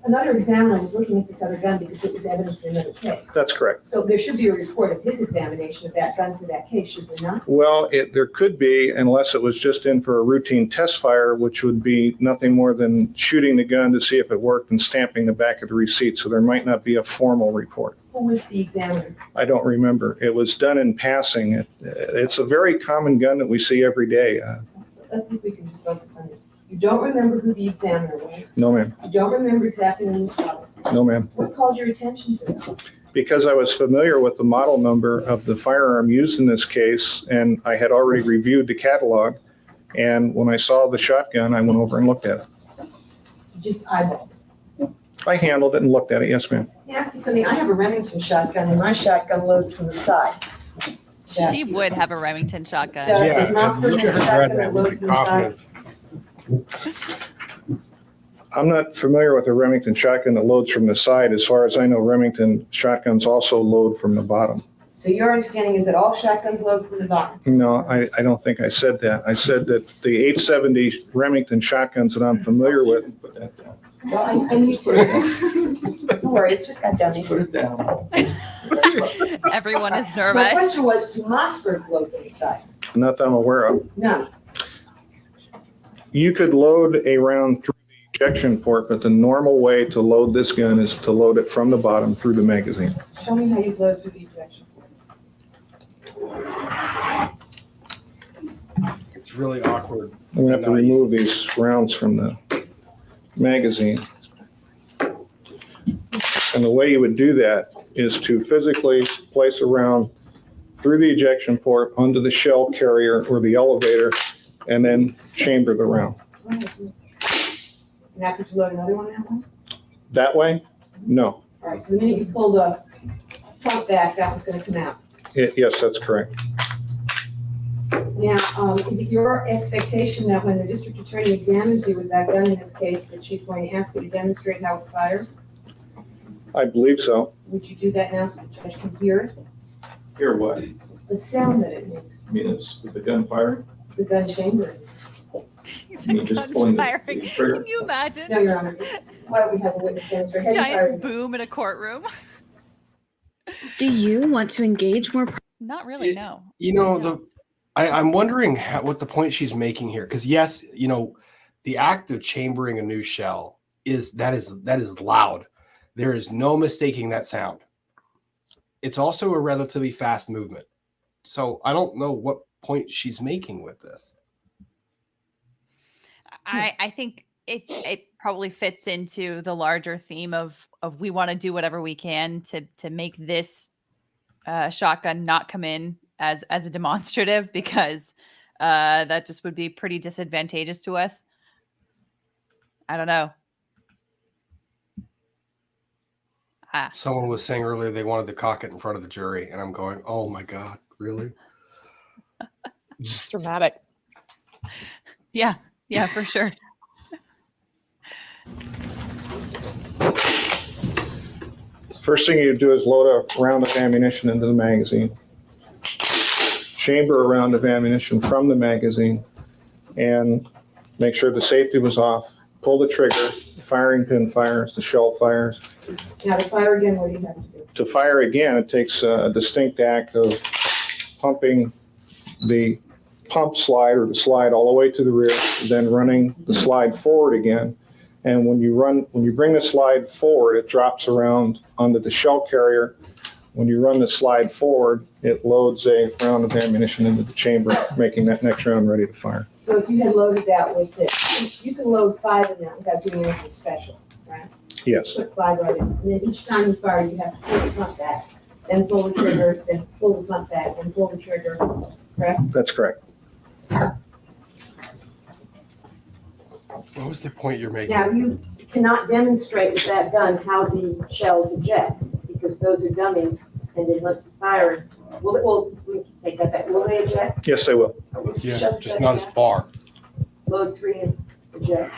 another examiner was looking at this other gun because it was evidence in another case. That's correct. So there should be a report of his examination of that gun for that case, should there not? Well, there could be, unless it was just in for a routine test fire, which would be nothing more than shooting the gun to see if it worked and stamping the back of the receipt. So there might not be a formal report. Who was the examiner? I don't remember. It was done in passing. It's a very common gun that we see every day. Let's see if we can just focus on this. You don't remember who the examiner was? No, ma'am. You don't remember tapping in the office? No, ma'am. What called your attention to that? Because I was familiar with the model number of the firearm used in this case, and I had already reviewed the catalog. And when I saw the shotgun, I went over and looked at it. You just eyeballed it. I handled it and looked at it. Yes, ma'am. Let me ask you something. I have a Remington shotgun, and my shotgun loads from the side. She would have a Remington shotgun. Does Mossberg look have at a her shotgun grab that that with loads the from the side? confidence. I'm not familiar with a Remington shotgun that loads from the side. As far as I know, Remington shotguns also load from the bottom. So your understanding is that all shotguns load from the bottom? No, I don't think I said that. I said that the 870 Remington shotguns that I'm familiar with. Well, I need to. Don't worry, it's just got dummies. Put it down. Everyone is My nervous. question was, do Mossbergs load from the side? Not that I'm aware of. No. You could load a round through the ejection port, but the normal way to load this gun is to load it from the bottom through the magazine. Show me how you load through the ejection port. It's really awkward. I'm going to have to remove these rounds from the magazine. And the way you would do that is to physically place a round through the ejection port onto the shell carrier or the elevator, and then chamber the round. Now could you load another one that way? That way? No. All right, so the minute you pull the front back, that one's going to come out. Yes, that's correct. Now, is it your expectation that when the district attorney examines you with that gun in this case, that she's going to ask you to demonstrate how it fires? I believe so. Would you do that now so the judge can hear it? Hear what? The sound that it makes, I mean, it's the gun firing. the gun chambering. I mean, just pulling the trigger. Can you imagine? No, Your Honor. Why don't we have the witness demonstrate? How do you fire Giant boom in a courtroom. Do you want to engage more? Not really, no. You know, I'm wondering what the point she's making here. Because yes, you know, the act of chambering a new shell is loud. There is no mistaking that sound. It's also a relatively fast movement. So I don't know what point she's making with this. I think it probably fits into the larger theme of we want to do whatever we can to make this shotgun not come in as a demonstrative, because that just would be pretty disadvantageous to us. I don't know. Someone was saying earlier they wanted to cock it in front of the jury, and I'm going, oh my God, really? Just dramatic. Yeah, for sure. First thing you do is load a round of ammunition into the magazine. Chamber a round of ammunition from the magazine and make sure the safety was off. Pull the trigger, the firing pin fires, the shell fires. Now to fire again, what do you have to do? To fire again, it takes a distinct act of pumping the pump slide or the slide all the way to the rear, then running the slide forward again. And when you bring the slide forward, it drops around onto the shell carrier. When you run the slide forward, it loads a round of ammunition into the chamber, making that next round ready to fire. So if you had loaded that with this, you can load 5 in that without doing anything special, right? Yes. Put 5 right in. And then each time you fire, you have to pull the front back, then pull the trigger, then pull the front back, then pull the trigger, correct? That's correct. What was the point you're making? Now, you cannot demonstrate with that gun how the shells eject, because those are dummies, and unless you fire, will take that back. Will they eject? Yes, they will. Yeah, just not as far. Load 3 and eject.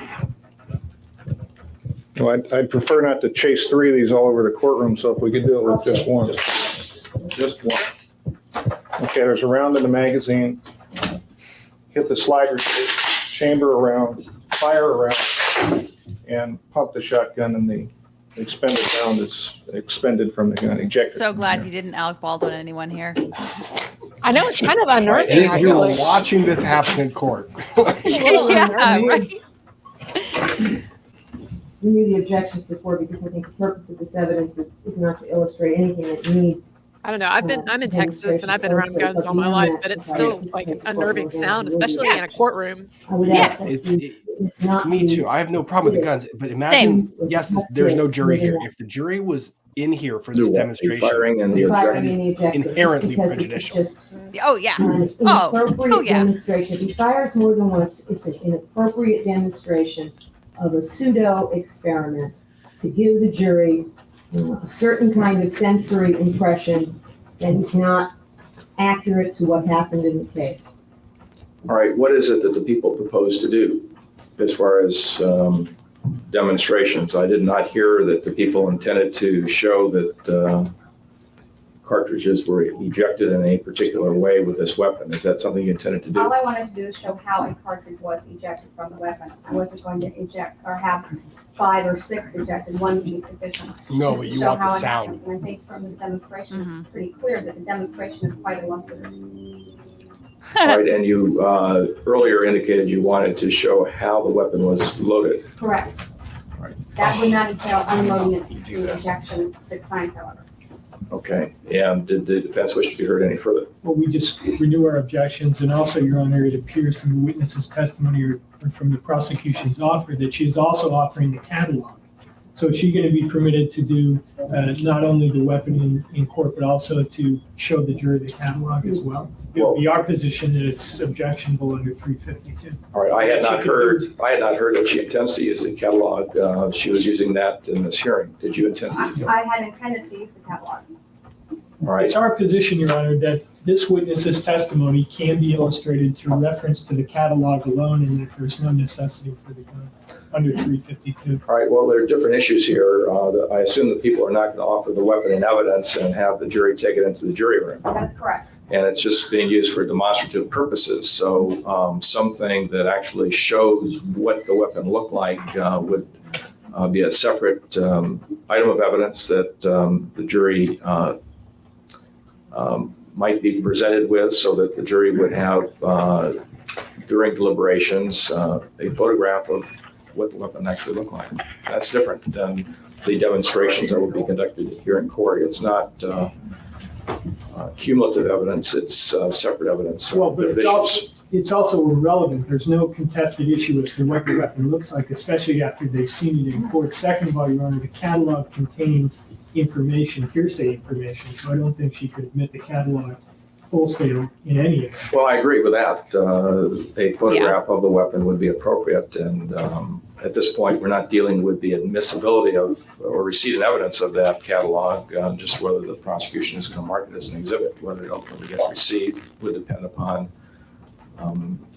Well, I'd prefer not to chase 3 of these all over the courtroom, so if we could do it with just one. Just one. Okay, there's a round in the magazine. Hit the slider, chamber around, fire around, and pump the shotgun, and the expended round is expended from the gun, ejected. So glad he didn't Alec Baldwin anyone here. I know it's kind of unnerving. You're watching this happen in court. Yeah, right. We knew the objections before because I think the purpose of this evidence is not to illustrate anything that needs. I don't know. I'm in Texas and I've been around guns all my life, but it's still like an unnerving sound, especially in a courtroom. I would ask that It's not me too. I have no problem with the guns, but imagine, yes, there's no jury here. If the jury was in here for this demonstration, Firing and that is inherently prejudicial. Oh yeah. An inappropriate demonstration. If he fires more than once, it's an inappropriate demonstration of a pseudo experiment to give the jury a certain kind of sensory impression that is not accurate to what happened in the case. All right, what is it that the people propose to do as far as demonstrations? I did not hear that the people intended to show that cartridges were ejected in a particular way with this weapon. Is that something you intended to do? All I wanted to do is show how a cartridge was ejected from the weapon. I wasn't going to eject or have 5 or 6 ejected. One would be sufficient. No, but you want the sound. Happens. And I think from this demonstration, it's pretty clear that the demonstration is quite illustrative. All right, and you earlier indicated you wanted to show how the weapon was loaded. Correct. Right. That would not entail unloading it through ejection 6 times, however. Okay, and did the defense wish to be heard any further? Well, we just renew our objections, and also, Your Honor, it appears from the witness's testimony or from the prosecution's offer that she is also offering the catalog. So is she going to be permitted to do not only the weapon in court, but also to show the jury the catalog as well? It would be our position that it's objectionable under 352. All right, I had not heard that she intends to use the catalog. She was using that in this hearing. Did you intend to? I had intended to use the catalog. All right. It's our position, Your Honor, that this witness's testimony can be illustrated through reference to the catalog alone, and that there's no necessity for the gun under 352. All right, well, there are different issues here. I assume that people are not going to offer the weapon in evidence and have the jury take it into the jury room. That's correct. And it's just being used for demonstrative purposes. So something that actually shows what the weapon looked like would be a separate item of evidence that the jury might be presented with, so that the jury would have, during deliberations, a photograph of what the weapon actually looked like. That's different than the demonstrations that will be conducted here in court. It's not cumulative evidence, it's separate evidence. Well, but it's also irrelevant. There's no contested issue as to what the weapon looks like, especially after they've seen it in court. Second of all, Your Honor, the catalog contains information, hearsay information, so I don't think she could admit the catalog wholesale in any event. Well, I agree with that. A photograph of the weapon would be appropriate, and at this point, we're not dealing with the admissibility of or receipt of evidence of that catalog, just whether the prosecution is going to mark it as an exhibit. Whether it ultimately gets received would depend upon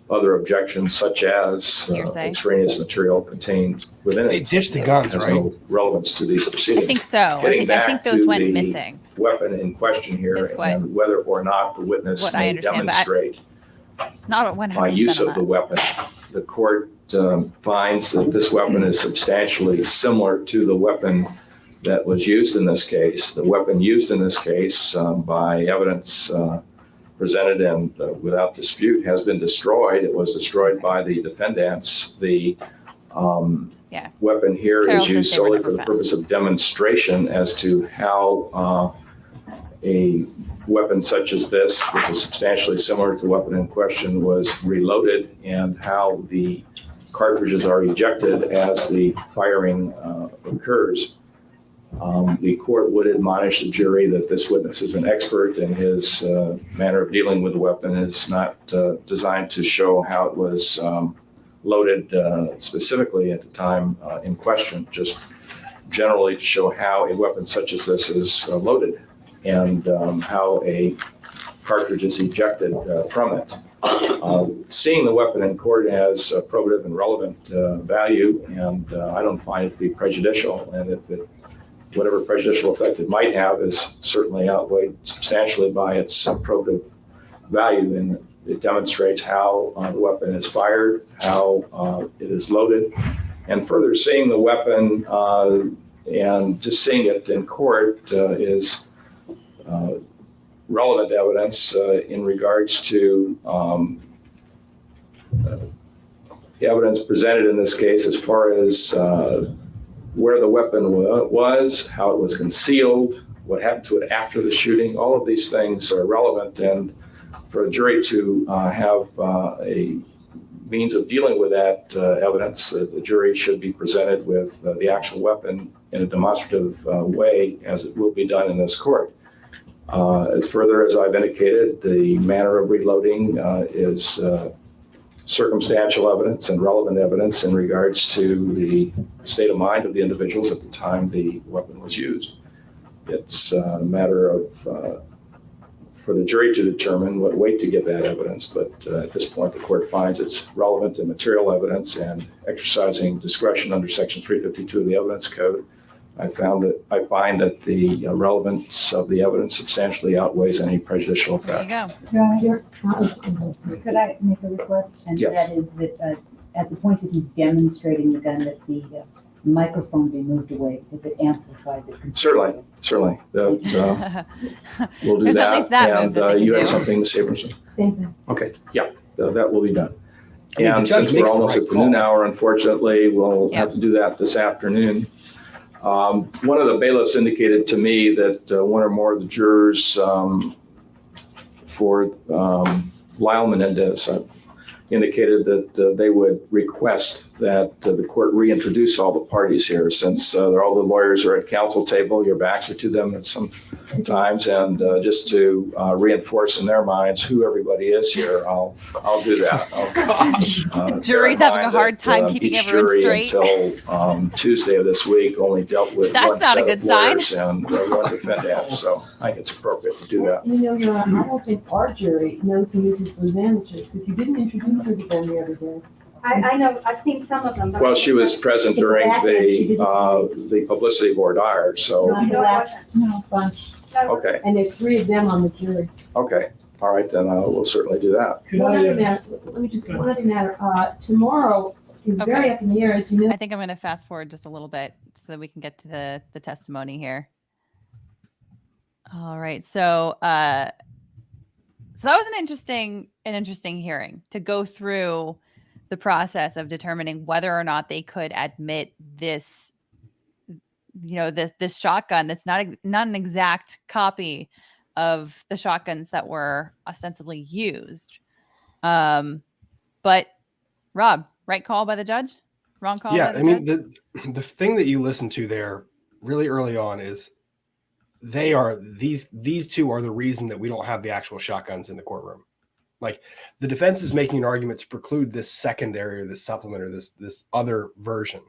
other objections, such as extraneous material contained within it. They ditched the guns, has right? no relevance to these proceedings. I think so. I think those went missing. Weapon in question here, and whether or not the witness may demonstrate not 100% by use of the weapon. The court finds that this weapon is substantially similar to the weapon that was used in this case. The weapon used in this case, by evidence presented and without dispute, has been destroyed. It was destroyed by the defendants. The weapon here is used solely for the purpose of demonstration as to how a weapon such as this, which is substantially similar to the weapon in question, was reloaded, and how the cartridges are ejected as the firing occurs. The court would admonish the jury that this witness is an expert, and his manner of dealing with the weapon is not designed to show how it was loaded specifically at the time in question, just generally to show how a weapon such as this is loaded, and how a cartridge is ejected from it. Seeing the weapon in court has probative and relevant value, and I don't find it to be prejudicial, and if whatever prejudicial effect it might have is certainly outweighed substantially by its probative value, and it demonstrates how the weapon is fired, how it is loaded, And further, seeing the weapon and just seeing it in court is relevant evidence in regards to evidence presented in this case as far as where the weapon was, how it was concealed, what happened to it after the shooting. All of these things are relevant, and for a jury to have a means of dealing with that evidence, the jury should be presented with the actual weapon in a demonstrative way, as it will be done in this court. As further as I've indicated, the manner of reloading is circumstantial evidence and relevant evidence in regards to the state of mind of the individuals at the time the weapon was used. It's a matter of for the jury to determine what weight to give that evidence, but at this point the court finds it's relevant and material evidence, and exercising discretion under Section 352 of the Evidence Code, I find that the relevance of the evidence substantially outweighs any prejudicial effect. There you go. Could I make a request? And yes. That is that at the point that he's demonstrating the gun, that the microphone be moved away because it amplifies it. Certainly. We'll do There's that. At least that and you had something, Ms. Abramson? Same thing. Okay, yeah, that will be done. I mean, and since we're almost at the noon hour, unfortunately, we'll have to do that this afternoon. One of the bailiffs indicated to me that one or more of the jurors for Lyle Menendez indicated that they would request that the court reintroduce all the parties here, since all the lawyers are at counsel table, your backs are to them at some times, and just to reinforce in their minds who everybody is here, I'll do that. Jury's having a hard time keeping everyone straight. Until Tuesday of this week only dealt with one set of lawyers and one defendant, so I think it's appropriate to do that. You know, Your Honor, I don't think our jury knows who this is for sandwiches, because you didn't introduce her to them the other day. I know, I've seen some of them. But Well, she was present during the publicity voir dire, so. Not the last bunch. Okay. And there's 3 of them on the jury. Okay, all right, then we'll certainly do that. One other matter, one other matter. Tomorrow is very up in the air, as you know. I think I'm going to fast forward just a little bit so that we can get to the testimony here. All right, so that was an interesting hearing to go through the process of determining whether or not they could admit this, this shotgun that's not an exact copy of the shotguns that were ostensibly used. But Rob, right call by the judge? Wrong call by the judge? The thing that you listen to there really early on is these two are the reason that we don't have the actual shotguns in the courtroom. Like, the defense is making an argument to preclude this secondary or this supplement or this other version.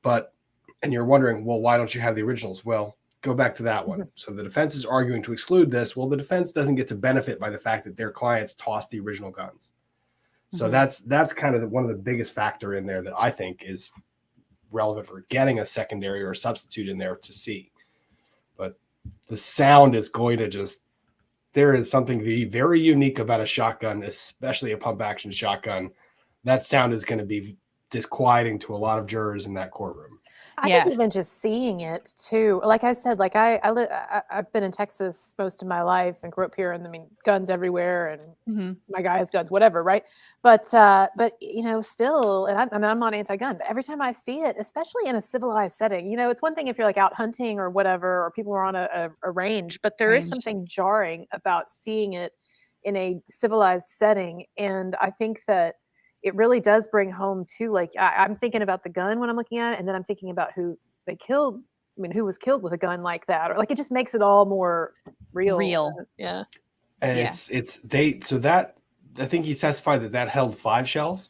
And you're wondering, well, why don't you have the originals? Well, go back to that one. So the defense is arguing to exclude this. Well, the defense doesn't get to benefit by the fact that their clients tossed the original guns. So that's kind of one of the biggest factor in there that I think is relevant for getting a secondary or a substitute in there to see. But the sound is going to there is something very unique about a shotgun, especially a pump action shotgun. That sound is going to be disquieting to a lot of jurors in that courtroom. I think even just seeing it too, like I said, like I've been in Texas most of my life and grew up here, and I mean, guns everywhere, and my guy has guns, whatever, right? But still, and I'm not anti-gun, but every time I see it, especially in a civilized setting, it's one thing if you're like out hunting or whatever, or people are on a range, but there is something jarring about seeing it in a civilized setting, and I think that it really does bring home too, like I'm thinking about the gun when I'm looking at it, and then I'm thinking about who they killed. I mean, who was killed with a gun like that, or like it just makes it all more real. Yeah. And I think he testified that held 5 shells.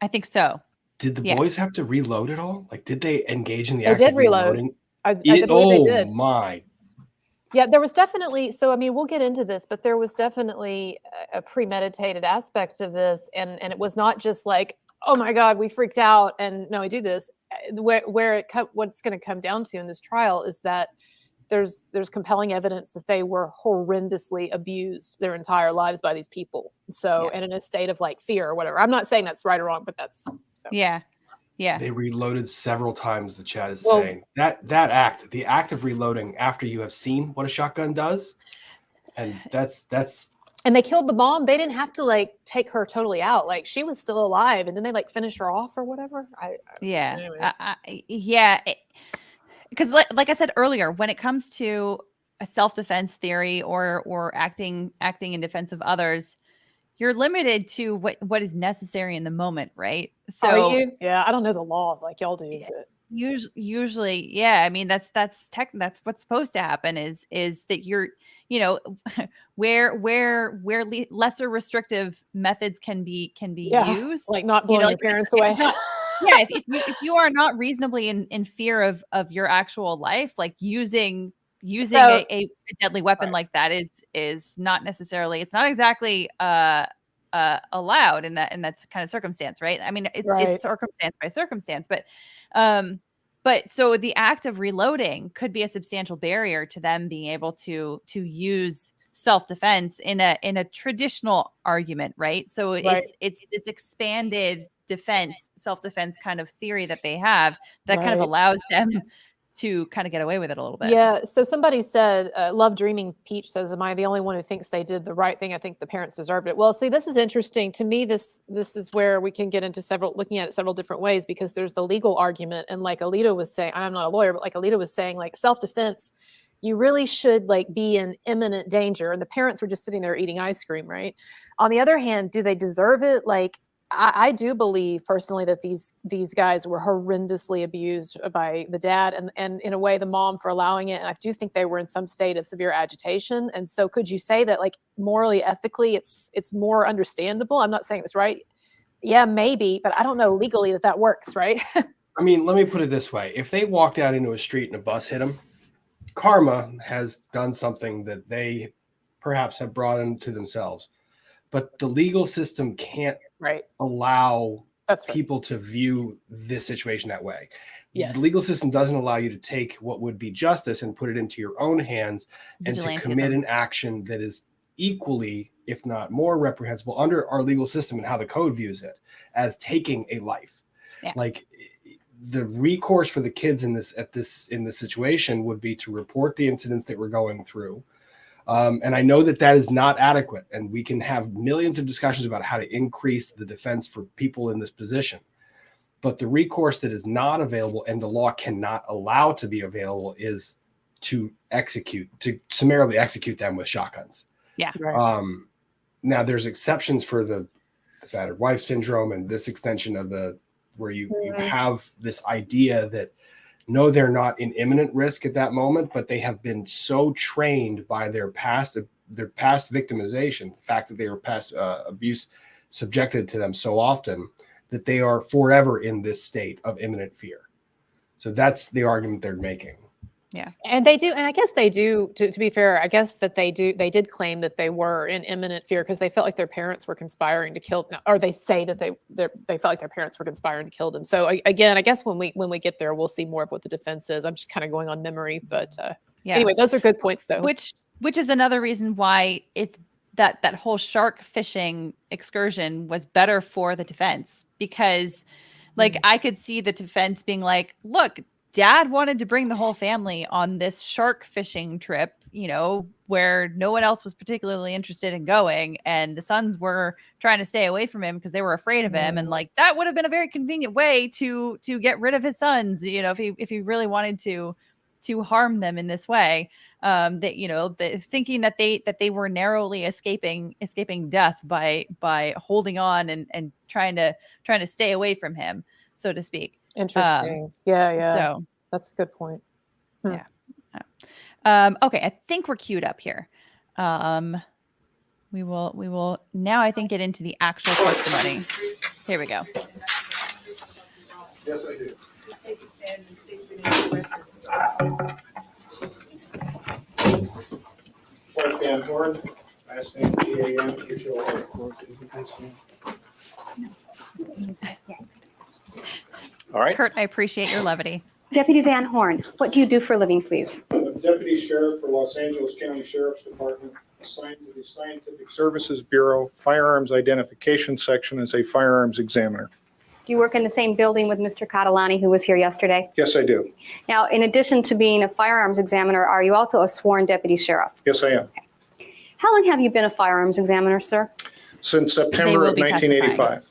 I think so. Did the boys have to reload it all? Like, did they engage in the They act did of reload. reloading? I believe they did. Oh my. Yeah, there was definitely, so I mean, we'll get into this, but there was definitely a premeditated aspect of this, and it was not just like, oh my God, we freaked out and no, we do this. What's going to come down to in this trial is that there's compelling evidence that they were horrendously abused their entire lives by these people. So, and in a state of like fear or whatever. I'm not saying that's right or wrong, but that's so. Yeah. Yeah. They reloaded several times, the chat is saying. The act of reloading after you have seen what a shotgun does, and that's And they killed the mom. They didn't have to like take her totally out. Like she was still alive, and then they like finish her off or whatever. Because like I said earlier, when it comes to a self-defense theory or acting in defense of others, you're limited to what is necessary in the moment, right? So are you? Yeah, I don't know the law like y'all do. But. Usually, yeah. I mean, that's what's supposed to happen is that you're, where lesser restrictive methods can be used, like not blowing your parents away. If you are not reasonably in fear of your actual life, like using a deadly weapon like that is not necessarily, it's not exactly allowed in that kind of circumstance, right? I mean, it's circumstance by circumstance, but so the act of reloading could be a substantial barrier to them being able to use self-defense in a traditional argument, right? So it's this expanded self-defense kind of theory that they have that kind of allows them to kind of get away with it a little bit. Yeah. So somebody said, Love Dreaming Peach says, am I the only one who thinks they did the right thing? I think the parents deserved it. Well, see, this is interesting to me. This is where we can get into looking at it several different ways, because there's the legal argument. And like Alita was saying, I'm not a lawyer, but like Alita was saying, like self-defense, you really should like be in imminent danger. And the parents were just sitting there eating ice cream, right? On the other hand, do they deserve it? Like, I do believe personally that these guys were horrendously abused by the dad and in a way the mom for allowing it. And I do think they were in some state of severe agitation. And so could you say that like morally, ethically, it's more understandable? I'm not saying it was right. Yeah, maybe, but I don't know legally that works, right? I mean, let me put it this way. If they walked out into a street and a bus hit them, karma has done something that they perhaps have brought into themselves. But the legal system can't allow people to view this situation that way. Yes. The legal system doesn't allow you to take what would be justice and put it into your own hands and to commit an action that is equally, if not more, reprehensible under our legal system and how the code views it as taking a life. Yeah. Like the recourse for the kids in this situation would be to report the incidents that we're going through. And I know that is not adequate, and we can have millions of discussions about how to increase the defense for people in this position. But the recourse that is not available and the law cannot allow to be available is to summarily execute them with shotguns. Yeah. Now there's exceptions for the battered wife syndrome and this extension of where you have this idea that no, they're not in imminent risk at that moment, but they have been so trained by their past victimization, the fact that they were past abuse subjected to them so often that they are forever in this state of imminent fear. So that's the argument they're making. Yeah. And they do. And I guess they do, to be fair, I guess that they did claim that they were in imminent fear because they felt like their parents were conspiring to kill them, or they say that they felt like their parents were conspiring to kill them. So again, I guess when we get there, we'll see more of what the defense is. I'm just kind of going on memory, but anyway, those are good points though. Which is another reason why it's that whole shark fishing excursion was better for the defense, because like I could see the defense being like, look, Dad wanted to bring the whole family on this shark fishing trip, where no one else was particularly interested in going. And the sons were trying to stay away from him because they were afraid of him. And like, that would have been a very convenient way to get rid of his sons, if he really wanted to harm them in this way. Thinking that they were narrowly escaping death by holding on and trying to stay away from him, so to speak. Interesting. Yeah. So that's a good point. Yeah. Okay. I think we're queued up here. We will now, I think, get into the actual testimony. Here we go. Yes, I do. Dwight Van Horn, last name G-A-N-H-O-R. All right. Kurt, I appreciate your levity. Deputy Van Horn, what do you do for a living, please? I'm Deputy Sheriff for Los Angeles County Sheriff's Department, assigned to the Scientific Services Bureau Firearms Identification Section as a firearms examiner. Do you work in the same building with Mr. Catalani, who was here yesterday? Yes, I do. Now, in addition to being a firearms examiner, are you also a sworn deputy sheriff? Yes, I am. How long have you been a firearms examiner, sir? Since September of 1985.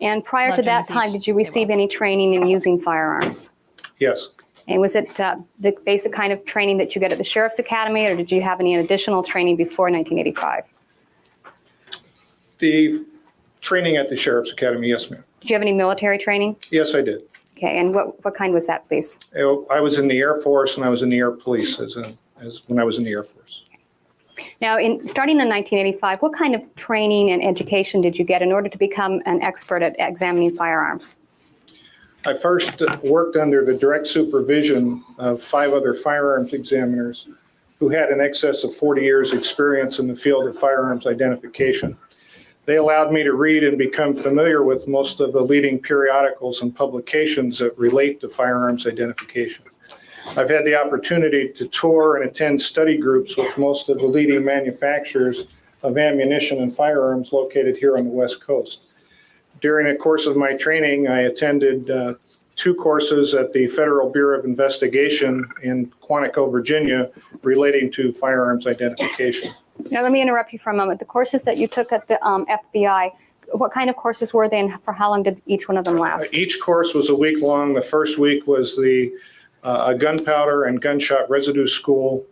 And prior to that time, did you receive any training in using firearms? Yes. And was it the basic kind of training that you get at the Sheriff's Academy, or did you have any additional training before 1985? The training at the Sheriff's Academy, yes, ma'am. Did you have any military training? Yes, I did. Okay, and what kind was that, please? I was in the Air Force and I was in the Air Police as when I was in the Air Force. Now, starting in 1985, what kind of training and education did you get in order to become an expert at examining firearms? I first worked under the direct supervision of 5 other firearms examiners who had in excess of 40 years experience in the field of firearms identification. They allowed me to read and become familiar with most of the leading periodicals and publications that relate to firearms identification. I've had the opportunity to tour and attend study groups with most of the leading manufacturers of ammunition and firearms located here on the West Coast. During the course of my training, I attended 2 courses at the Federal Bureau of Investigation in Quantico, Virginia, relating to firearms identification. Now, let me interrupt you for a moment. The courses that you took at the FBI, what kind of courses were they, and for how long did each one of them last? Each course was a week long. The first week was the gunpowder and gunshot residue school,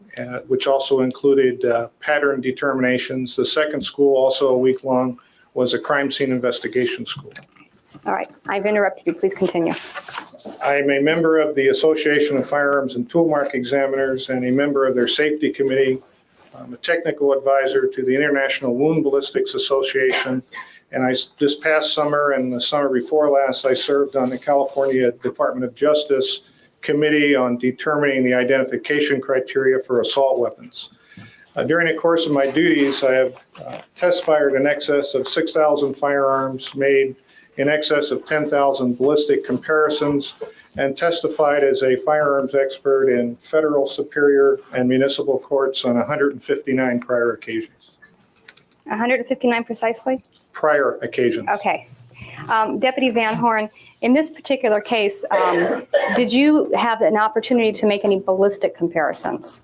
which also included pattern determinations. The second school, also a week long, was a crime scene investigation school. All right, I've interrupted you. Please continue. I'm a member of the Association of Firearms and Toolmark Examiners and a member of their safety committee. I'm a technical advisor to the International Wound Ballistics Association. And this past summer and the summer before last, I served on the California Department of Justice Committee on determining the identification criteria for assault weapons. During the course of my duties, I have test fired in excess of 6,000 firearms, made in excess of 10,000 ballistic comparisons, and testified as a firearms expert in federal, superior, and municipal courts on 159 prior occasions. 159 precisely? Prior occasions. Okay. Deputy Van Horn, in this particular case, did you have an opportunity to make any ballistic comparisons?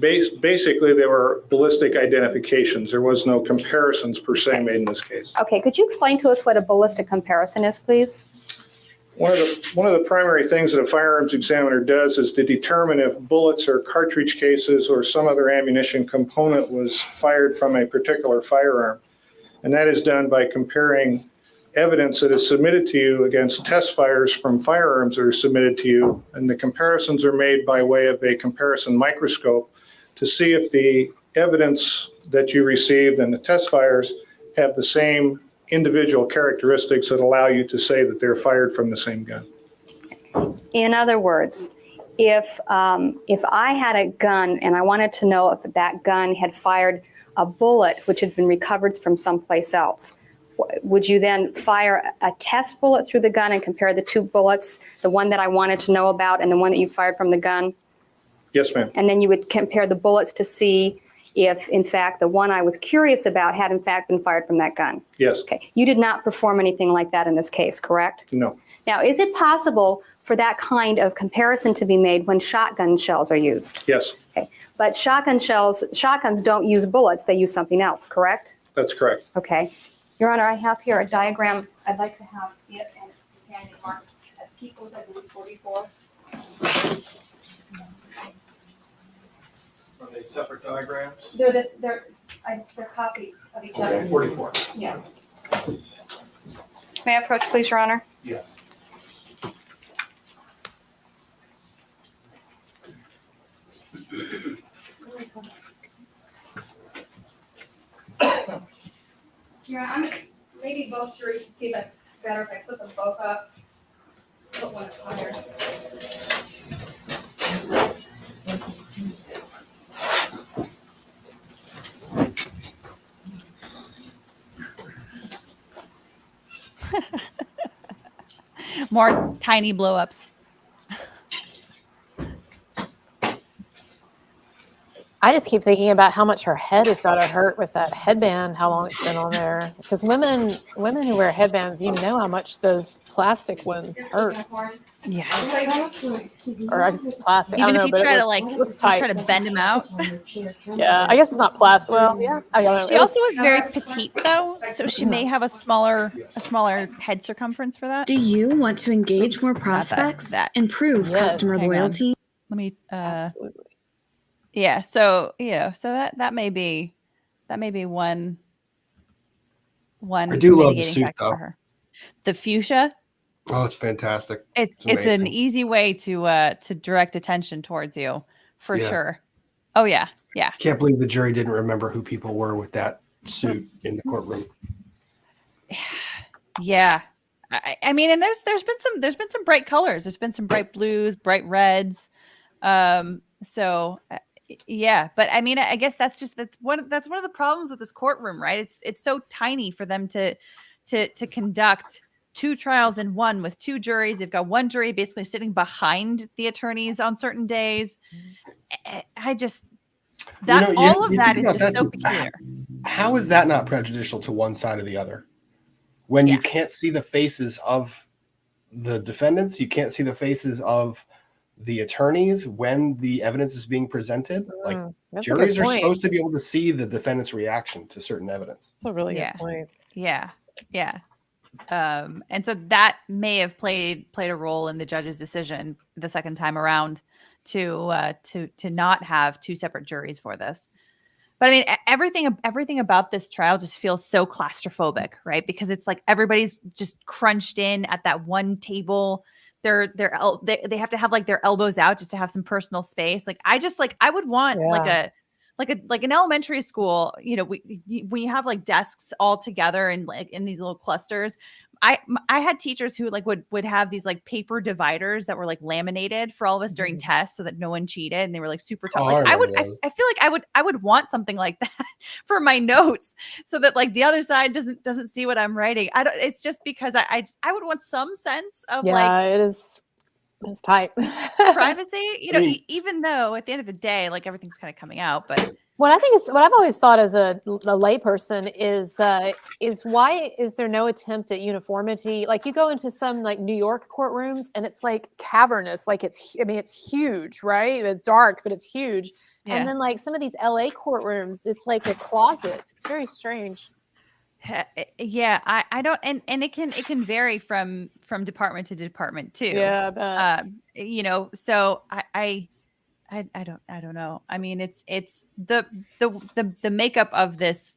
Basically, there were ballistic identifications. There was no comparisons per se made in this case. Okay, could you explain to us what a ballistic comparison is, please? One of the primary things that a firearms examiner does is to determine if bullets or cartridge cases or some other ammunition component was fired from a particular firearm. And that is done by comparing evidence that is submitted to you against test fires from firearms that are submitted to you. And the comparisons are made by way of a comparison microscope to see if the evidence that you received and the test fires have the same individual characteristics that allow you to say that they're fired from the same gun. In other words, if I had a gun and I wanted to know if that gun had fired a bullet which had been recovered from someplace else, would you then fire a test bullet through the gun and compare the 2 bullets, the one that I wanted to know about and the one that you fired from the gun? Yes, ma'am. And then you would compare the bullets to see if, in fact, the one I was curious about had, in fact, been fired from that gun? Yes. Okay. You did not perform anything like that in this case, correct? No. Now, is it possible for that kind of comparison to be made when shotgun shells are used? Yes. Okay. But shotguns don't use bullets. They use something else, correct? That's correct. Okay. Your Honor, I have here a diagram. I'd like to have it and its companion marked as People's, I believe, 44. Are they separate diagrams? They're copies of each other. Okay, 44. Yes. May I approach, please, Your Honor? Yes. Yeah, I'm maybe both sure you can see that better if I put them both up. Put one up higher. More tiny blow-ups. I just keep thinking about how much her head has got to hurt with that headband, how long it's been on there. Because women who wear headbands, you know how much those plastic ones hurt. Yes. Or I guess it's plastic. Even I don't if know, you but try it to looks tight. try to bend them out. Yeah, I guess it's not plastic. Well, yeah, I don't know. She also was very petite though, so she may have a smaller head circumference for that. Do you want to engage more prospects, improve customer loyalty? Let me Absolutely. Yeah, so that may be one I do love the mitigating suit factor though. for her. The fuchsia. Oh, it's fantastic. It's an easy way to direct attention towards you for Yeah. sure. Oh yeah. Yeah. Can't believe the jury didn't remember who people were with that suit in the courtroom. Yeah. I mean, and there's been some bright colors. There's been some bright blues, bright reds. So yeah, but I mean, I guess that's one of the problems with this courtroom, right? It's so tiny for them to conduct two trials in one with two juries. They've got one jury basically sitting behind the attorneys on certain days. I just all of that is just so peculiar. How is that not prejudicial to one side or the other? When you can't see the faces of the defendants, you can't see the faces of the attorneys when the evidence is being presented. Like juries are supposed to be able to see the defendant's reaction to certain evidence. That's a really good point. Yeah. Yeah. And so that may have played a role in the judge's decision the second time around to not have two separate juries for this. But I mean, everything about this trial just feels so claustrophobic, right? Because it's like everybody's just crunched in at that one table. They have to have like their elbows out just to have some personal space. Like I would want like an elementary school, you know, when you have like desks all together and like in these little clusters. I had teachers who like would have these like paper dividers that were like laminated for all of us during tests so that no one cheated, and they were like super tough. Like I feel like I would want something like that for my notes so that like the other side doesn't see what I'm writing. It's just because I would want some sense of it's tight privacy, you know, even though at the end of the day, like everything's kind of coming out, but what I've always thought as a layperson is why is there no attempt at uniformity? Like you go into some like New York courtrooms and it's like cavernous, like it's huge, right? It's dark, but it's huge. Yeah. And then like some of these LA courtrooms, it's like a closet. It's very strange. Yeah, I don't, and it can vary from department to department too. Yeah, I bet. You know, so I don't know. I mean, it's the makeup of this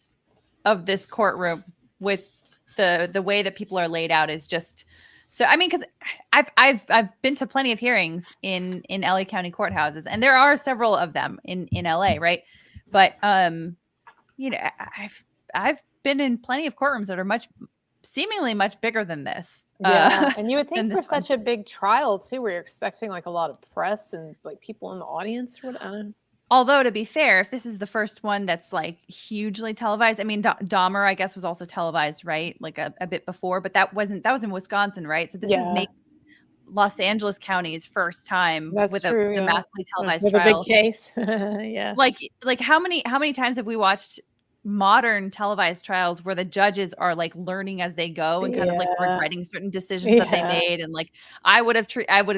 courtroom with the way that people are laid out is just so. I mean, because I've been to plenty of hearings in LA County courthouses, and there are several of them in LA, right? But you know, I've been in plenty of courtrooms that are seemingly much bigger than this. Yeah, and you would think for such a big trial too, where you're expecting like a lot of press and like people in the audience. I don't know. Although to be fair, if this is the first one that's like hugely televised, I mean, Dahmer, I guess, was also televised, right? Like a bit before, but that was in Wisconsin, right? So this is Los Angeles County's first time with a massively televised trial. A big case. Yeah. Like how many times have we watched modern televised trials where the judges are like learning as they go and kind of like regretting certain decisions that they made, and like I would have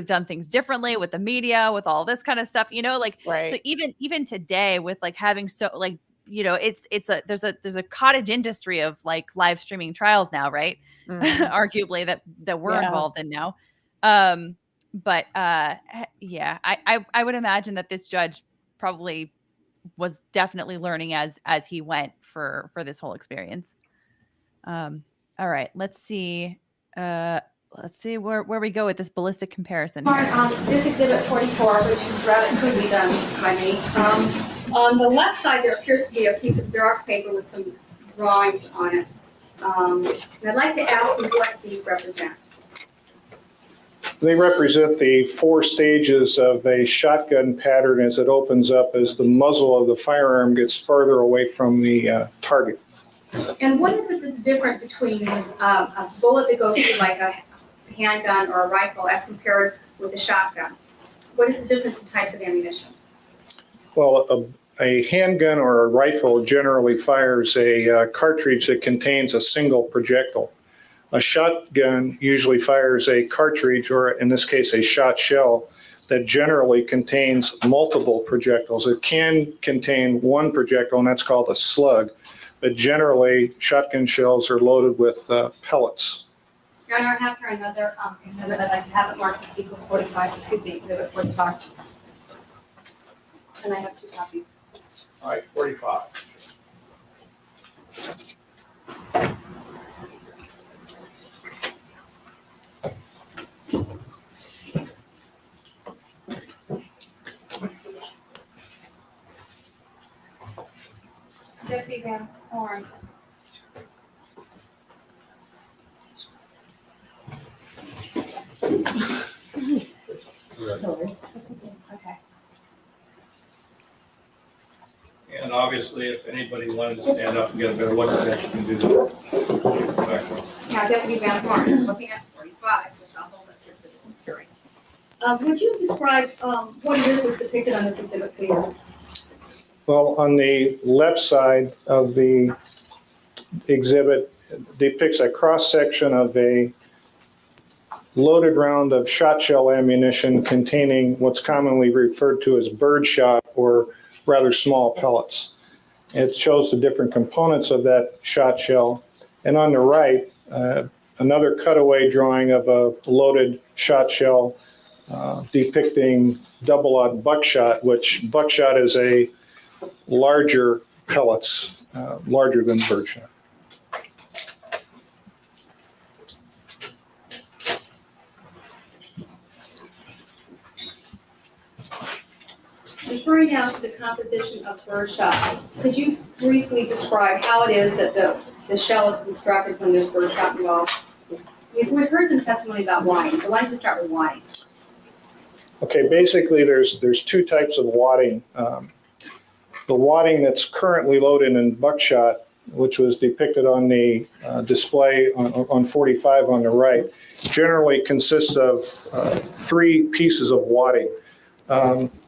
done things differently with the media, with all this kind of stuff, you know, like so even today with like having so like, you know, there's a cottage industry of like live streaming trials now, right? Arguably that we're involved in now. But yeah, I would imagine that this judge probably was definitely learning as he went for this whole experience. All right, let's see where we go with this ballistic comparison. This exhibit 44, which is rather crudely done by me. On the left side, there appears to be a piece of Xerox paper with some drawings on it. I'd like to ask you what these represent. They represent the 4 stages of a shotgun pattern as it opens up as the muzzle of the firearm gets further away from the target. And what is it that's different between a bullet that goes through like a handgun or a rifle as compared with a shotgun? What is the difference in types of ammunition? Well, a handgun or a rifle generally fires a cartridge that contains a single projectile. A shotgun usually fires a cartridge, or in this case, a shot shell, that generally contains multiple projectiles. It can contain one projectile, and that's called a slug. But generally, shotgun shells are loaded with pellets. Your Honor, I have here another exhibit. I'd like to have it marked as equals 45, excuse me, exhibit 45. And I have 2 copies. All right, 45. Deputy Van Horn. Sorry. That's okay. Okay. And obviously, if anybody wanted to stand up and get a better look at that, you can do that. Now, Deputy Van Horn, looking at 45, which I'll hold up here for this hearing. Would you describe what it is that's depicted on this exhibit, please? Well, on the left side of the exhibit depicts a cross-section of a loaded round of shot shell ammunition containing what's commonly referred to as birdshot, or rather small pellets. It shows the different components of that shot shell. And on the right, another cutaway drawing of a loaded shot shell depicting double-aught buckshot, which buckshot is a larger pellets, larger than birdshot. Referring now to the composition of birdshot, could you briefly describe how it is that the shell is constructed when there's birdshot involved? We've heard some testimony about wadding, so why don't you start with wadding? Okay, basically there's 2 types of wadding. The wadding that's currently loaded in buckshot, which was depicted on the display on 45 on the right, generally consists of 3 pieces of wadding.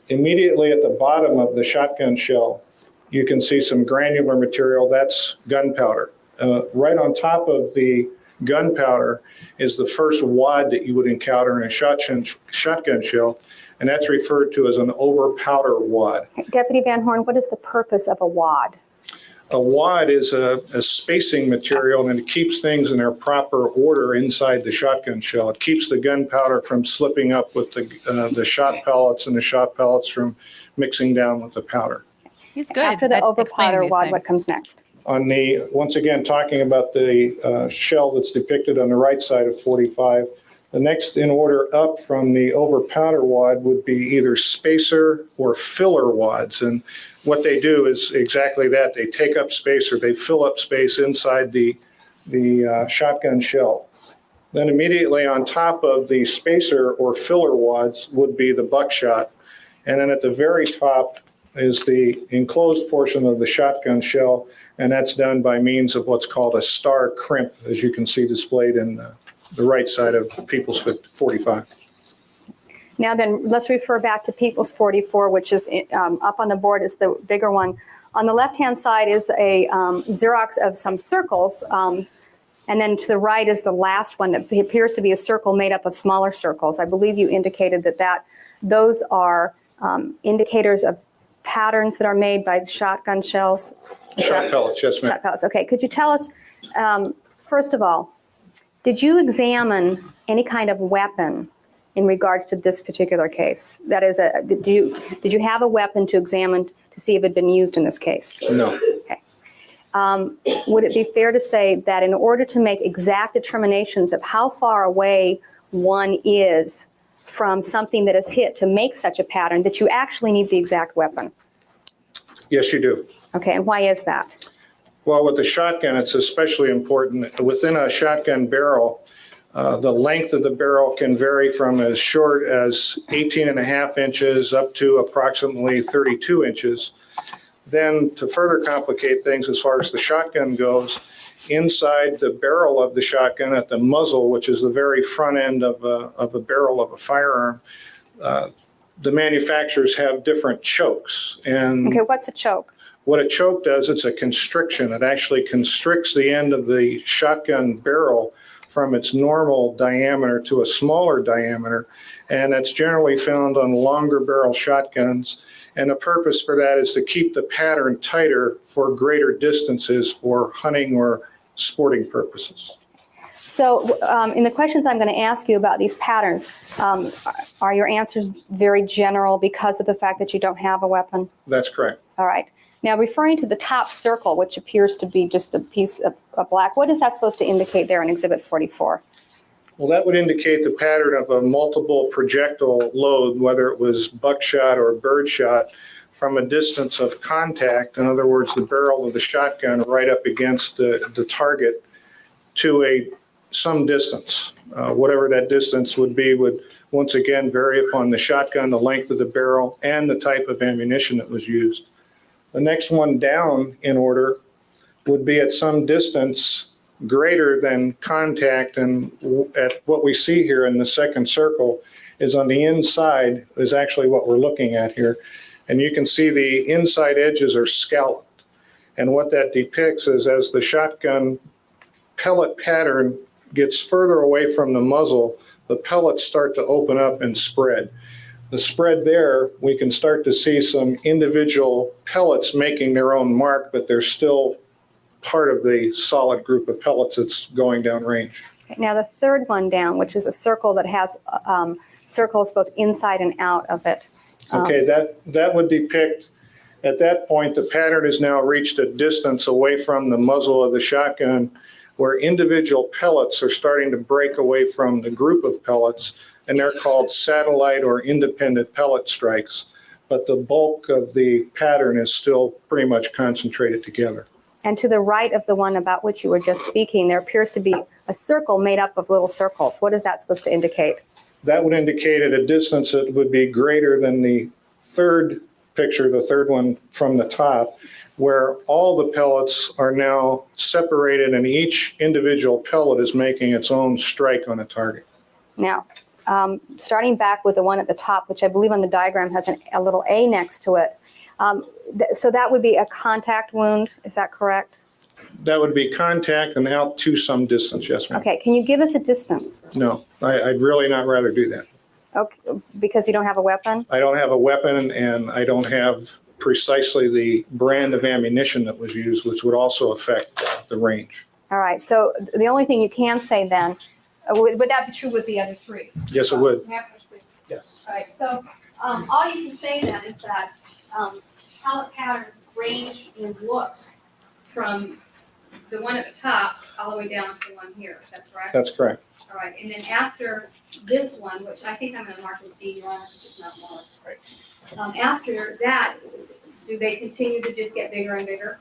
Immediately at the bottom of the shotgun shell, you can see some granular material. That's gunpowder. Right on top of the gunpowder is the first wad that you would encounter in a shotgun shell, and that's referred to as an over-powder wad. Deputy Van Horn, what is the purpose of a wad? A wad is a spacing material, and it keeps things in their proper order inside the shotgun shell. It keeps the gunpowder from slipping up with the shot pellets, and the shot pellets from mixing down with the powder. He's good. After the over-powder wad, what comes next? Once again, talking about the shell that's depicted on the right side of 45, the next in order up from the over-powder wad would be either spacer or filler wads. And what they do is exactly that. They take up space, or they fill up space inside the shotgun shell. Then immediately on top of the spacer or filler wads would be the buckshot. And then at the very top is the enclosed portion of the shotgun shell, and that's done by means of what's called a star crimp, as you can see displayed in the right side of People's 45. Now then, let's refer back to People's 44, which is up on the board, is the bigger one. On the left-hand side is a Xerox of some circles, and then to the right is the last one that appears to be a circle made up of smaller circles. I believe you indicated that those are indicators of patterns that are made by shotgun shells. Shot pellets, yes, ma'am. Shot pellets. Okay, could you tell us, first of all, did you examine any kind of weapon in regards to this particular case? That is, did you have a weapon to examine to see if it had been used in this case? No. Okay. Would it be fair to say that in order to make exact determinations of how far away one is from something that is hit to make such a pattern, that you actually need the exact weapon? Yes, you do. Okay, and why is that? Well, with the shotgun, it's especially important. Within a shotgun barrel, the length of the barrel can vary from as short as 18.5 inches up to approximately 32 inches. Then to further complicate things as far as the shotgun goes, inside the barrel of the shotgun at the muzzle, which is the very front end of a barrel of a firearm, the manufacturers have different chokes. And Okay, what's a choke? what a choke does, it's a constriction. It actually constricts the end of the shotgun barrel from its normal diameter to a smaller diameter. And that's generally found on longer barrel shotguns. And the purpose for that is to keep the pattern tighter for greater distances for hunting or sporting purposes. So in the questions I'm going to ask you about these patterns, are your answers very general because of the fact that you don't have a weapon? That's correct. All right. Now, referring to the top circle, which appears to be just a piece of black, what is that supposed to indicate there in Exhibit 44? Well, that would indicate the pattern of a multiple projectile load, whether it was buckshot or birdshot, from a distance of contact. In other words, the barrel of the shotgun right up against the target to some distance. Whatever that distance would be would once again vary upon the shotgun, the length of the barrel, and the type of ammunition that was used. The next one down in order would be at some distance greater than contact, and at what we see here in the second circle is on the inside is actually what we're looking at here. And you can see the inside edges are scalloped. And what that depicts is as the shotgun pellet pattern gets further away from the muzzle, the pellets start to open up and spread. The spread there, we can start to see some individual pellets making their own mark, but they're still part of the solid group of pellets that's going down range. Okay, now the third one down, which is a circle that has circles both inside and out of it. Okay, that would depict, at that point, the pattern has now reached a distance away from the muzzle of the shotgun where individual pellets are starting to break away from the group of pellets, and they're called satellite or independent pellet strikes. But the bulk of the pattern is still pretty much concentrated together. And to the right of the one about which you were just speaking, there appears to be a circle made up of little circles. What is that supposed to indicate? That would indicate at a distance that would be greater than the third picture, the third one from the top, where all the pellets are now separated and each individual pellet is making its own strike on a target. Now, starting back with the one at the top, which I believe on the diagram has a little A next to it. So that would be a contact wound, is that correct? That would be contact and out to some distance, yes, ma'am. Okay, can you give us a distance? No, I'd really not rather do that. Okay, because you don't have a weapon? I don't have a weapon, and I don't have precisely the brand of ammunition that was used, which would also affect the range. All right, so the only thing you can say then, would that be true with the other three? Yes, it would. Yes. All right, so all you can say then is that pellet patterns range in looks from the one at the top all the way down to the one here. Is that correct? That's correct. All right, and then after this one, which I think I'm going to mark as D, Your Honor, because it's not more. Right. After that, do they continue to just get bigger and bigger?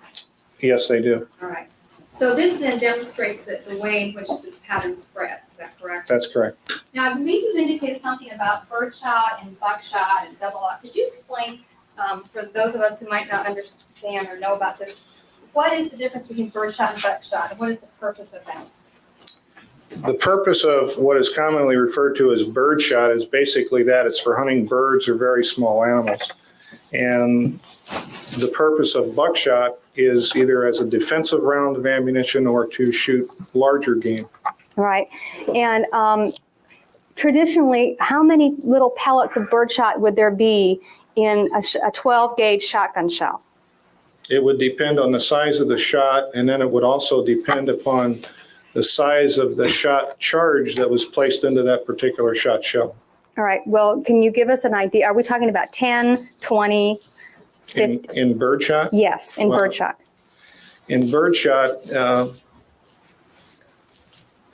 Yes, they do. All right. So this then demonstrates the way in which the pattern spreads. Is that correct? That's correct. Now, I believe you've indicated something about birdshot and buckshot and double up. Could you explain, for those of us who might not understand or know about this, what is the difference between birdshot and buckshot, and what is the purpose of that? The purpose of what is commonly referred to as birdshot is basically that it's for hunting birds or very small animals. And the purpose of buckshot is either as a defensive round of ammunition or to shoot larger game. Right. And traditionally, how many little pellets of birdshot would there be in a 12 gauge shotgun shell? It would depend on the size of the shot, and then it would also depend upon the size of the shot charge that was placed into that particular shot shell. All right. Well, can you give us an idea? Are we talking about 10, 20, 50? In birdshot? Yes, in birdshot. In birdshot,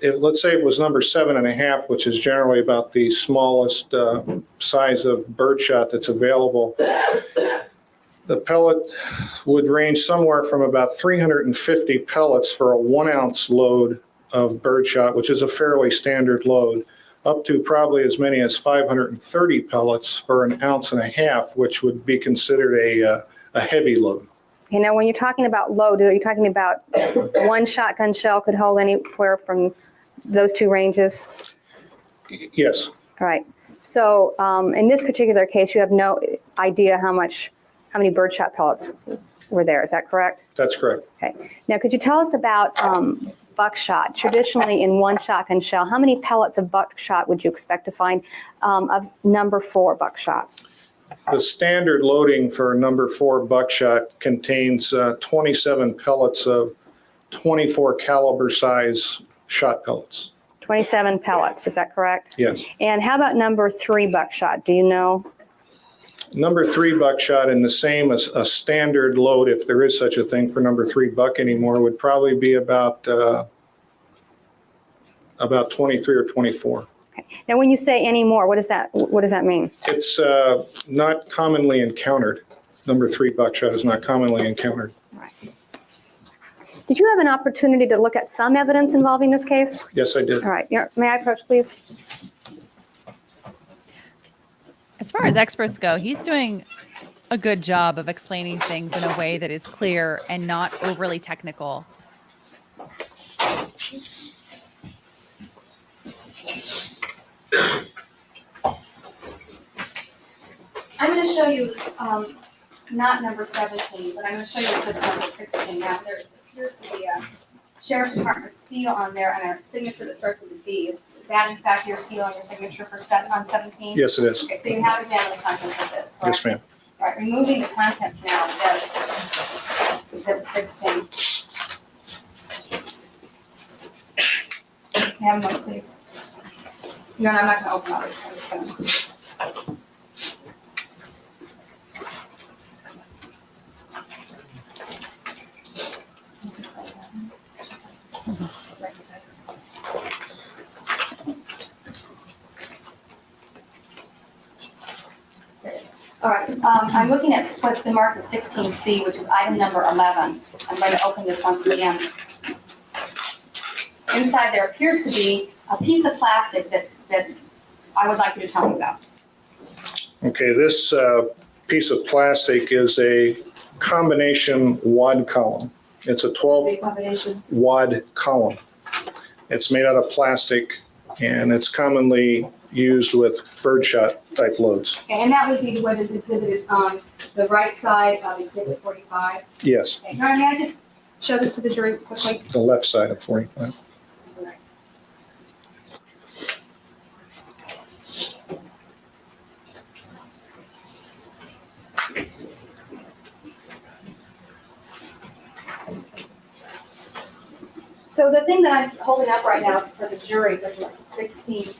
let's say it was number 7.5, which is generally about the smallest size of birdshot that's available. The pellet would range somewhere from about 350 pellets for a 1 ounce load of birdshot, which is a fairly standard load, up to probably as many as 530 pellets for 1.5 ounces, which would be considered a heavy load. You know, when you're talking about load, are you talking about one shotgun shell could hold anywhere from those two ranges? Yes. All right. So in this particular case, you have no idea how many birdshot pellets were there. Is that correct? That's correct. Okay. Now, could you tell us about buckshot? Traditionally, in one shotgun shell, how many pellets of buckshot would you expect to find of number 4 buckshot? The standard loading for number 4 buckshot contains 27 pellets of 24 caliber size shot pellets. 27 pellets, is that correct? Yes. And how about number 3 buckshot? Do you know? Number 3 buckshot, in the same as a standard load, if there is such a thing for number 3 buck anymore, would probably be about 23 or 24. Okay. Now, when you say any more, what does that mean? It's not commonly encountered. Number 3 buckshot is not commonly encountered. Right. Did you have an opportunity to look at some evidence involving this case? Yes, I did. All right. May I approach, please? As far as experts go, he's doing a good job of explaining things in a way that is clear and not overly technical. I'm going to show you not number 17, but I'm going to show you the number 16. Now, there appears to be a Sheriff's Department seal on there and a signature that starts with a D. Is that, in fact, your seal and your signature for on 17? Yes, it is. Okay, so you have examined the contents of this, correct? Yes, ma'am. All right, removing the contents now, exhibit 16. May I have a moment, please? No, I'm not going to open all this. I'm just going to. All right, I'm looking at what's been marked as 16C, which is item number 11. I'm going to open this once again. Inside there appears to be a piece of plastic that I would like you to tell me about. Okay, this piece of plastic is a combination wad column. It's a 12 wad column. It's made out of plastic, and it's commonly used with birdshot type loads. Okay, and that would be what is exhibited on the right side of exhibit 45? Yes. Okay, now, may I just show this to the jury quickly? The left side of 45. So the thing that I'm holding up right now for the jury, which is 16C,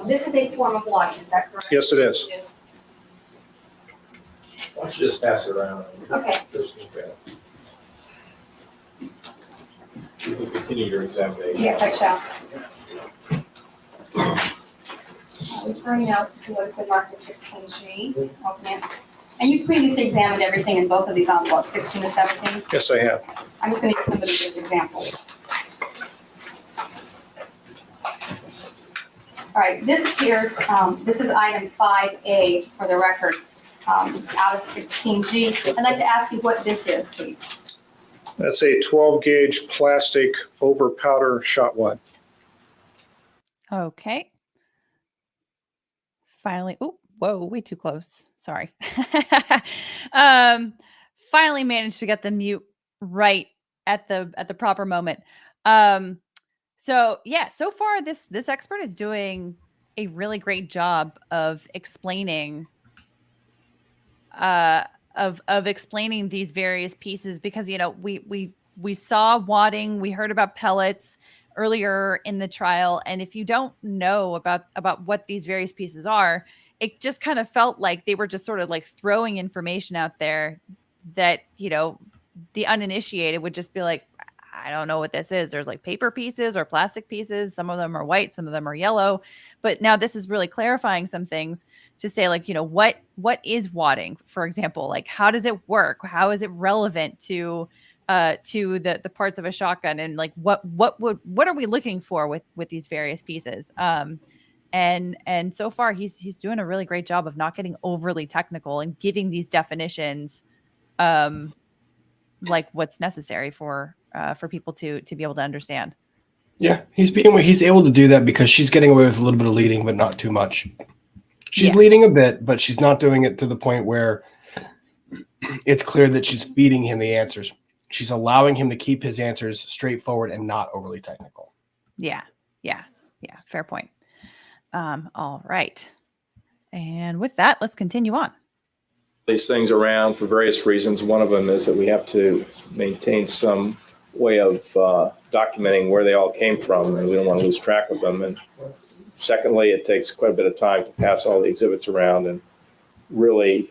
this is a form of wadding, is that correct? Yes, it is. Why don't you just pass it around? Okay. You can continue your examination. Yes, I shall. Referring now to what is marked as 16G, open it. And you previously examined everything in both of these envelopes, 16 to 17? Yes, I have. I'm just going to use somebody as examples. All right, this appears, this is item 5A for the record, out of 16G. I'd like to ask you what this is, please. That's a 12 gauge plastic over powder shot wad. Okay. Finally, oh, whoa, way too close. Sorry. Finally managed to get the mute right at the proper moment. So yeah, so far this expert is doing a really great job of explaining of explaining these various pieces, because we saw wadding, we heard about pellets earlier in the trial, and if you don't know about what these various pieces are, it just kind of felt like they were just sort of like throwing information out there that the uninitiated would just be like, I don't know what this is. There's like paper pieces or plastic pieces. Some of them are white, some of them are yellow. But now this is really clarifying some things to say, like, what is wadding, for example? Like, how does it work? How is it relevant to the parts of a shotgun? And like, what are we looking for with these various pieces? And so far he's doing a really great job of not getting overly technical and giving these definitions like what's necessary for people to be able to understand. Yeah, he's able to do that because she's getting away with a little bit of leading, but not too much. She's leading a bit, but she's not doing it to the point where it's clear that she's feeding him the answers. She's allowing him to keep his answers straightforward and not overly technical. Yeah. Fair point. All right. And with that, let's continue on. These things around for various reasons. One of them is that we have to maintain some way of documenting where they all came from, and we don't want to lose track of them. And secondly, it takes quite a bit of time to pass all the exhibits around, and really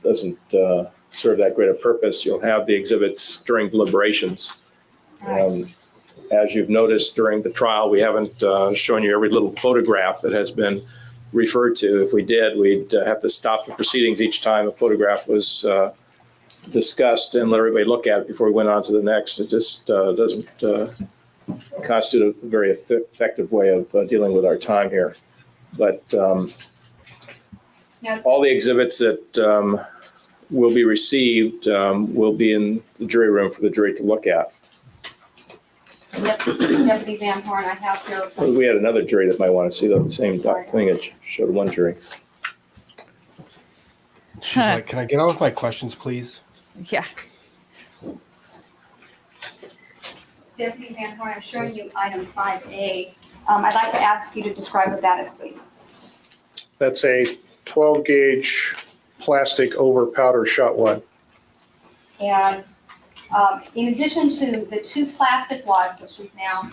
doesn't serve that great a purpose. You'll have the exhibits during deliberations. As you've noticed during the trial, we haven't shown you every little photograph that has been referred to. If we did, we'd have to stop the proceedings each time a photograph was discussed and let everybody look at it before we went on to the next. It just doesn't constitute a very effective way of dealing with our time here. But all the exhibits that will be received will be in the jury room for the jury to look at. Deputy Van Horn, I have here. We had another jury that might want to see the same thing. It showed one jury. She's like, can I get on with my questions, please? Yeah. Deputy Van Horn, I'm showing you item 5A. I'd like to ask you to describe what that is, please. That's a 12 gauge plastic over powder shot wad. And in addition to the 2 plastic wads, which we've now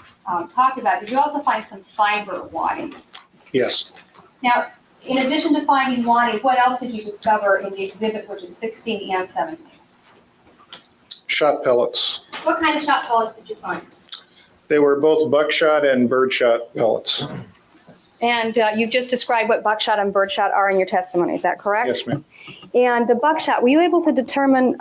talked about, did you also find some fiber wadding? Yes. Now, in addition to finding wadding, what else did you discover in the exhibit, which is 16 and 17? Shot pellets. What kind of shot pellets did you find? They were both buckshot and birdshot pellets. And you've just described what buckshot and birdshot are in your testimony, is that correct? Yes, ma'am. And the buckshot, were you able to determine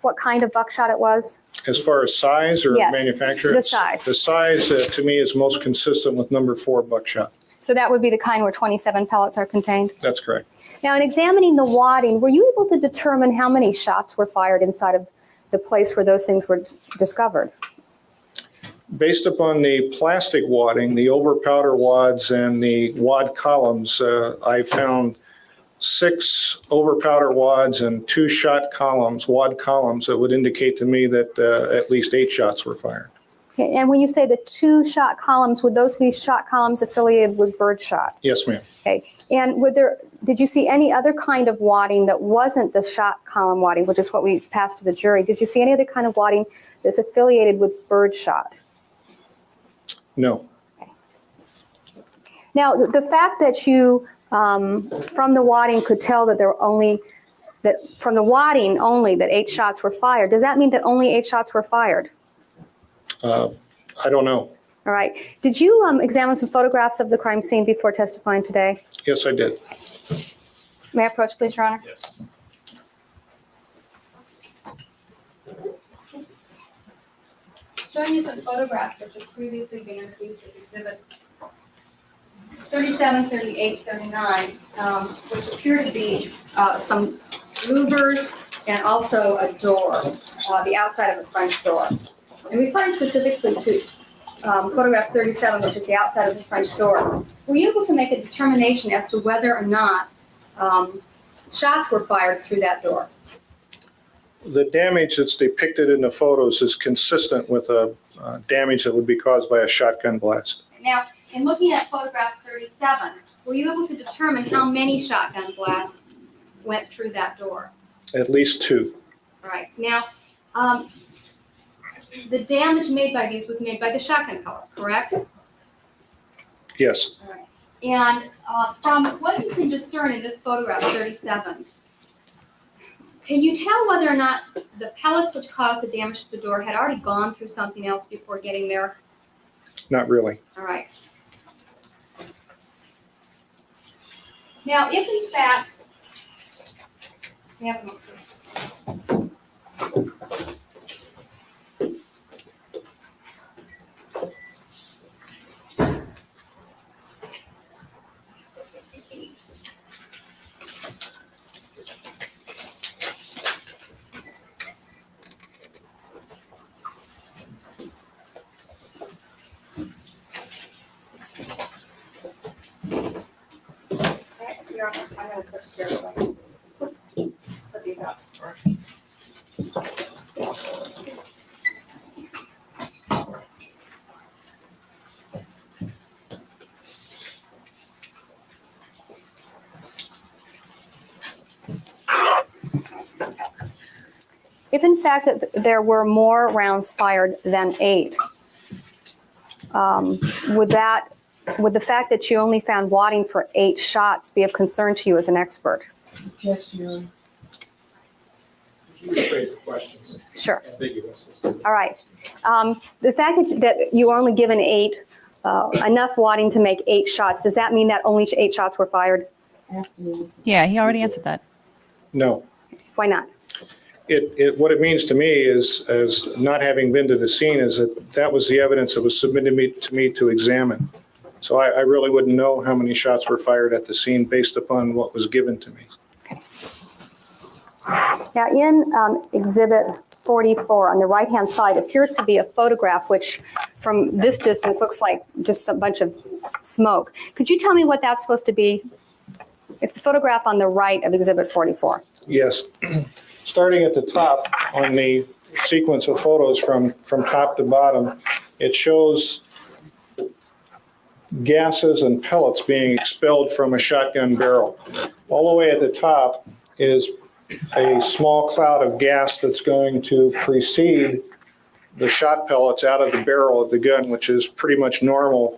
what kind of buckshot it was? As far as size or Yes, manufacturer? the size. The size to me is most consistent with number 4 buckshot. So that would be the kind where 27 pellets are contained? That's correct. Now, in examining the wadding, were you able to determine how many shots were fired inside of the place where those things were discovered? Based upon the plastic wadding, the over powder wads and the wad columns, I found 6 over powder wads and 2 shot columns, wad columns, that would indicate to me that at least 8 shots were fired. Okay, and when you say the 2 shot columns, would those be shot columns affiliated with birdshot? Yes, ma'am. Okay, and did you see any other kind of wadding that wasn't the shot column wadding, which is what we passed to the jury? Did you see any other kind of wadding that's affiliated with birdshot? No. Okay. Now, the fact that you, from the wadding, could tell that there were only, that from the wadding only, that 8 shots were fired, does that mean that only 8 shots were fired? I don't know. All right. Did you examine some photographs of the crime scene before testifying today? Yes, I did. May I approach, please, Your Honor? Yes. Showing you some photographs which have previously been introduced as exhibits 37, 38, 39, which appear to be some louvers and also a door, the outside of a French door. And referring specifically to photograph 37, which is the outside of the French door, were you able to make a determination as to whether or not shots were fired through that door? The damage that's depicted in the photos is consistent with a damage that would be caused by a shotgun blast. Now, in looking at photograph 37, were you able to determine how many shotgun blasts went through that door? At least 2. All right. Now, the damage made by these was made by the shotgun pellets, correct? Yes. All right. And from what you can discern in this photograph 37, can you tell whether or not the pellets which caused the damage to the door had already gone through something else before getting there? Not really. All right. Now, if in fact, we have a motion. I'm gonna switch chairs so I can put these up. If in fact that there were more rounds fired than 8, would the fact that you only found wadding for 8 shots be of concern to you as an expert? Yes, Your Honor. You can phrase the questions. Sure. Ambiguous. All right. The fact that you were only given 8, enough wadding to make 8 shots, does that mean that only 8 shots were fired? Yeah, he already answered that. No. Why not? What it means to me is, as not having been to the scene, is that was the evidence that was submitted to me to examine. So I really wouldn't know how many shots were fired at the scene based upon what was given to me. Okay. Now, in Exhibit 44, on the right-hand side, appears to be a photograph, which from this distance looks like just a bunch of smoke. Could you tell me what that's supposed to be? It's the photograph on the right of Exhibit 44. Yes. Starting at the top on the sequence of photos from top to bottom, it shows gases and pellets being expelled from a shotgun barrel. All the way at the top is a small cloud of gas that's going to precede the shot pellets out of the barrel of the gun, which is pretty much normal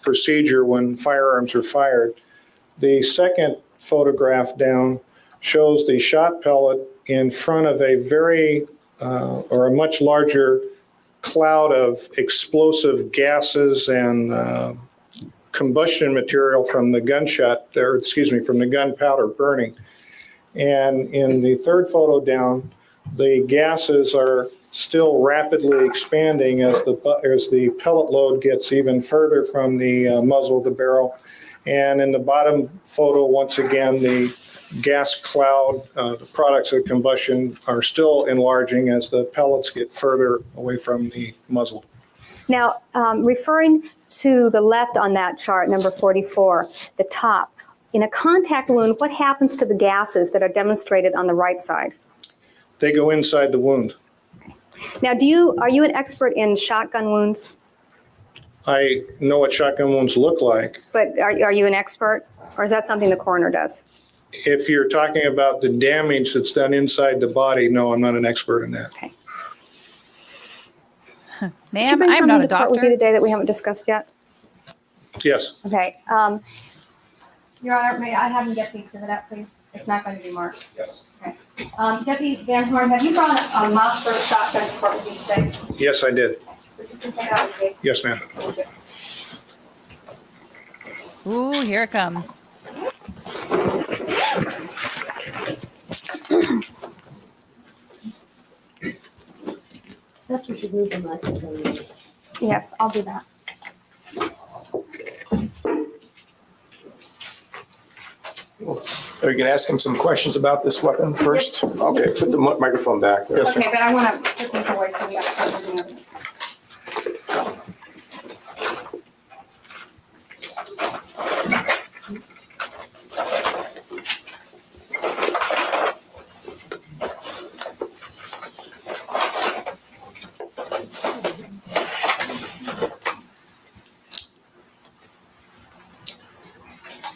procedure when firearms are fired. The second photograph down shows the shot pellet in front of a a much larger cloud of explosive gases and combustion material from the from the gunpowder burning. And in the third photo down, the gases are still rapidly expanding as the pellet load gets even further from the muzzle of the barrel. And in the bottom photo, once again, the gas cloud, the products of combustion are still enlarging as the pellets get further away from the muzzle. Now, referring to the left on that chart, number 44, the top, in a contact wound, what happens to the gases that are demonstrated on the right side? They go inside the wound. Now, are you an expert in shotgun wounds? I know what shotgun wounds look like. But are you an expert, or is that something the coroner does? If you're talking about the damage that's done inside the body, no, I'm not an expert in that. Okay. Ma'am, I'm not a doctor. With you today that we haven't discussed yet? Yes. Okay. Your Honor, may I have you get the exhibit up, please? It's not going to be marked. Yes. Okay. Deputy Van Horn, have you brought a Mossberg shotgun to court with you today? Yes, I did. Would you please take it out, please? Yes, ma'am. Thank you. Ooh, here it comes. That's what you move the microphone. Yes, I'll do that. Are you going to ask him some questions about this weapon first? Yes. Okay, put the microphone back there. Okay, but I want to put these away so we have to start using evidence.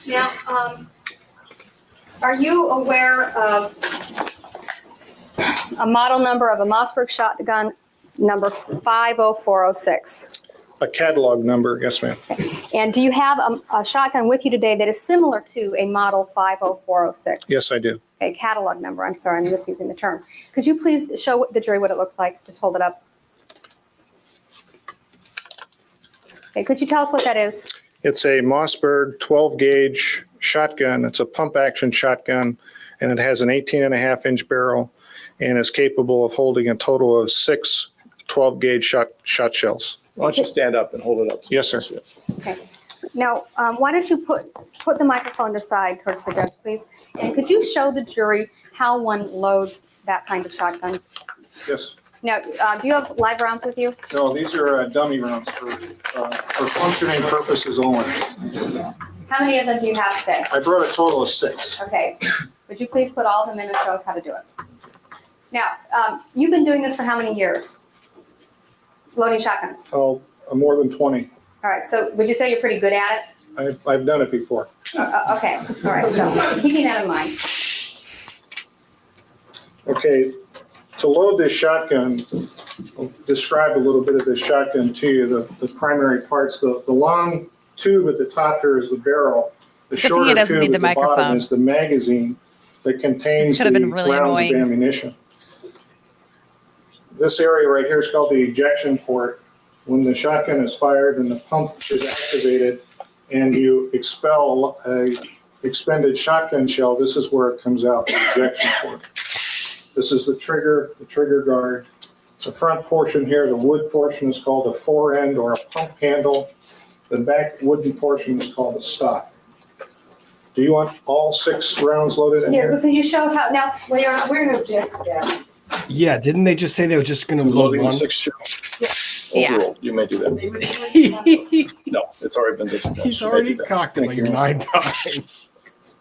Now, are you aware of a model number of a Mossberg shotgun number 50406? A catalog number, yes, ma'am. Okay. And do you have a shotgun with you today that is similar to a model 50406? Yes, I do. A catalog number, I'm sorry, I'm just using the term. Could you please show the jury what it looks like? Just hold it up. Okay, could you tell us what that is? It's a Mossberg 12 gauge shotgun. It's a pump action shotgun, and it has an 18.5-inch barrel and is capable of holding a total of 6 12 gauge shot shells. Why don't you stand up and hold it up? Yes, sir. Okay. Now, why don't you put the microphone aside towards the judge, please? And could you show the jury how one loads that kind of shotgun? Yes. Now, do you have live rounds with you? No, these are dummy rounds for functioning purposes only. How many of them do you have today? I brought a total of 6. Okay. Would you please put all of them in and show us how to do it? Now, you've been doing this for how many years? Loading shotguns? Oh, more than 20. All right, so would you say you're pretty good at it? I've done it before. Okay, all right, so keeping that in mind. Okay, to load this shotgun, I'll describe a little bit of this shotgun to you. The primary parts, the long tube at the top here is the barrel. The shorter tube at the bottom is the magazine that contains the rounds of ammunition. This area right here is called the ejection port. When the shotgun is fired and the pump is activated and you expel a expended shotgun shell, this is where it comes out, the ejection port. This is the trigger guard. The front portion here, the wood portion is called a forend or a pump handle. The back wooden portion is called a stock. Do you want all 6 rounds loaded in here? Yeah, could you show us how, now, we're going to object to that. Yeah, didn't they just say they were just going to load one? 6 shells. Overall, you may do that. No, it's already been discussed. He's already cocked it like 9 times.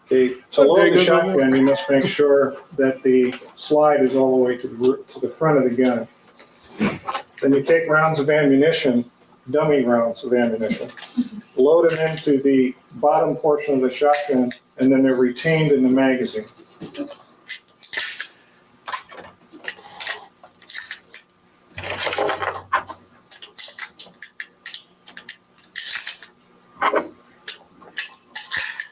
To load the shotgun, you must make sure that the slide is all the way to the front of the gun. Then you take rounds of ammunition, dummy rounds of ammunition, load them into the bottom portion of the shotgun, and then they're retained in the magazine.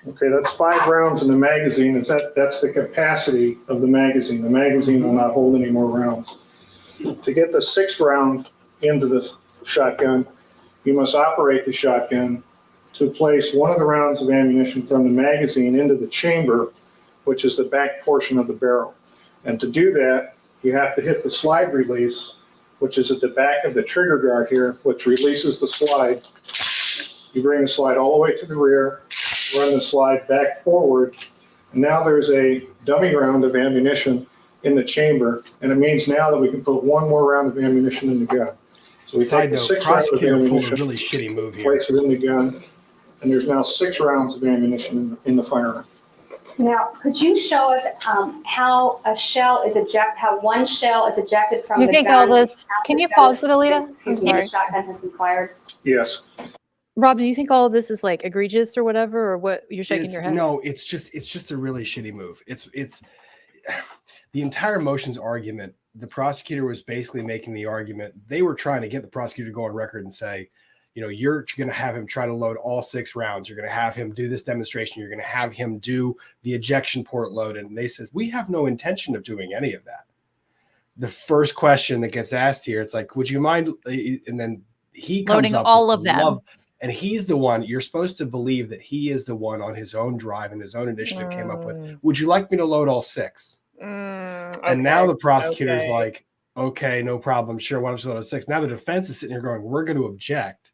Okay, that's 5 rounds in the magazine. That's the capacity of the magazine. The magazine will not hold any more rounds. To get the 6th round into the shotgun, you must operate the shotgun to place one of the rounds of ammunition from the magazine into the chamber, which is the back portion of the barrel. And to do that, you have to hit the slide release, which is at the back of the trigger guard here, which releases the slide. You bring the slide all the way to the rear, run the slide back forward, and now there's a dummy round of ammunition in the chamber, and it means now that we can put one more round of ammunition in the gun. So we take the 6 rounds of ammunition, really shitty move here. place it in the gun, and there's now 6 rounds of ammunition in the firearm. Now, could you show us how a shell is ejected, how one shell is ejected from the gun? You think all this, can you pause it, Alita? I'm sorry. The shotgun has been fired. Yes. Rob, do you think all of this is like egregious or whatever, or what? You're shaking your head? No, it's just a really shitty move. It's the entire motions argument. The prosecutor was basically making the argument. They were trying to get the prosecutor to go on record and say, you know, you're going to have him try to load all 6 rounds. You're going to have him do this demonstration. You're going to have him do the ejection port load. And they said, we have no intention of doing any of that. The first question that gets asked here, it's like, would you mind? And then he comes loading up all of them. And he's the one, you're supposed to believe that he is the one on his own drive and his own initiative came up with, would you like me to load all 6? And now the prosecutor is like, okay, no problem. Sure, why don't you load all 6? Now the defense is sitting here going, we're going to object.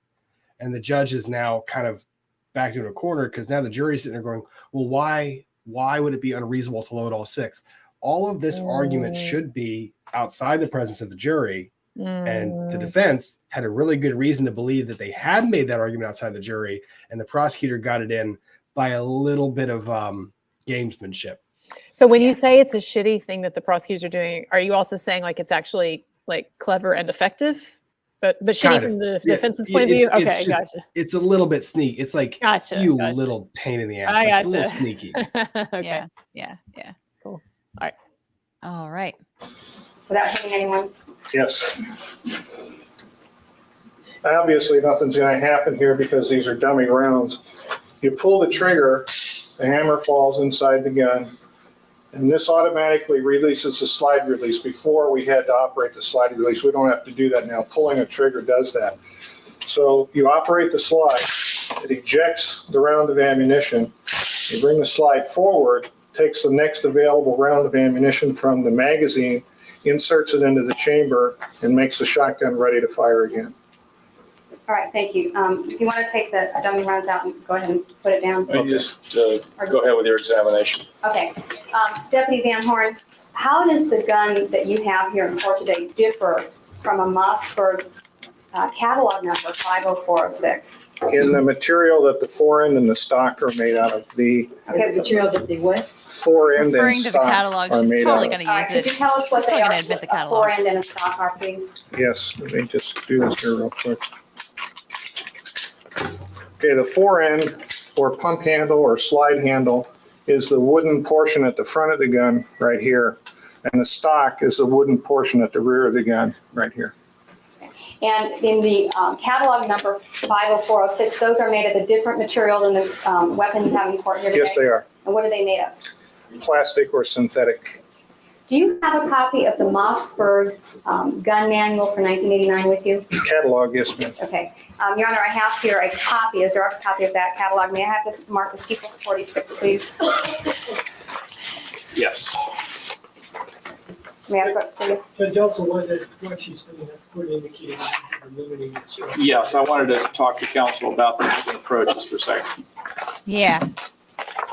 And the judge is now kind of backed into a corner because now the jury's sitting there going, well, why would it be unreasonable to load all 6? All of this argument should be outside the presence of the jury. And the defense had a really good reason to believe that they had made that argument outside the jury, and the prosecutor got it in by a little bit of gamesmanship. So when you say it's a shitty thing that the prosecutors are doing, are you also saying like it's actually like clever and effective, but shitty from the defense's point of view? Okay, gotcha. It's a little bit sneaky. It's like little pain in the ass. I gotcha. A little sneaky. Okay. Yeah. Cool. All right. Without hitting anyone? Yes. Obviously, nothing's going to happen here because these are dummy rounds. You pull the trigger, the hammer falls inside the gun, and this automatically releases the slide release. Before we had to operate the slide release. We don't have to do that now. Pulling a trigger does that. So you operate the slide, it ejects the round of ammunition. You bring the slide forward, takes the next available round of ammunition from the magazine, inserts it into the chamber, and makes the shotgun ready to fire again. All right, thank you. If you want to take the dummy rounds out and go ahead and put it down. You just go ahead with your examination. Okay. Deputy Van Horn, how does the gun that you have here in court today differ from a Mossberg catalog number 50406. In the material that the fore-end and the stock are made out of, the Okay, The material that they what? fore-end and Referring to the stock catalog, are she's made totally out going of. to All use right, could it. you tell us what She's they totally are, gonna admit the a catalog. fore-end and a stock are, please? Yes, let me just do this here real quick. Okay, the fore-end or pump handle or slide handle is the wooden portion at the front of the gun right here. And the stock is the wooden portion at the rear of the gun right here. And in the catalog number 50406, those are made of a different material than the weapon you have in court here today? Yes, they are. And what are they made of? Plastic or synthetic. Do you have a copy of the Mossberg gun manual for 1989 with you? Catalog, yes, ma'am. Okay. Your Honor, I have here a copy, a Xerox copy of that catalog. May I have this marked as People's 46, please? Yes. May I have it, please? Judge, also what she's doing, that's what indicated limiting instruction. Yes, I wanted to talk to counsel about the different approaches for a second. Yeah.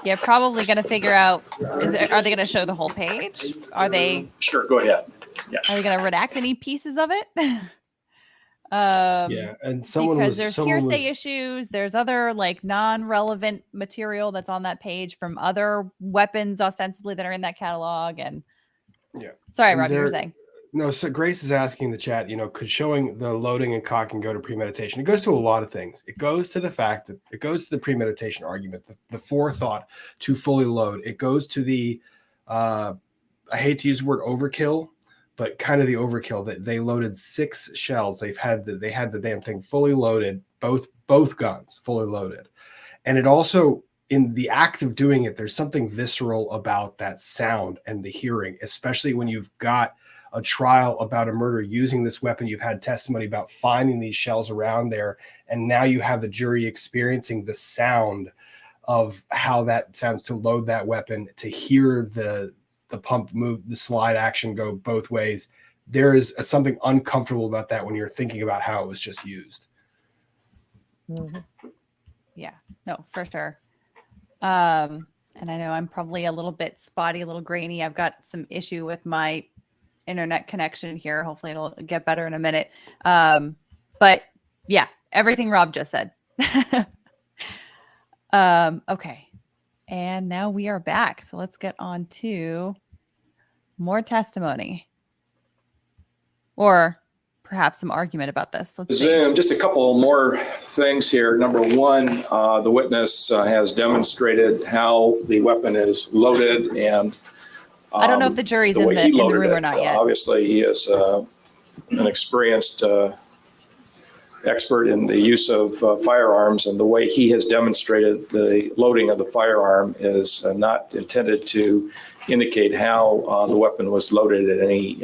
You're probably going to figure out, are they going to show the whole page? Are they Sure, go ahead. Yeah. Are they going to redact any pieces of it? Yeah, and because there's hearsay issues. There's other like non-relevant material that's on that page from other weapons ostensibly that are in that catalog. And yeah, sorry, and Rob, you were saying. No, so Grace is asking in the chat, could showing the loading and cocking go to premeditation? It goes to a lot of things. It goes to the fact that it goes to the premeditation argument, the forethought to fully load. It goes to the, I hate to use the word overkill, but kind of the overkill that they loaded 6 shells. They had the damn thing fully loaded, both guns fully loaded. And it also, in the act of doing it, there's something visceral about that sound and the hearing, especially when you've got a trial about a murder using this weapon. You've had testimony about finding these shells around there, and now you have the jury experiencing the sound of how that sounds to load that weapon, to hear the pump move, the slide action go both ways. There is something uncomfortable about that when you're thinking about how it was just used. Yeah, no, for sure. And I know I'm probably a little bit spotty, a little grainy. I've got some issue with my internet connection here. Hopefully it'll get better in a minute. But yeah, everything Rob just said. Okay. And now we are back. So let's get on to more testimony or perhaps some argument about this. Let's Zoom, just a couple more things here. Number one, the witness has demonstrated how the weapon is loaded, and I don't know if the jury's in the room or not yet. Obviously, he is an experienced expert in the use of firearms, and the way he has demonstrated the loading of the firearm is not intended to indicate how the weapon was loaded at any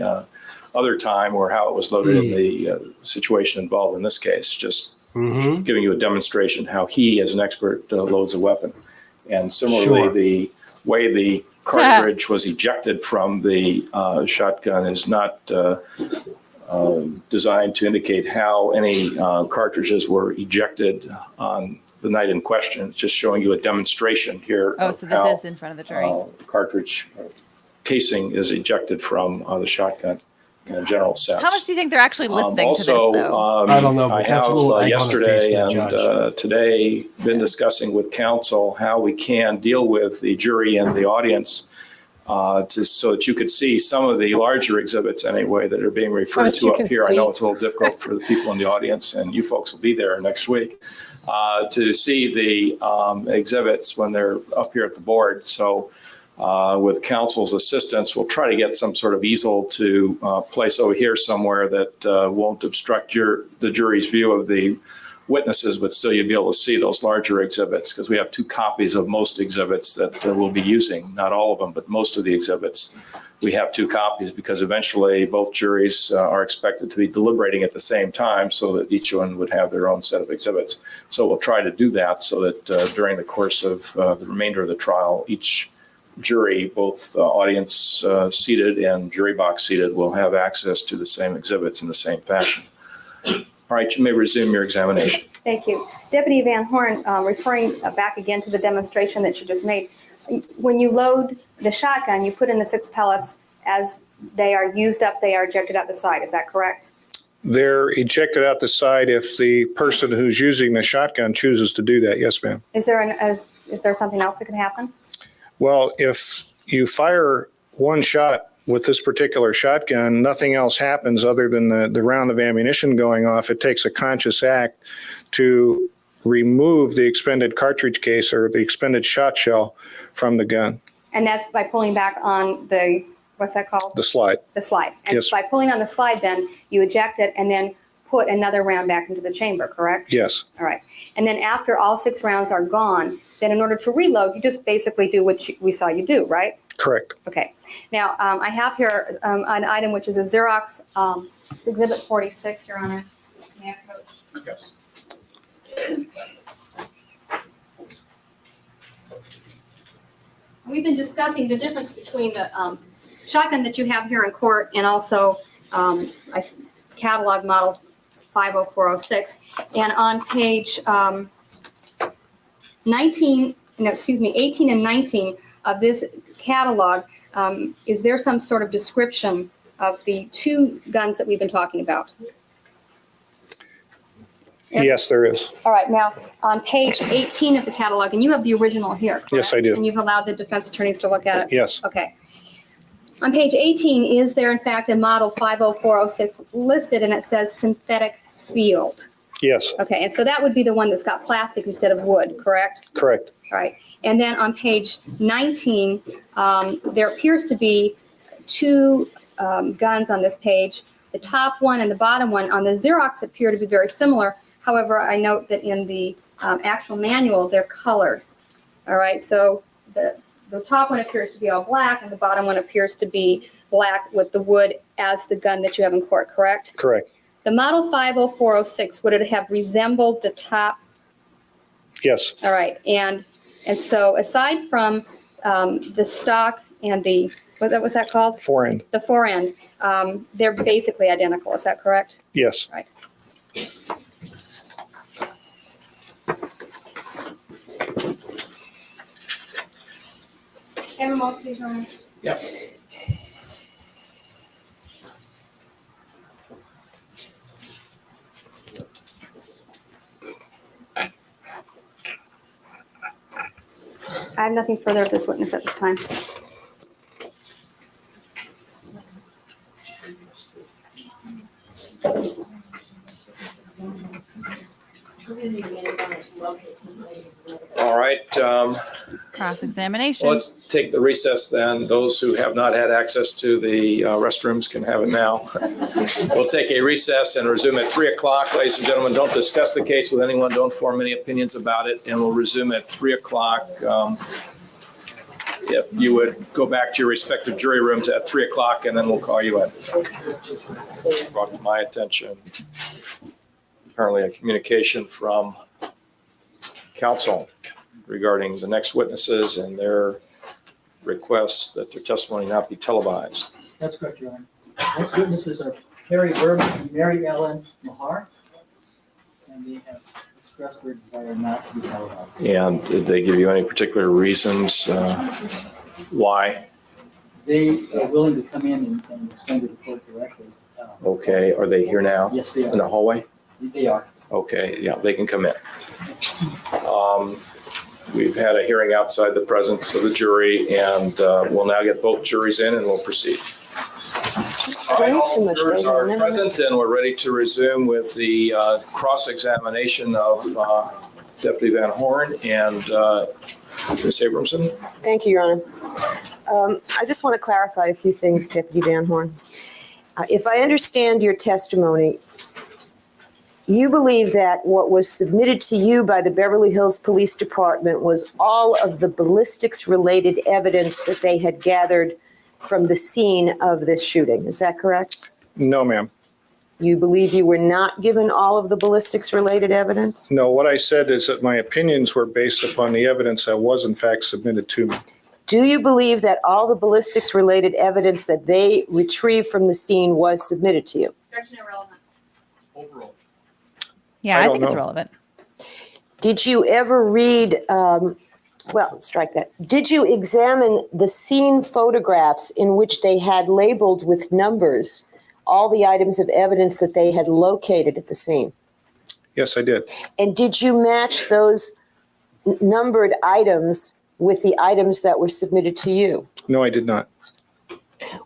other time or how it was loaded in the situation involved in this case. Just giving you a demonstration how he, as an expert, loads a weapon. And similarly, the way the cartridge was ejected from the shotgun is not designed to indicate how any cartridges were ejected on the night in question. It's just showing you a demonstration here. Oh, so this is in front of the jury. Cartridge casing is ejected from the shotgun in a general sense. How much do you think they're actually listening to this, though? I don't know. I have yesterday and today been discussing with counsel how we can deal with the jury and the audience so that you could see some of the larger exhibits anyway that are being referred to up here. I know it's a little difficult for the people in the audience, and you folks will be there next week to see the exhibits when they're up here at the board. So with counsel's assistance, we'll try to get some sort of easel to place over here somewhere that won't obstruct the jury's view of the witnesses, but still you'll be able to see those larger exhibits, because we have 2 copies of most exhibits that we'll be using. Not all of them, but most of the exhibits. We have 2 copies because eventually both juries are expected to be deliberating at the same time, so that each one would have their own set of exhibits. So we'll try to do that so that during the course of the remainder of the trial, each jury, both audience seated and jury box seated, will have access to the same exhibits in the same fashion. All right, you may resume your examination. Thank you. Deputy Van Horn, referring back again to the demonstration that you just made, when you load the shotgun, you put in the 6 pellets. As they are used up, they are ejected out the side. Is that correct? They're ejected out the side if the person who's using the shotgun chooses to do that. Yes, ma'am. Is there something else that could happen? Well, if you fire one shot with this particular shotgun, nothing else happens other than the round of ammunition going off. It takes a conscious act to remove the expended cartridge case or the expended shot shell from the gun. And that's by pulling back on the, what's that called? The slide. The slide. And Yes. by pulling on the slide, then you eject it and then put another round back into the chamber, correct? Yes. All right. And then after all 6 rounds are gone, then in order to reload, you just basically do what we saw you do, right? Correct. Okay. Now, I have here an item which is a Xerox. It's Exhibit 46, Your Honor. May I approach? Yes. We've been discussing the difference between the shotgun that you have here in court and also a catalog model 50406. And on page 18 and 19 of this catalog, is there some sort of description of the 2 guns that we've been talking about? Yes, there is. All right, now on page 18 of the catalog, and you have the original here, correct? Yes, I do. And you've allowed the defense attorneys to look at it? Yes. Okay. On page 18, is there in fact a model 50406 listed and it says synthetic field? Yes. Okay, and so that would be the one that's got plastic instead of wood, correct? Correct. All right, and then on page 19, there appears to be 2 guns on this page. The top one and the bottom one on the Xerox appear to be very similar. However, I note that in the actual manual, they're colored. All right, so the top one appears to be all black and the bottom one appears to be black with the wood as the gun that you have in court, correct? Correct. The model 50406, would it have resembled the top? Yes. All right, and so aside from the stock and the, what was that called? Forend. The forend, they're basically identical, is that correct? Yes. Right. Have a moment, please, Your Honor. Yes. I have nothing further of this witness at this time. All right. Cross-examination. Let's take the recess then. Those who have not had access to the restrooms can have it now. We'll take a recess and resume at 3 o'clock. Ladies and gentlemen, don't discuss the case with anyone. Don't form any opinions about it. And we'll resume at 3 o'clock. If you would go back to your respective jury rooms at 3 o'clock, and then we'll call you in. Brought to my attention, apparently a communication from counsel regarding the next witnesses and their requests that their testimony not be televised. That's correct, Your Honor. Next witnesses are Perry Burke and Mary Ellen Mahar, and they have expressed their desire not to be televised. And did they give you any particular reasons why? They are willing to come in and explain to the court directly. Okay, are they here now? Yes, they are. In the hallway? They are. Okay, yeah, they can come in. We've had a hearing outside the presence of the jury, and we'll now get both juries in and we'll proceed. All right, all jurors are present, and we're ready to resume with the cross-examination of Deputy Van Horn and Ms. Abramson. Thank you, Your Honor. I just want to clarify a few things, Deputy Van Horn. If I understand your testimony, you believe that what was submitted to you by the Beverly Hills Police Department was all of the ballistics-related evidence that they had gathered from the scene of this shooting. Is that correct? No, ma'am. You believe you were not given all of the ballistics-related evidence? No, what I said is that my opinions were based upon the evidence that was in fact submitted to me. Do you believe that all the ballistics-related evidence that they retrieved from the scene was submitted to you? Objection irrelevant. Overall. Yeah, I think it's relevant. Did you ever read, well, strike that. Did you examine the scene photographs in which they had labeled with numbers all the items of evidence that they had located at the scene? Yes, I did. And did you match those numbered items with the items that were submitted to you? No, I did not.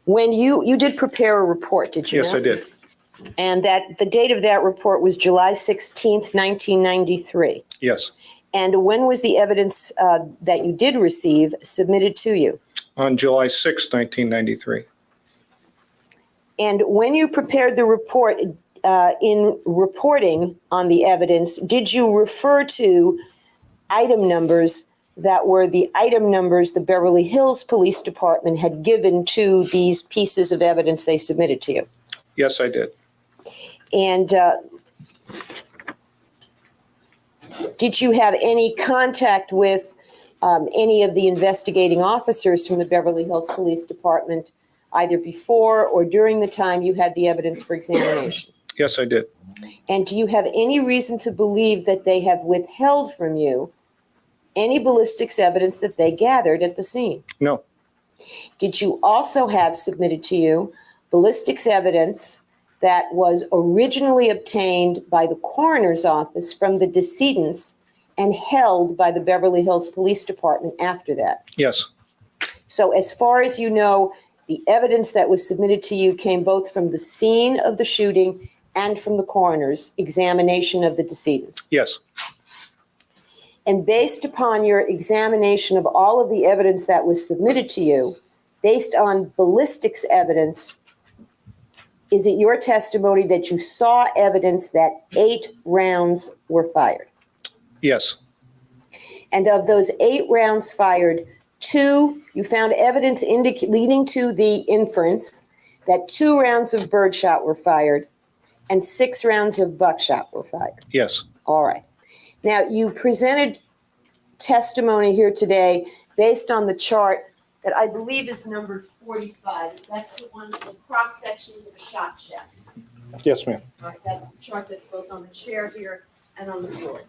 When you did prepare a report, did you Yes, not? I did. And that the date of that report was July 16th, 1993. Yes. And when was the evidence that you did receive submitted to you? On July 6th, 1993. And when you prepared the report, in reporting on the evidence, did you refer to item numbers that were the item numbers the Beverly Hills Police Department had given to these pieces of evidence they submitted to you? Yes, I did. And did you have any contact with any of the investigating officers from the Beverly Hills Police Department, either before or during the time you had the evidence for examination? Yes, I did. And do you have any reason to believe that they have withheld from you any ballistics evidence that they gathered at the scene? No. Did you also have submitted to you ballistics evidence that was originally obtained by the coroner's office from the decedents and held by the Beverly Hills Police Department after that? Yes. So as far as you know, the evidence that was submitted to you came both from the scene of the shooting and from the coroner's examination of the decedents? Yes. And based upon your examination of all of the evidence that was submitted to you, based on ballistics evidence, is it your testimony that you saw evidence that 8 rounds were fired? Yes. And of those 8 rounds fired, 2, you found evidence leading to the inference that 2 rounds of birdshot were fired and 6 rounds of buckshot were fired? Yes. All right. Now, you presented testimony here today based on the chart that I believe is number 45. That's the one with the cross sections of a shot shaft. Yes, ma'am. All right, that's the chart that's both on the chair here and on the floor.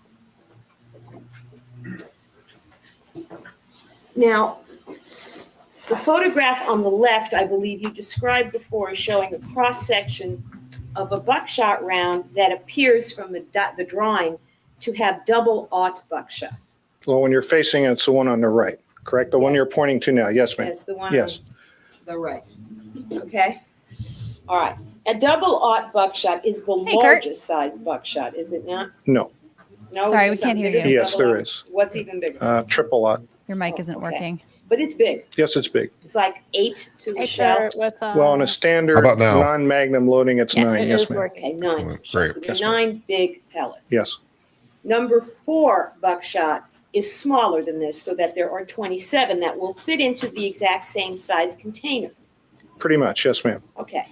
Now, the photograph on the left, I believe you described before, is showing a cross section of a buckshot round that appears from the drawing to have double-aught buckshot. Well, when you're facing it, it's the one on the right, correct? The one you're pointing to now. Yes, ma'am. Yes, the one Yes. on the right. Okay? All right. A double-aught buckshot is the largest size buckshot, is it not? No. No. Sorry, is we there can't hear something bigger you. than Yes, there double-aught? is. What's even bigger? Triple-aught. Your mic isn't working. But it's big. Yes, it's big. It's like 8 to a Hey, shell. Kurt, what's Well, on a standard How about now? non-magnum loading, it's 9. it Yes, is ma'am. working. Okay, 9. Great. So there are Yes, ma'am. 9 big pellets. Yes. Number 4 buckshot is smaller than this, so that there are 27 that will fit into the exact same size container. Pretty much. Yes, ma'am. Okay.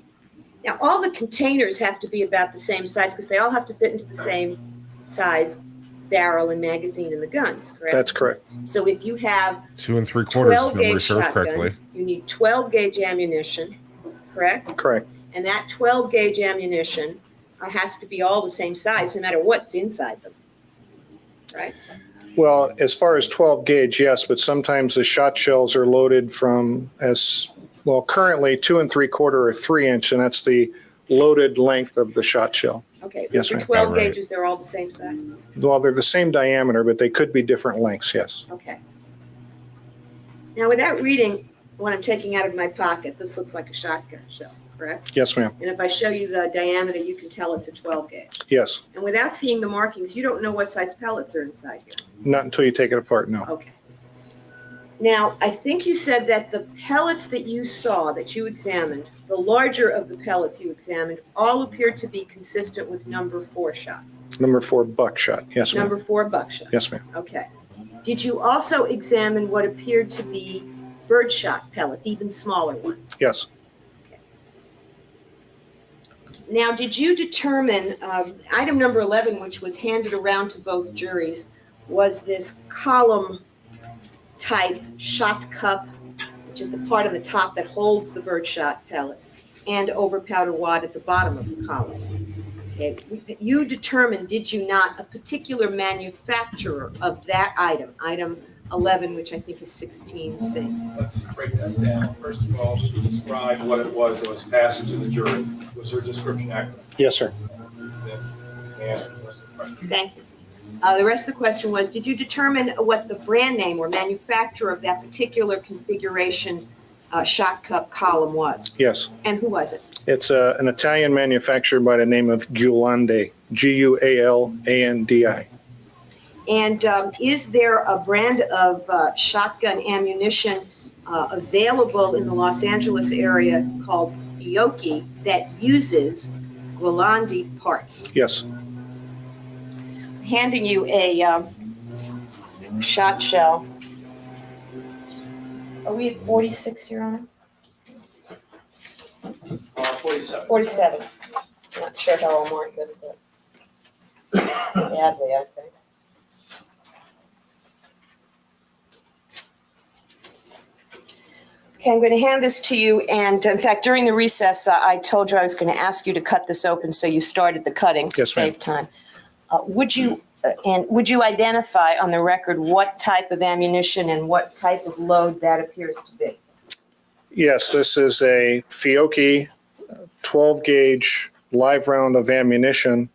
Now, all the containers have to be about the same size because they all have to fit into the same size barrel and magazine in the guns, correct? That's correct. So if you have 2 3/4, if 12 memory gauge serves shotgun, correctly. you need 12 gauge ammunition, correct? Correct. And that 12 gauge ammunition has to be all the same size, no matter what's inside them, right? Well, as far as 12 gauge, yes, but sometimes the shot shells are loaded from currently 2 3/4 or 3 inch, and that's the loaded length of the shot shell. Okay, Yes, for ma'am. 12 Right. gauges, they're all the same size? Well, they're the same diameter, but they could be different lengths, yes. Okay. Now, without reading what I'm taking out of my pocket, this looks like a shotgun shell, correct? Yes, ma'am. And if I show you the diameter, you can tell it's a 12 gauge. Yes. And without seeing the markings, you don't know what size pellets are inside here. Not until you take it apart, no. Okay. Now, I think you said that the pellets that you saw, that you examined, the larger of the pellets you examined, all appeared to be consistent with number 4 shot. Number 4 buckshot. Yes, ma'am. Number 4 buckshot. Yes, ma'am. Okay. Did you also examine what appeared to be birdshot pellets, even smaller ones? Yes. Now, did you determine, item number 11, which was handed around to both juries, was this column type shot cup, which is the part on the top that holds the birdshot pellets, and overpowder wad at the bottom of the column? Okay. You determined, did you not, a particular manufacturer of that item 11, which I think is 16C. Let's break that down. First of all, she described what it was that was passed to the jury. Was her description accurate? Yes, sir. The answer to the rest of the question. Thank you. The rest of the question was, did you determine what the brand name or manufacturer of that particular configuration shot cup column was? Yes. And who was it? It's an Italian manufacturer by the name of Gualandi, Gualandi. And is there a brand of shotgun ammunition available in the Los Angeles area called Fiocchi that uses Gualandi parts? Yes. Handing you a shot shell. Are we at 46, Your Honor? 47. 47. I'm not sure how I'll mark this, but badly, I think. Okay, I'm going to hand this to you, and in fact, during the recess, I told you I was going to ask you to cut this open, so you started the cutting to save time. Would you identify on the record what type of ammunition and what type of load that appears to be? Yes, this is a Fiocchi 12-gauge live round of ammunition,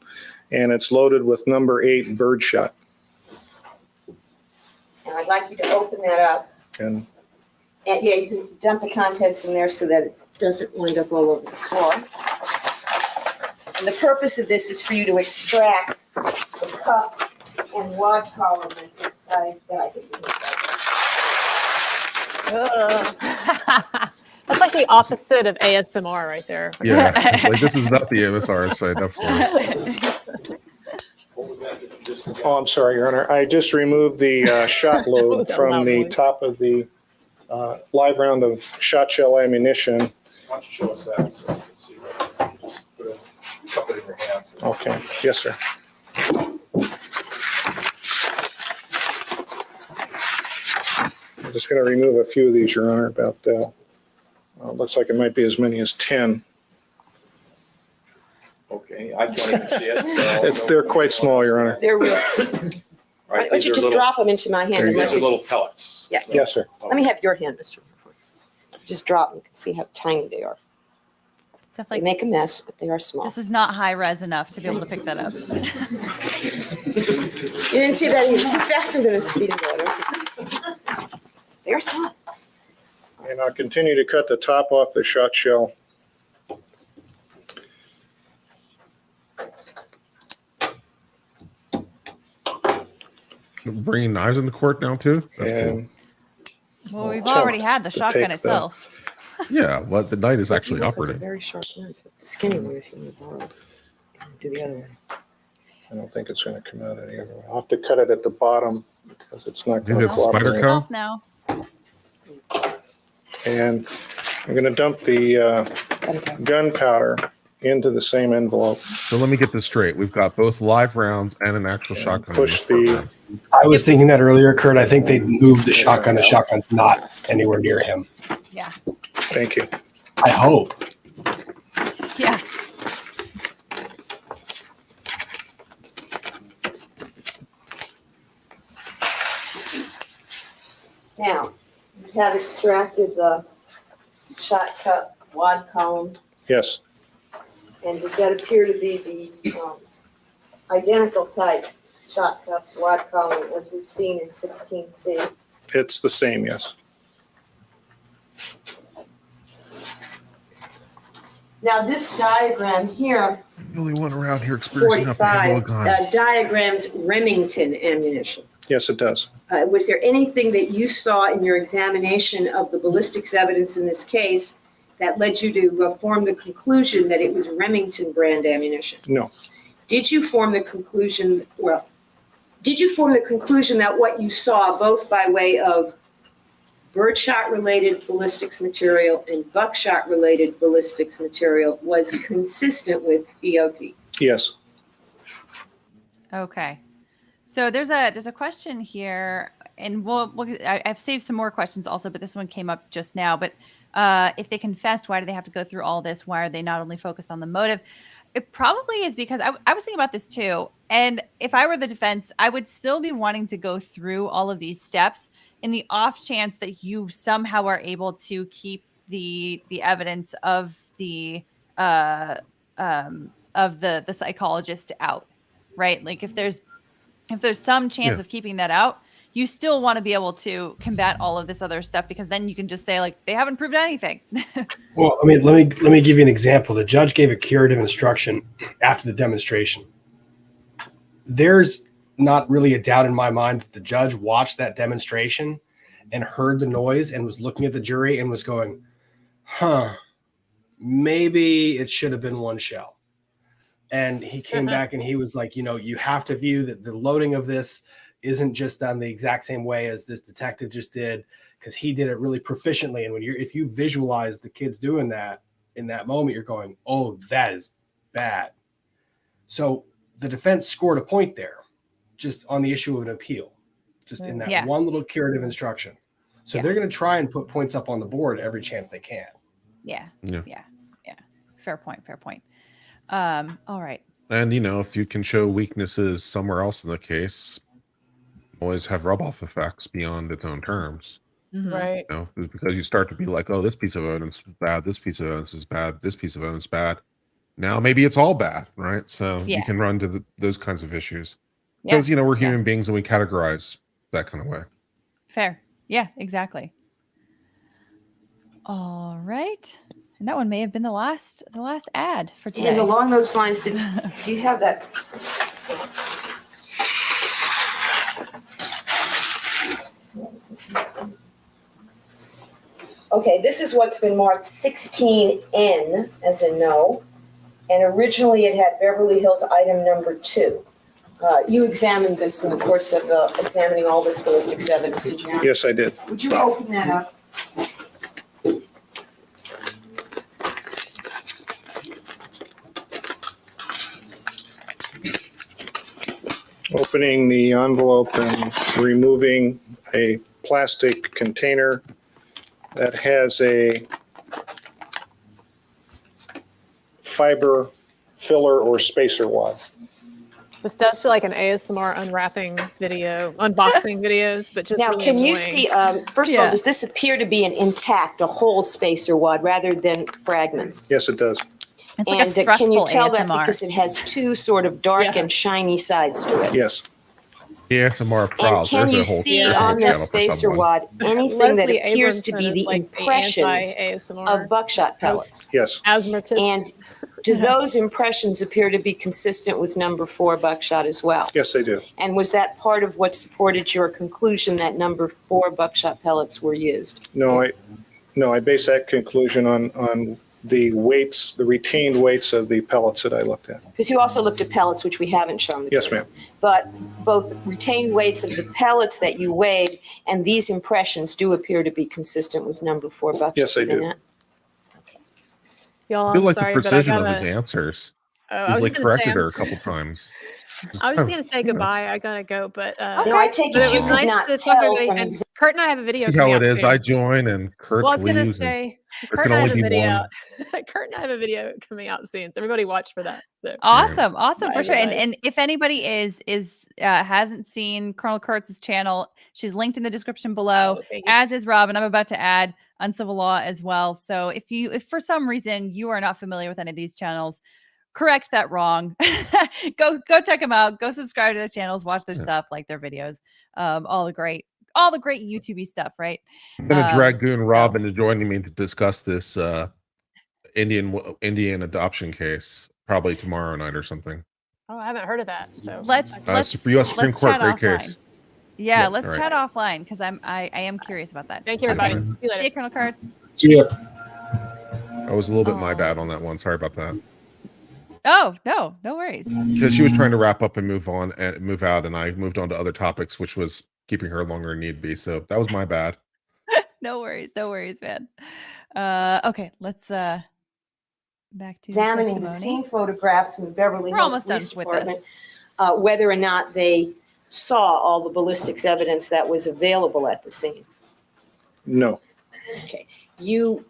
and it's loaded with number 8 birdshot. And I'd like you to open that up. And And yeah, you can dump the contents in there so that it doesn't wind up all over the floor. And the purpose of this is for you to extract the cup and wad column that's inside that I think That's like the opposite of ASMR right there. Yeah, it's like this is not the MSR side up for it. Oh, I'm sorry, Your Honor. I just removed the shot load from the top of the live round of shot shell ammunition. Why don't you show us that so we can see what it is? Just put a couple in your hands. Okay, yes, sir. I'm just going to remove a few of these, Your Honor, about, looks like it might be as many as 10. Okay, I can't even see it. So They're quite small, Your Honor. they're real. All right, Why don't you just drop them into my hand? There you and let These are little pellets. Yeah. Yes, sir. Let me have your hand, Mr. Just drop them. You can see how tiny they are. Definitely They make a mess, but they are small. This is not high res enough to be able to pick that up. You didn't see that either. See faster than a speeding bullet. They are small. And I'll continue to cut the top off the shot shell. Bringing knives in the court now too. That's cool. Well, we've already had the shotgun itself. Yeah, well, the knife is actually It's a operating. very sharp knife. It's a skinny one if you want to borrow it. Do the other one. I don't think it's going to come out any other way. I'll have to cut it at the bottom because it's not going Maybe to it's spider cooperate. cut? Now. And I'm going to dump the gunpowder into the same envelope. So let me get this straight. We've got both live rounds and an actual shotgun. Push the. I was thinking that earlier, Kurt. I think they moved the shotgun. The shotgun's not anywhere near him. Yeah. Thank you. I hope. Yeah. Now, you have extracted the shot cup wad column, Yes, and does that appear to be the identical type shot cup wad column as we've seen in 16C? it's the same, yes. Now, this diagram here, The only one around here experiencing enough to handle a 45, gun. diagrams Remington ammunition. Yes, it does. Was there anything that you saw in your examination of the ballistics evidence in this case that led you to form the conclusion that it was Remington brand ammunition? No, Did you form the conclusion, that what you saw, both by way of birdshot-related ballistics material and buckshot-related ballistics material, was consistent with Fiocchi? yes. Okay. So there's a question here. and I've saved some more questions also, but this one came up just now. But if they confessed, why do they have to go through all this? Why are they not only focused on the motive? It probably is because I was thinking about this too. And if I were the defense, I would still be wanting to go through all of these steps in the off chance that you somehow are able to keep the evidence of the psychologist out, right? Like if there's some chance of keeping that out, you still want to be able to combat all of this other stuff, because then you can just say like they haven't proved anything. Well, I mean, let me give you an example. The judge gave a curative instruction after the demonstration. There's not really a doubt in my mind that the judge watched that demonstration and heard the noise and was looking at the jury and was going, maybe it should have been one shell. And he came back and he was like, you have to view that the loading of this isn't just done the exact same way as this detective just did, because he did it really proficiently. And if you visualize the kids doing that in that moment, you're going, oh, that is bad. So the defense scored a point there just on the issue of an appeal, just in that one little curative instruction. So they're going to try and put points up on the board every chance they can. Yeah. Fair point. All right. And, if you can show weaknesses somewhere else in the case, always have rub-off effects beyond its own terms. Right. Because you start to be like, oh, this piece of evidence is bad, this piece of evidence is bad, this piece of evidence is bad. Now maybe it's all bad, right? So you can run to those kinds of issues. Because, we're human beings and we categorize that kind of way. Fair. Yeah, exactly. All right. And that one may have been the last ad for today. And along those lines, do you have that? Okay, this is what's been marked 16N as in no, and originally it had Beverly Hills item number 2. You examined this in the course of examining all this ballistics evidence, did you not? Yes, I did. Would you open that up? Opening the envelope and removing a plastic container that has a fiber filler or spacer wad. This does feel like an ASMR unwrapping video, unboxing videos, but just now, really can annoying. you see, first of all, does this appear to be an intact, a whole spacer wad rather than fragments? Yes, it does. It's like a stressful can you tell ASMR. that because it has 2 sort of dark and shiny sides to it? Yes. ASMR pros. And can you see on this spacer wad anything that appears to be the impressions of buckshot pellets? Yes. Asthmatist. And do those impressions appear to be consistent with number 4 buckshot as well? Yes, they do. And was that part of what supported your conclusion that number 4 buckshot pellets were used? No, I base that conclusion on the weights, the retained weights of the pellets that I looked at. Because you also looked at pellets, which we haven't shown. Yes, ma'am. But both retained weights of the pellets that you weighed and these impressions do appear to be consistent with number 4 buckshot. Yes, they do. Y'all, I feel I'm like sorry, the precision but I of his answers. I He's was like just gonna say, corrected her a couple times. I was just going to say goodbye. I got to go, but No, I take but it it you was could nice not to talk to tell everybody. from And Kurt and I have a video See how coming it out is? soon. I join and Kurt Well, I was going to leaves. say, There Kurt can and I only have a be video. one. Kurt and I have a video coming out soon, so everybody watch for that. So Awesome Bye, for sure. And everybody. if anybody hasn't seen Colonel Kurtz's channel, she's linked in the description below, thank you. as is Rob, and I'm about to add Uncivil Law as well. So if for some reason you are not familiar with any of these channels, correct that wrong. go check them out. Go subscribe to their channels, watch their stuff, like their videos. All the great YouTube stuff, right? I'm gonna drag Goon Rob into joining me to discuss this Indian adoption case probably tomorrow night or something. Oh, I haven't heard of that. So Let's U.S. Supreme let's Court, chat great offline. case. Yeah, let's all chat offline because I am curious about that. Thank you, everybody. Okay. See you later. See you, Colonel Card. See ya. I was a little bit my bad on that one. Sorry about that. Oh, no worries. Because she was trying to wrap up and move on and move out, and I moved on to other topics, which was keeping her longer than need be. So that was my bad. No worries, man. Okay, let's back to Examining the testimony. scene photographs in the Beverly We're Hills almost Police done with Department, this. whether or not they saw all the ballistics evidence that was available at the scene? No. Okay. You,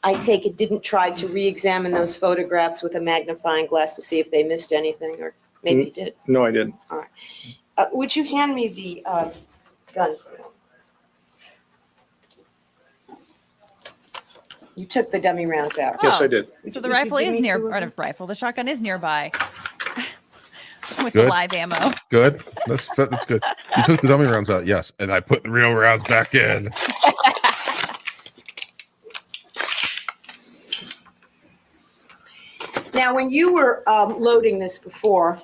I take it, didn't try to re-examine those photographs with a magnifying glass to see if they missed anything, or maybe you did? No, I didn't. All right. Would you hand me the gun? You took the dummy rounds out. Yes, I did. So the rifle is near, or the rifle, the shotgun is nearby with Good. the live ammo. Good. That's good. You took the dummy rounds out, yes, and I put the real rounds back in. Now, when you were loading this before,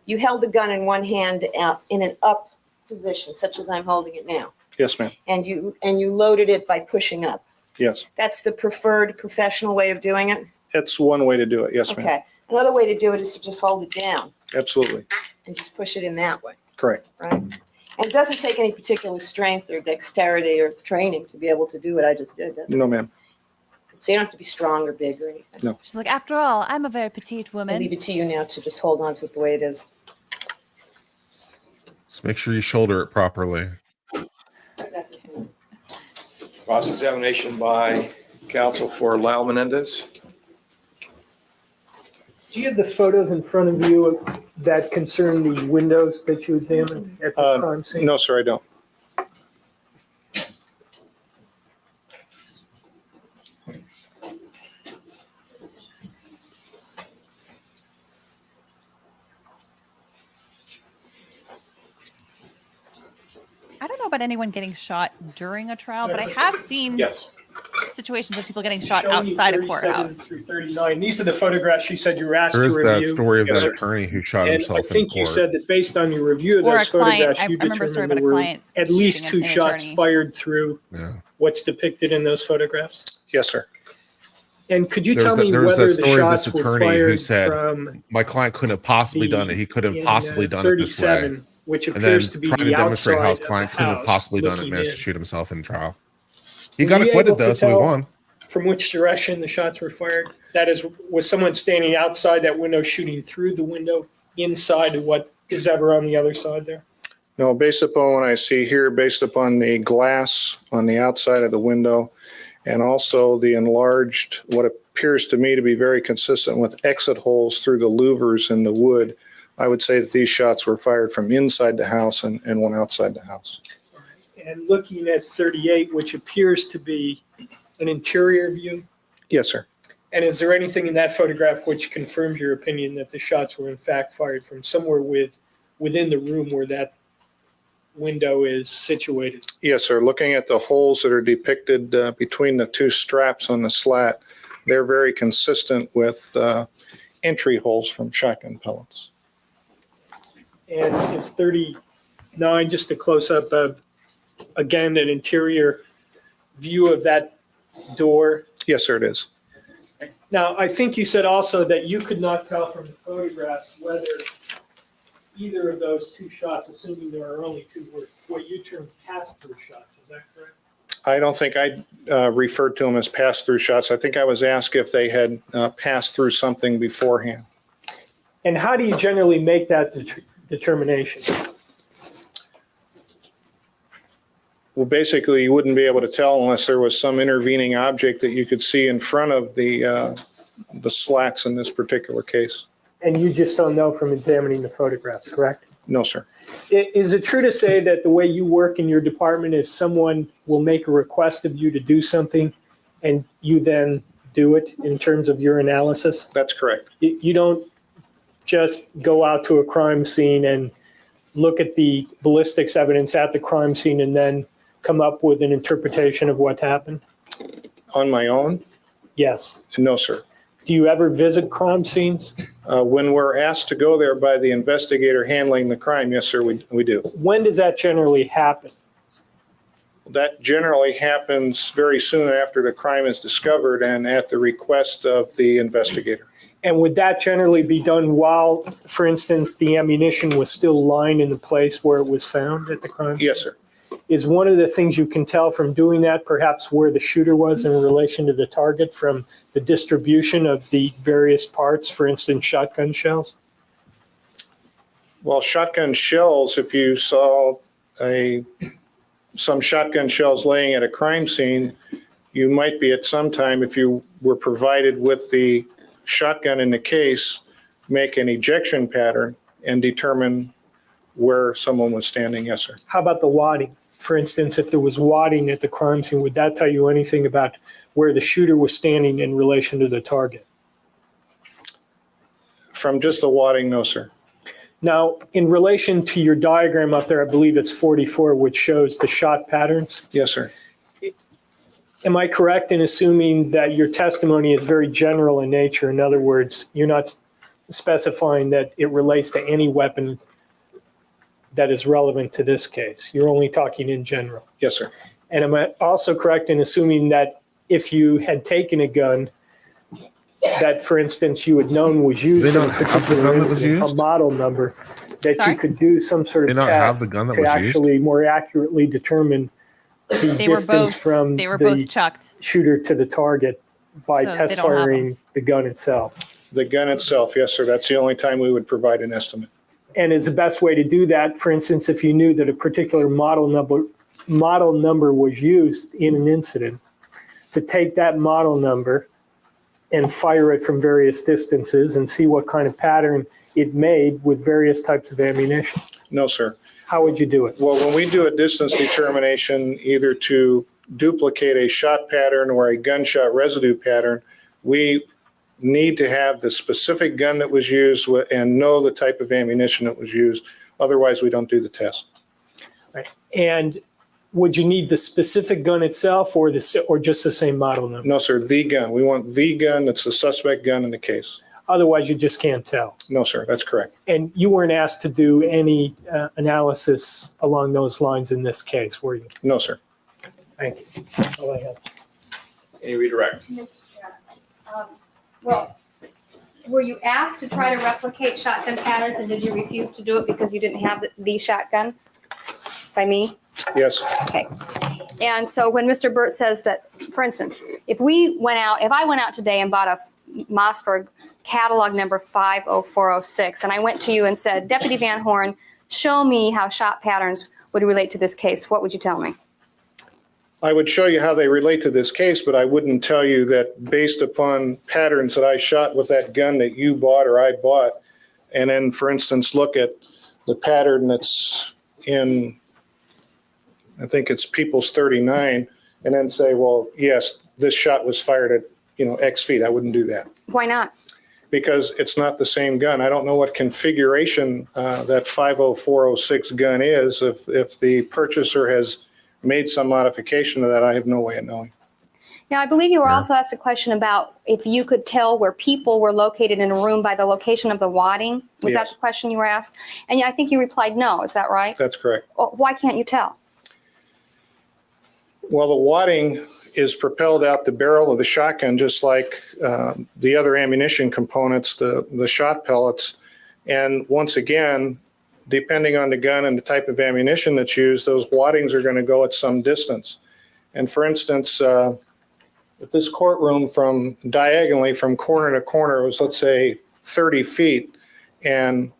you held the gun in one hand in an up position, such as I'm holding it now, Yes, ma'am. and you loaded it by pushing up. Yes. That's the preferred professional way of doing it? That's one way to do it. Yes, ma'am. Okay. Another way to do it is to just hold it down Absolutely. and just push it in that way, Correct. right? And it doesn't take any particular strength or dexterity or training to be able to do what I just did, does it? No, ma'am. So you don't have to be strong or big or anything. No. She's like, after all, I'm a very petite I woman. leave it to you now to just hold on to it the way it is. Just make sure you shoulder it properly. Cross-examination by counsel for Lyle Menendez. Do you have the photos in front of you that concern the windows that you examined at the crime scene? No, sir, I don't. I don't know about anyone getting shot during a trial, but I have seen situations of people getting shot outside a courthouse. Through 39. These are the photographs you said you were asked There to is review. that story of that attorney who shot himself I think in you court. said that based on your review of Or those a client. photographs, I you remember a story determined about there a were client at least shooting two an shots attorney. fired through what's depicted in those photographs. Yes, sir. And could you There was tell me there was whether that the story of this shots were attorney who fired said, from my client couldn't have possibly done it. He couldn't have in, possibly done it this way. 37, which And appears then to be trying to the demonstrate how his outside of client the couldn't have house possibly done it, looking managed in. to shoot himself in trial. He Were got you acquitted able to though, so he tell won. From which direction the shots were fired? That is, was someone standing outside that window shooting through the window inside of what is ever on the other side there? No, based upon what I see here, based upon the glass on the outside of the window, and also the enlarged, what appears to me to be very consistent with exit holes through the louvers in the wood, I would say that these shots were fired from inside the house and one outside the house. And looking at 38, which appears to be an interior view. Yes, sir. And is there anything in that photograph which confirms your opinion that the shots were in fact fired from somewhere within the room where that window is situated? Yes, sir. Looking at the holes that are depicted between the two straps on the slat, they're very consistent with entry holes from shotgun pellets. And is 39 just a close-up of, again, an interior view of that door? Yes, sir, it is. Now, I think you said also that you could not tell from the photographs whether either of those two shots, assuming there are only two, were what you term pass-through shots. Is that correct? I don't think I referred to them as pass-through shots. I think I was asked if they had passed through something beforehand. And how do you generally make that determination? Well, basically, you wouldn't be able to tell unless there was some intervening object that you could see in front of the slats in this particular case. And you just don't know from examining the photographs, correct? No, sir. Is it true to say that the way you work in your department is someone will make a request of you to do something and you then do it in terms of your analysis? That's correct. You don't just go out to a crime scene and look at the ballistics evidence at the crime scene and then come up with an interpretation of what happened? On my own? Yes. No, sir. Do you ever visit crime scenes? When we're asked to go there by the investigator handling the crime, yes, sir, we do. When does that generally happen? That generally happens very soon after the crime is discovered and at the request of the investigator. And would that generally be done while, for instance, the ammunition was still lying in the place where it was found at the crime scene? Yes, sir. Is one of the things you can tell from doing that perhaps where the shooter was in relation to the target from the distribution of the various parts, for instance, shotgun shells? Well, shotgun shells, if you saw some shotgun shells laying at a crime scene, you might be at some time, if you were provided with the shotgun in the case, make an ejection pattern and determine where someone was standing. Yes, sir. How about the wadding? For instance, if there was wadding at the crime scene, would that tell you anything about where the shooter was standing in relation to the target? From just the wadding, no, sir. Now, in relation to your diagram up there, I believe it's 44, which shows the shot patterns. Yes, sir. Am I correct in assuming that your testimony is very general in nature? In other words, you're not specifying that it relates to any weapon that is relevant to this case. You're only talking in general. Yes, sir. And am I also correct in assuming that if you had taken a gun that, for instance, you had known was used in a particular incident, a model number, that you could do some sort of test to actually more accurately determine the distance from the shooter to the target by test firing the gun itself? The gun itself, yes, sir. That's the only time we would provide an estimate. And is the best way to do that, for instance, if you knew that a particular model number was used in an incident, to take that model number and fire it from various distances and see what kind of pattern it made with various types of ammunition? No, sir. How would you do it? Well, when we do a distance determination, either to duplicate a shot pattern or a gunshot residue pattern, we need to have the specific gun that was used and know the type of ammunition that was used. Otherwise, we don't do the test. Right. And would you need the specific gun itself or just the same model number? No, sir. The gun. We want the gun that's the suspect gun in the case. Otherwise, you just can't tell. No, sir. That's correct. And you weren't asked to do any analysis along those lines in this case, were you? No, sir. Thank you. That's all I have. Any redirect? Well, were you asked to try to replicate shotgun patterns, and did you refuse to do it because you didn't have the shotgun by me? Yes. Okay. And so when Mr. Burt says that, for instance, if I went out today and bought a Mossberg catalog number 50406, and I went to you and said, Deputy Van Horn, show me how shot patterns would relate to this case, what would you tell me? I would show you how they relate to this case, but I wouldn't tell you that based upon patterns that I shot with that gun that you bought or I bought, and then, for instance, look at the pattern that's in, I think it's People's 39, and then say, well, yes, this shot was fired at, X feet. I wouldn't do that. Why not? Because it's not the same gun. I don't know what configuration that 50406 gun is. If the purchaser has made some modification to that, I have no way of knowing. Now, I believe you were also asked a question about if you could tell where people were located in a room by the location of the wadding. Was that the question you were asked? And I think you replied no. Is that right? That's correct. Well, why can't you tell? Well, the wadding is propelled out the barrel of the shotgun, just like the other ammunition components, the shot pellets. And once again, depending on the gun and the type of ammunition that's used, those waddings are going to go at some distance. And for instance, if this courtroom diagonally from corner to corner was, let's say, 30 feet, and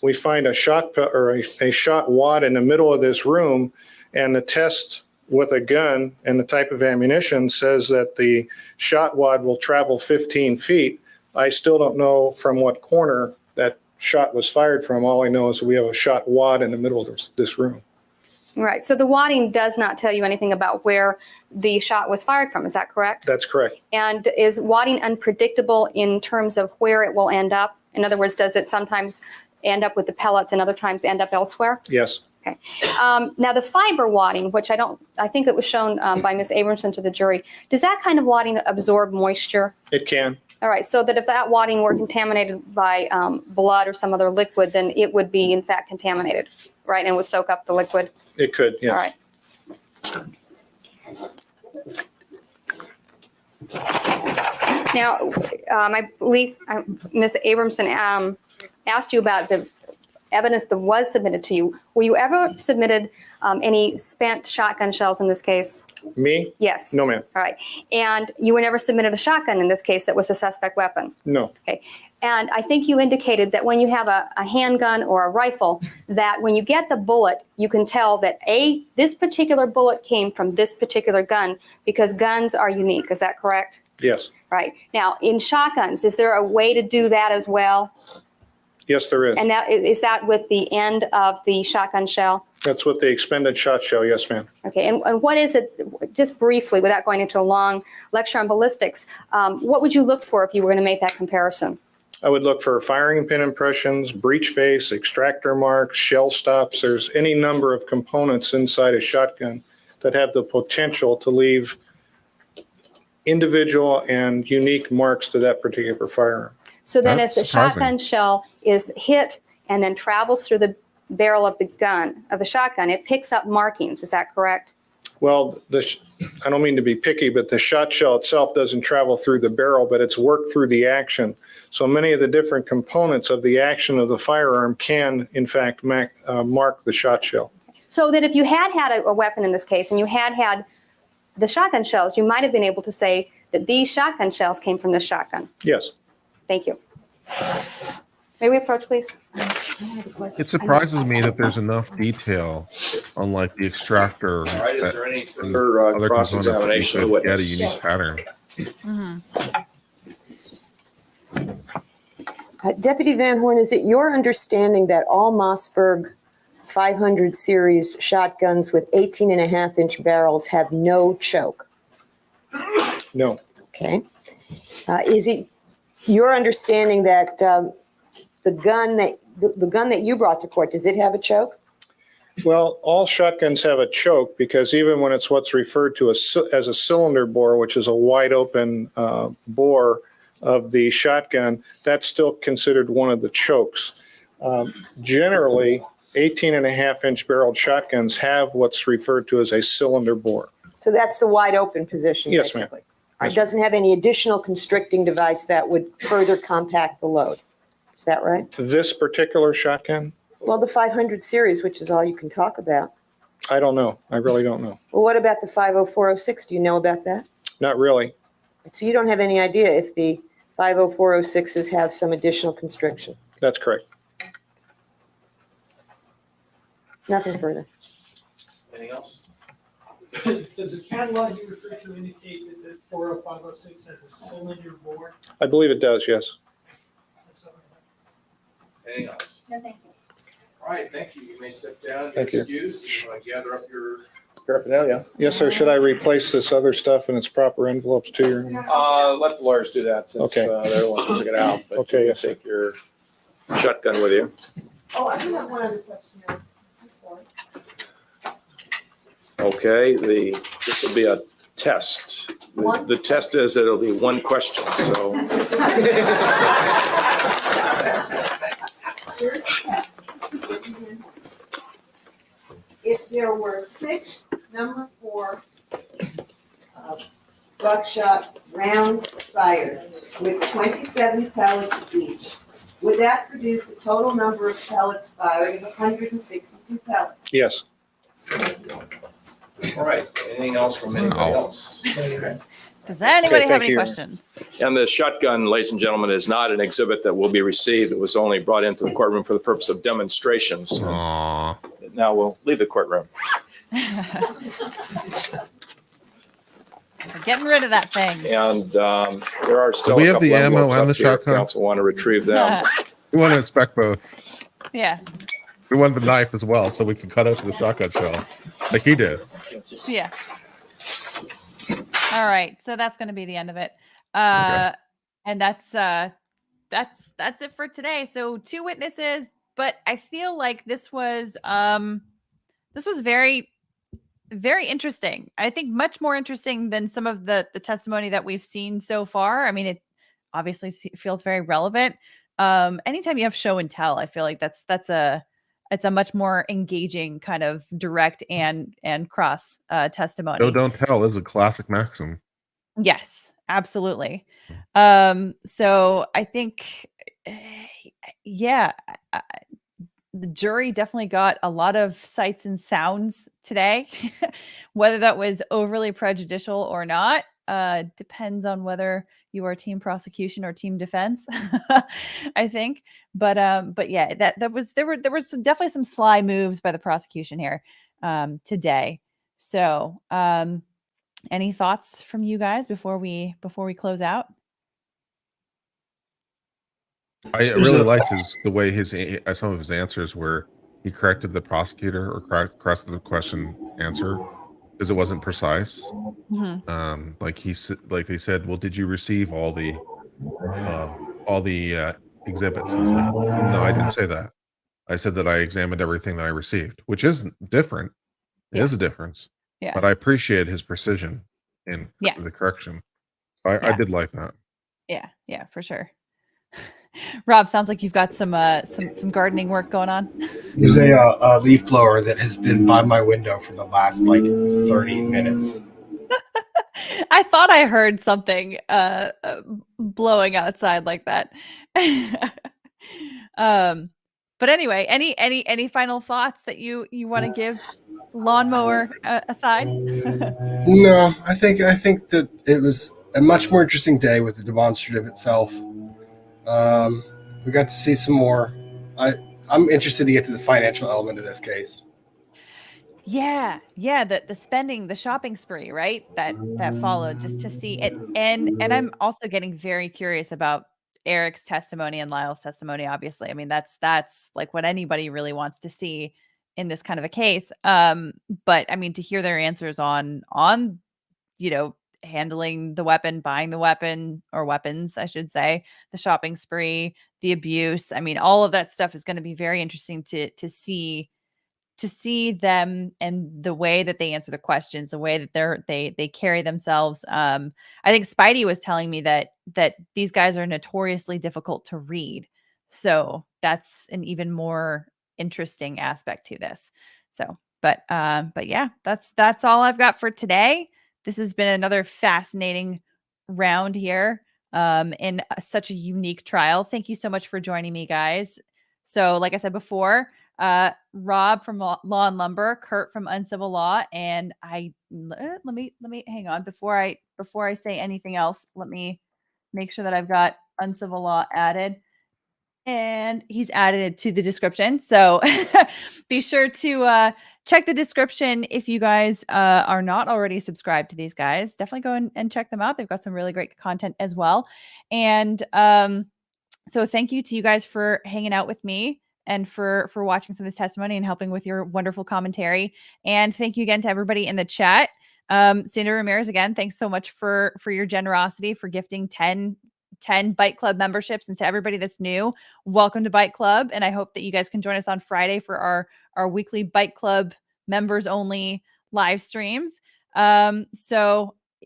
we find a shot a shot wad in the middle of this room, and the test with a gun and the type of ammunition says that the shot wad will travel 15 feet, I still don't know from what corner that shot was fired from. All I know is we have a shot wad in the middle of this room. Right. So the wadding does not tell you anything about where the shot was fired from. Is that correct? That's correct. And is wadding unpredictable in terms of where it will end up? In other words, does it sometimes end up with the pellets and other times end up elsewhere? Yes. Okay. Now the fiber wadding, which I think it was shown by Ms. Abramson to the jury, does that kind of wadding absorb moisture? It can. All right. So that if that wadding were contaminated by blood or some other liquid, then it would be in fact contaminated, right? And would soak up the liquid? It could, yeah. All right. Now, I believe Ms. Abramson asked you about the evidence that was submitted to you. Were you ever submitted any spent shotgun shells in this case? Me? Yes. No, ma'am. All right. And you were never submitted a shotgun in this case that was a suspect weapon? No. Okay. And I think you indicated that when you have a handgun or a rifle, that when you get the bullet, you can tell that this particular bullet came from this particular gun, because guns are unique. Is that correct? Yes. Right. Now, in shotguns, is there a way to do that as well? Yes, there is. And is that with the end of the shotgun shell? That's with the expended shot shell. Yes, ma'am. Okay. And what is it, just briefly, without going into a long lecture on ballistics, what would you look for if you were going to make that comparison? I would look for firing pin impressions, breech face, extractor marks, shell stops. There's any number of components inside a shotgun that have the potential to leave individual and unique marks to that particular firearm. So then as the shotgun shell is hit and then travels through the barrel of the shotgun, it picks up markings. Is that correct? Well, I don't mean to be picky, but the shot shell itself doesn't travel through the barrel, but it's worked through the action. So many of the different components of the action of the firearm can, in fact, mark the shot shell. So that if you had a weapon in this case and you had the shotgun shells, you might have been able to say that these shotgun shells came from this shotgun. Yes. Thank you. May we approach, please? It surprises me that there's enough detail on like the extractor. All right, is there any and further other cross-examination of the components that witness? get a unique pattern. Deputy Van Horn, is it your understanding that all Mossberg 500 series shotguns with 18.5-inch barrels have no choke? No. Okay. Is it your understanding that the gun that you brought to court, does it have a choke? Well, all shotguns have a choke because even when it's what's referred to as a cylinder bore, which is a wide open bore of the shotgun, that's still considered one of the chokes. Generally, 18.5-inch barreled shotguns have what's referred to as a cylinder bore. So that's the wide open position, Yes, ma'am. basically. It doesn't have any additional constricting device that would further compact the load. Is that right? This particular shotgun, Well, the 500 series, which is all you can talk about. I don't know. I really don't know. Well, what about the 50406? Do you know about that? Not really. So you don't have any idea if the 50406s have some additional constriction? That's correct. Nothing further. Anything else? Does the catalog you refer to indicate that the 40506 has a cylinder bore? I believe it does, yes. Anything else? No, thank you. All right, thank you. You may step down. Thank you. Excuse. Gather up your Paraphernalia. Yes, sir. Should I replace this other stuff in its proper envelopes too? Let the lawyers do that since Okay. they're the ones who took it out. But Okay, you yes, can take your shotgun with you. Oh, I do have one other question here. I'm sorry. Okay, this will be a test. The test is that it'll be one question, so. Here's the test. If there were 6 number 4 buckshot rounds fired with 27 pellets each, would that produce a total number of pellets fired of 162 pellets? Yes. All right, anything else from anybody else? Okay. Does anybody have thank any you. questions? And the shotgun, ladies and gentlemen, is not an exhibit that will be received. It was only brought into the courtroom for the purpose of demonstrations. Aww. Now we'll leave the courtroom. We're getting rid of that thing. And there are still Do we a have the couple ammo envelopes and up the here if shotgun? council want to retrieve them. We want to inspect both. Yeah. We want the knife as well, so we can cut open the shotgun shells, like he did. Yeah. All right. So that's going to be the end of it. Okay. And that's it for today. So 2 witnesses, but I feel like this was very, very interesting. I think much more interesting than some of the testimony that we've seen so far. I mean, it obviously feels very relevant. Anytime you have show and tell, I feel like it's a much more engaging kind of direct and cross testimony. Show don't tell. This is a classic maxim. Yes, absolutely. So I think, yeah, the jury definitely got a lot of sights and sounds today. Whether that was overly prejudicial or not depends on whether you are team prosecution or team defense. I think, but yeah, there was definitely some sly moves by the prosecution here today. So any thoughts from you guys before we close out? I really liked the way some of his answers were. He corrected the prosecutor or corrected the question answer because it wasn't precise. Mm-hmm. Like they said, well, did you receive all the exhibits? He's like, no, I didn't say that. I said that I examined everything that I received, which is different. It is a difference. Yeah. But I appreciate his precision in the correction. I did like that. Yeah, for sure. Rob, sounds like you've got some gardening work going on. There's a leaf blower that has been by my window for the last 30 minutes. I thought I heard something blowing outside like that. But anyway, any final thoughts that you want to give, lawnmower aside? No, I think that it was a much more interesting day with the demonstrative itself. We got to see some more. I'm interested to get to the financial element of this case. Yeah, the spending, the shopping spree, right? That followed, just to see it, and I'm also getting very curious about Erik's testimony and Lyle's testimony. Obviously, I mean that's like what anybody really wants to see in this kind of a case. But I mean, to hear their answers on handling the weapon, buying the weapon or weapons, I should say, the shopping spree, the abuse. I mean, all of that stuff is going to be very interesting to see them and the way that they answer the questions, the way that they carry themselves. I think Spidey was telling me that these guys are notoriously difficult to read. So that's an even more interesting aspect to this. So, but yeah, that's all I've got for today. This has been another fascinating round here in such a unique trial. Thank you so much for joining me, guys. So like I said before, Rob from Law and Lumber, Kurt from Uncivil Law, and let me hang on before I say anything else. Let me make sure that I've got Uncivil Law added. And he's added it to the description. So be sure to check the description if you guys are not already subscribed to these guys. Definitely go and check them out. They've got some really great content as well. And so thank you to you guys for hanging out with me and for watching some of this testimony and helping with your wonderful commentary. And thank you again to everybody in the chat. Sandra Ramirez, again, thanks so much for your generosity, for gifting 10 Bite Club memberships. And to everybody that's new, welcome to Bite Club. And I hope that you guys can join us on Friday for our weekly Bite Club members only live streams. Yeah.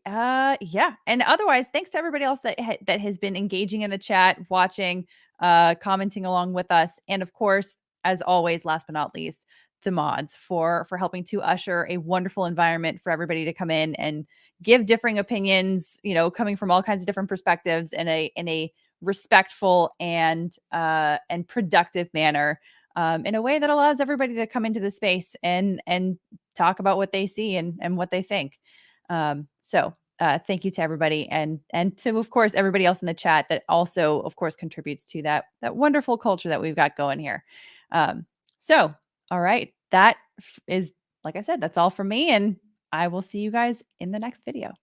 And otherwise, thanks to everybody else that has been engaging in the chat, watching, commenting along with us. And of course, as always, last but not least, the mods for helping to usher a wonderful environment for everybody to come in and give differing opinions, coming from all kinds of different perspectives in a respectful and productive manner, in a way that allows everybody to come into the space and talk about what they see and what they think. So thank you to everybody and to, of course, everybody else in the chat that also, of course, contributes to that wonderful culture that we've got going here. So, all right, that is, like I said, that's all from me, and I will see you guys in the next video.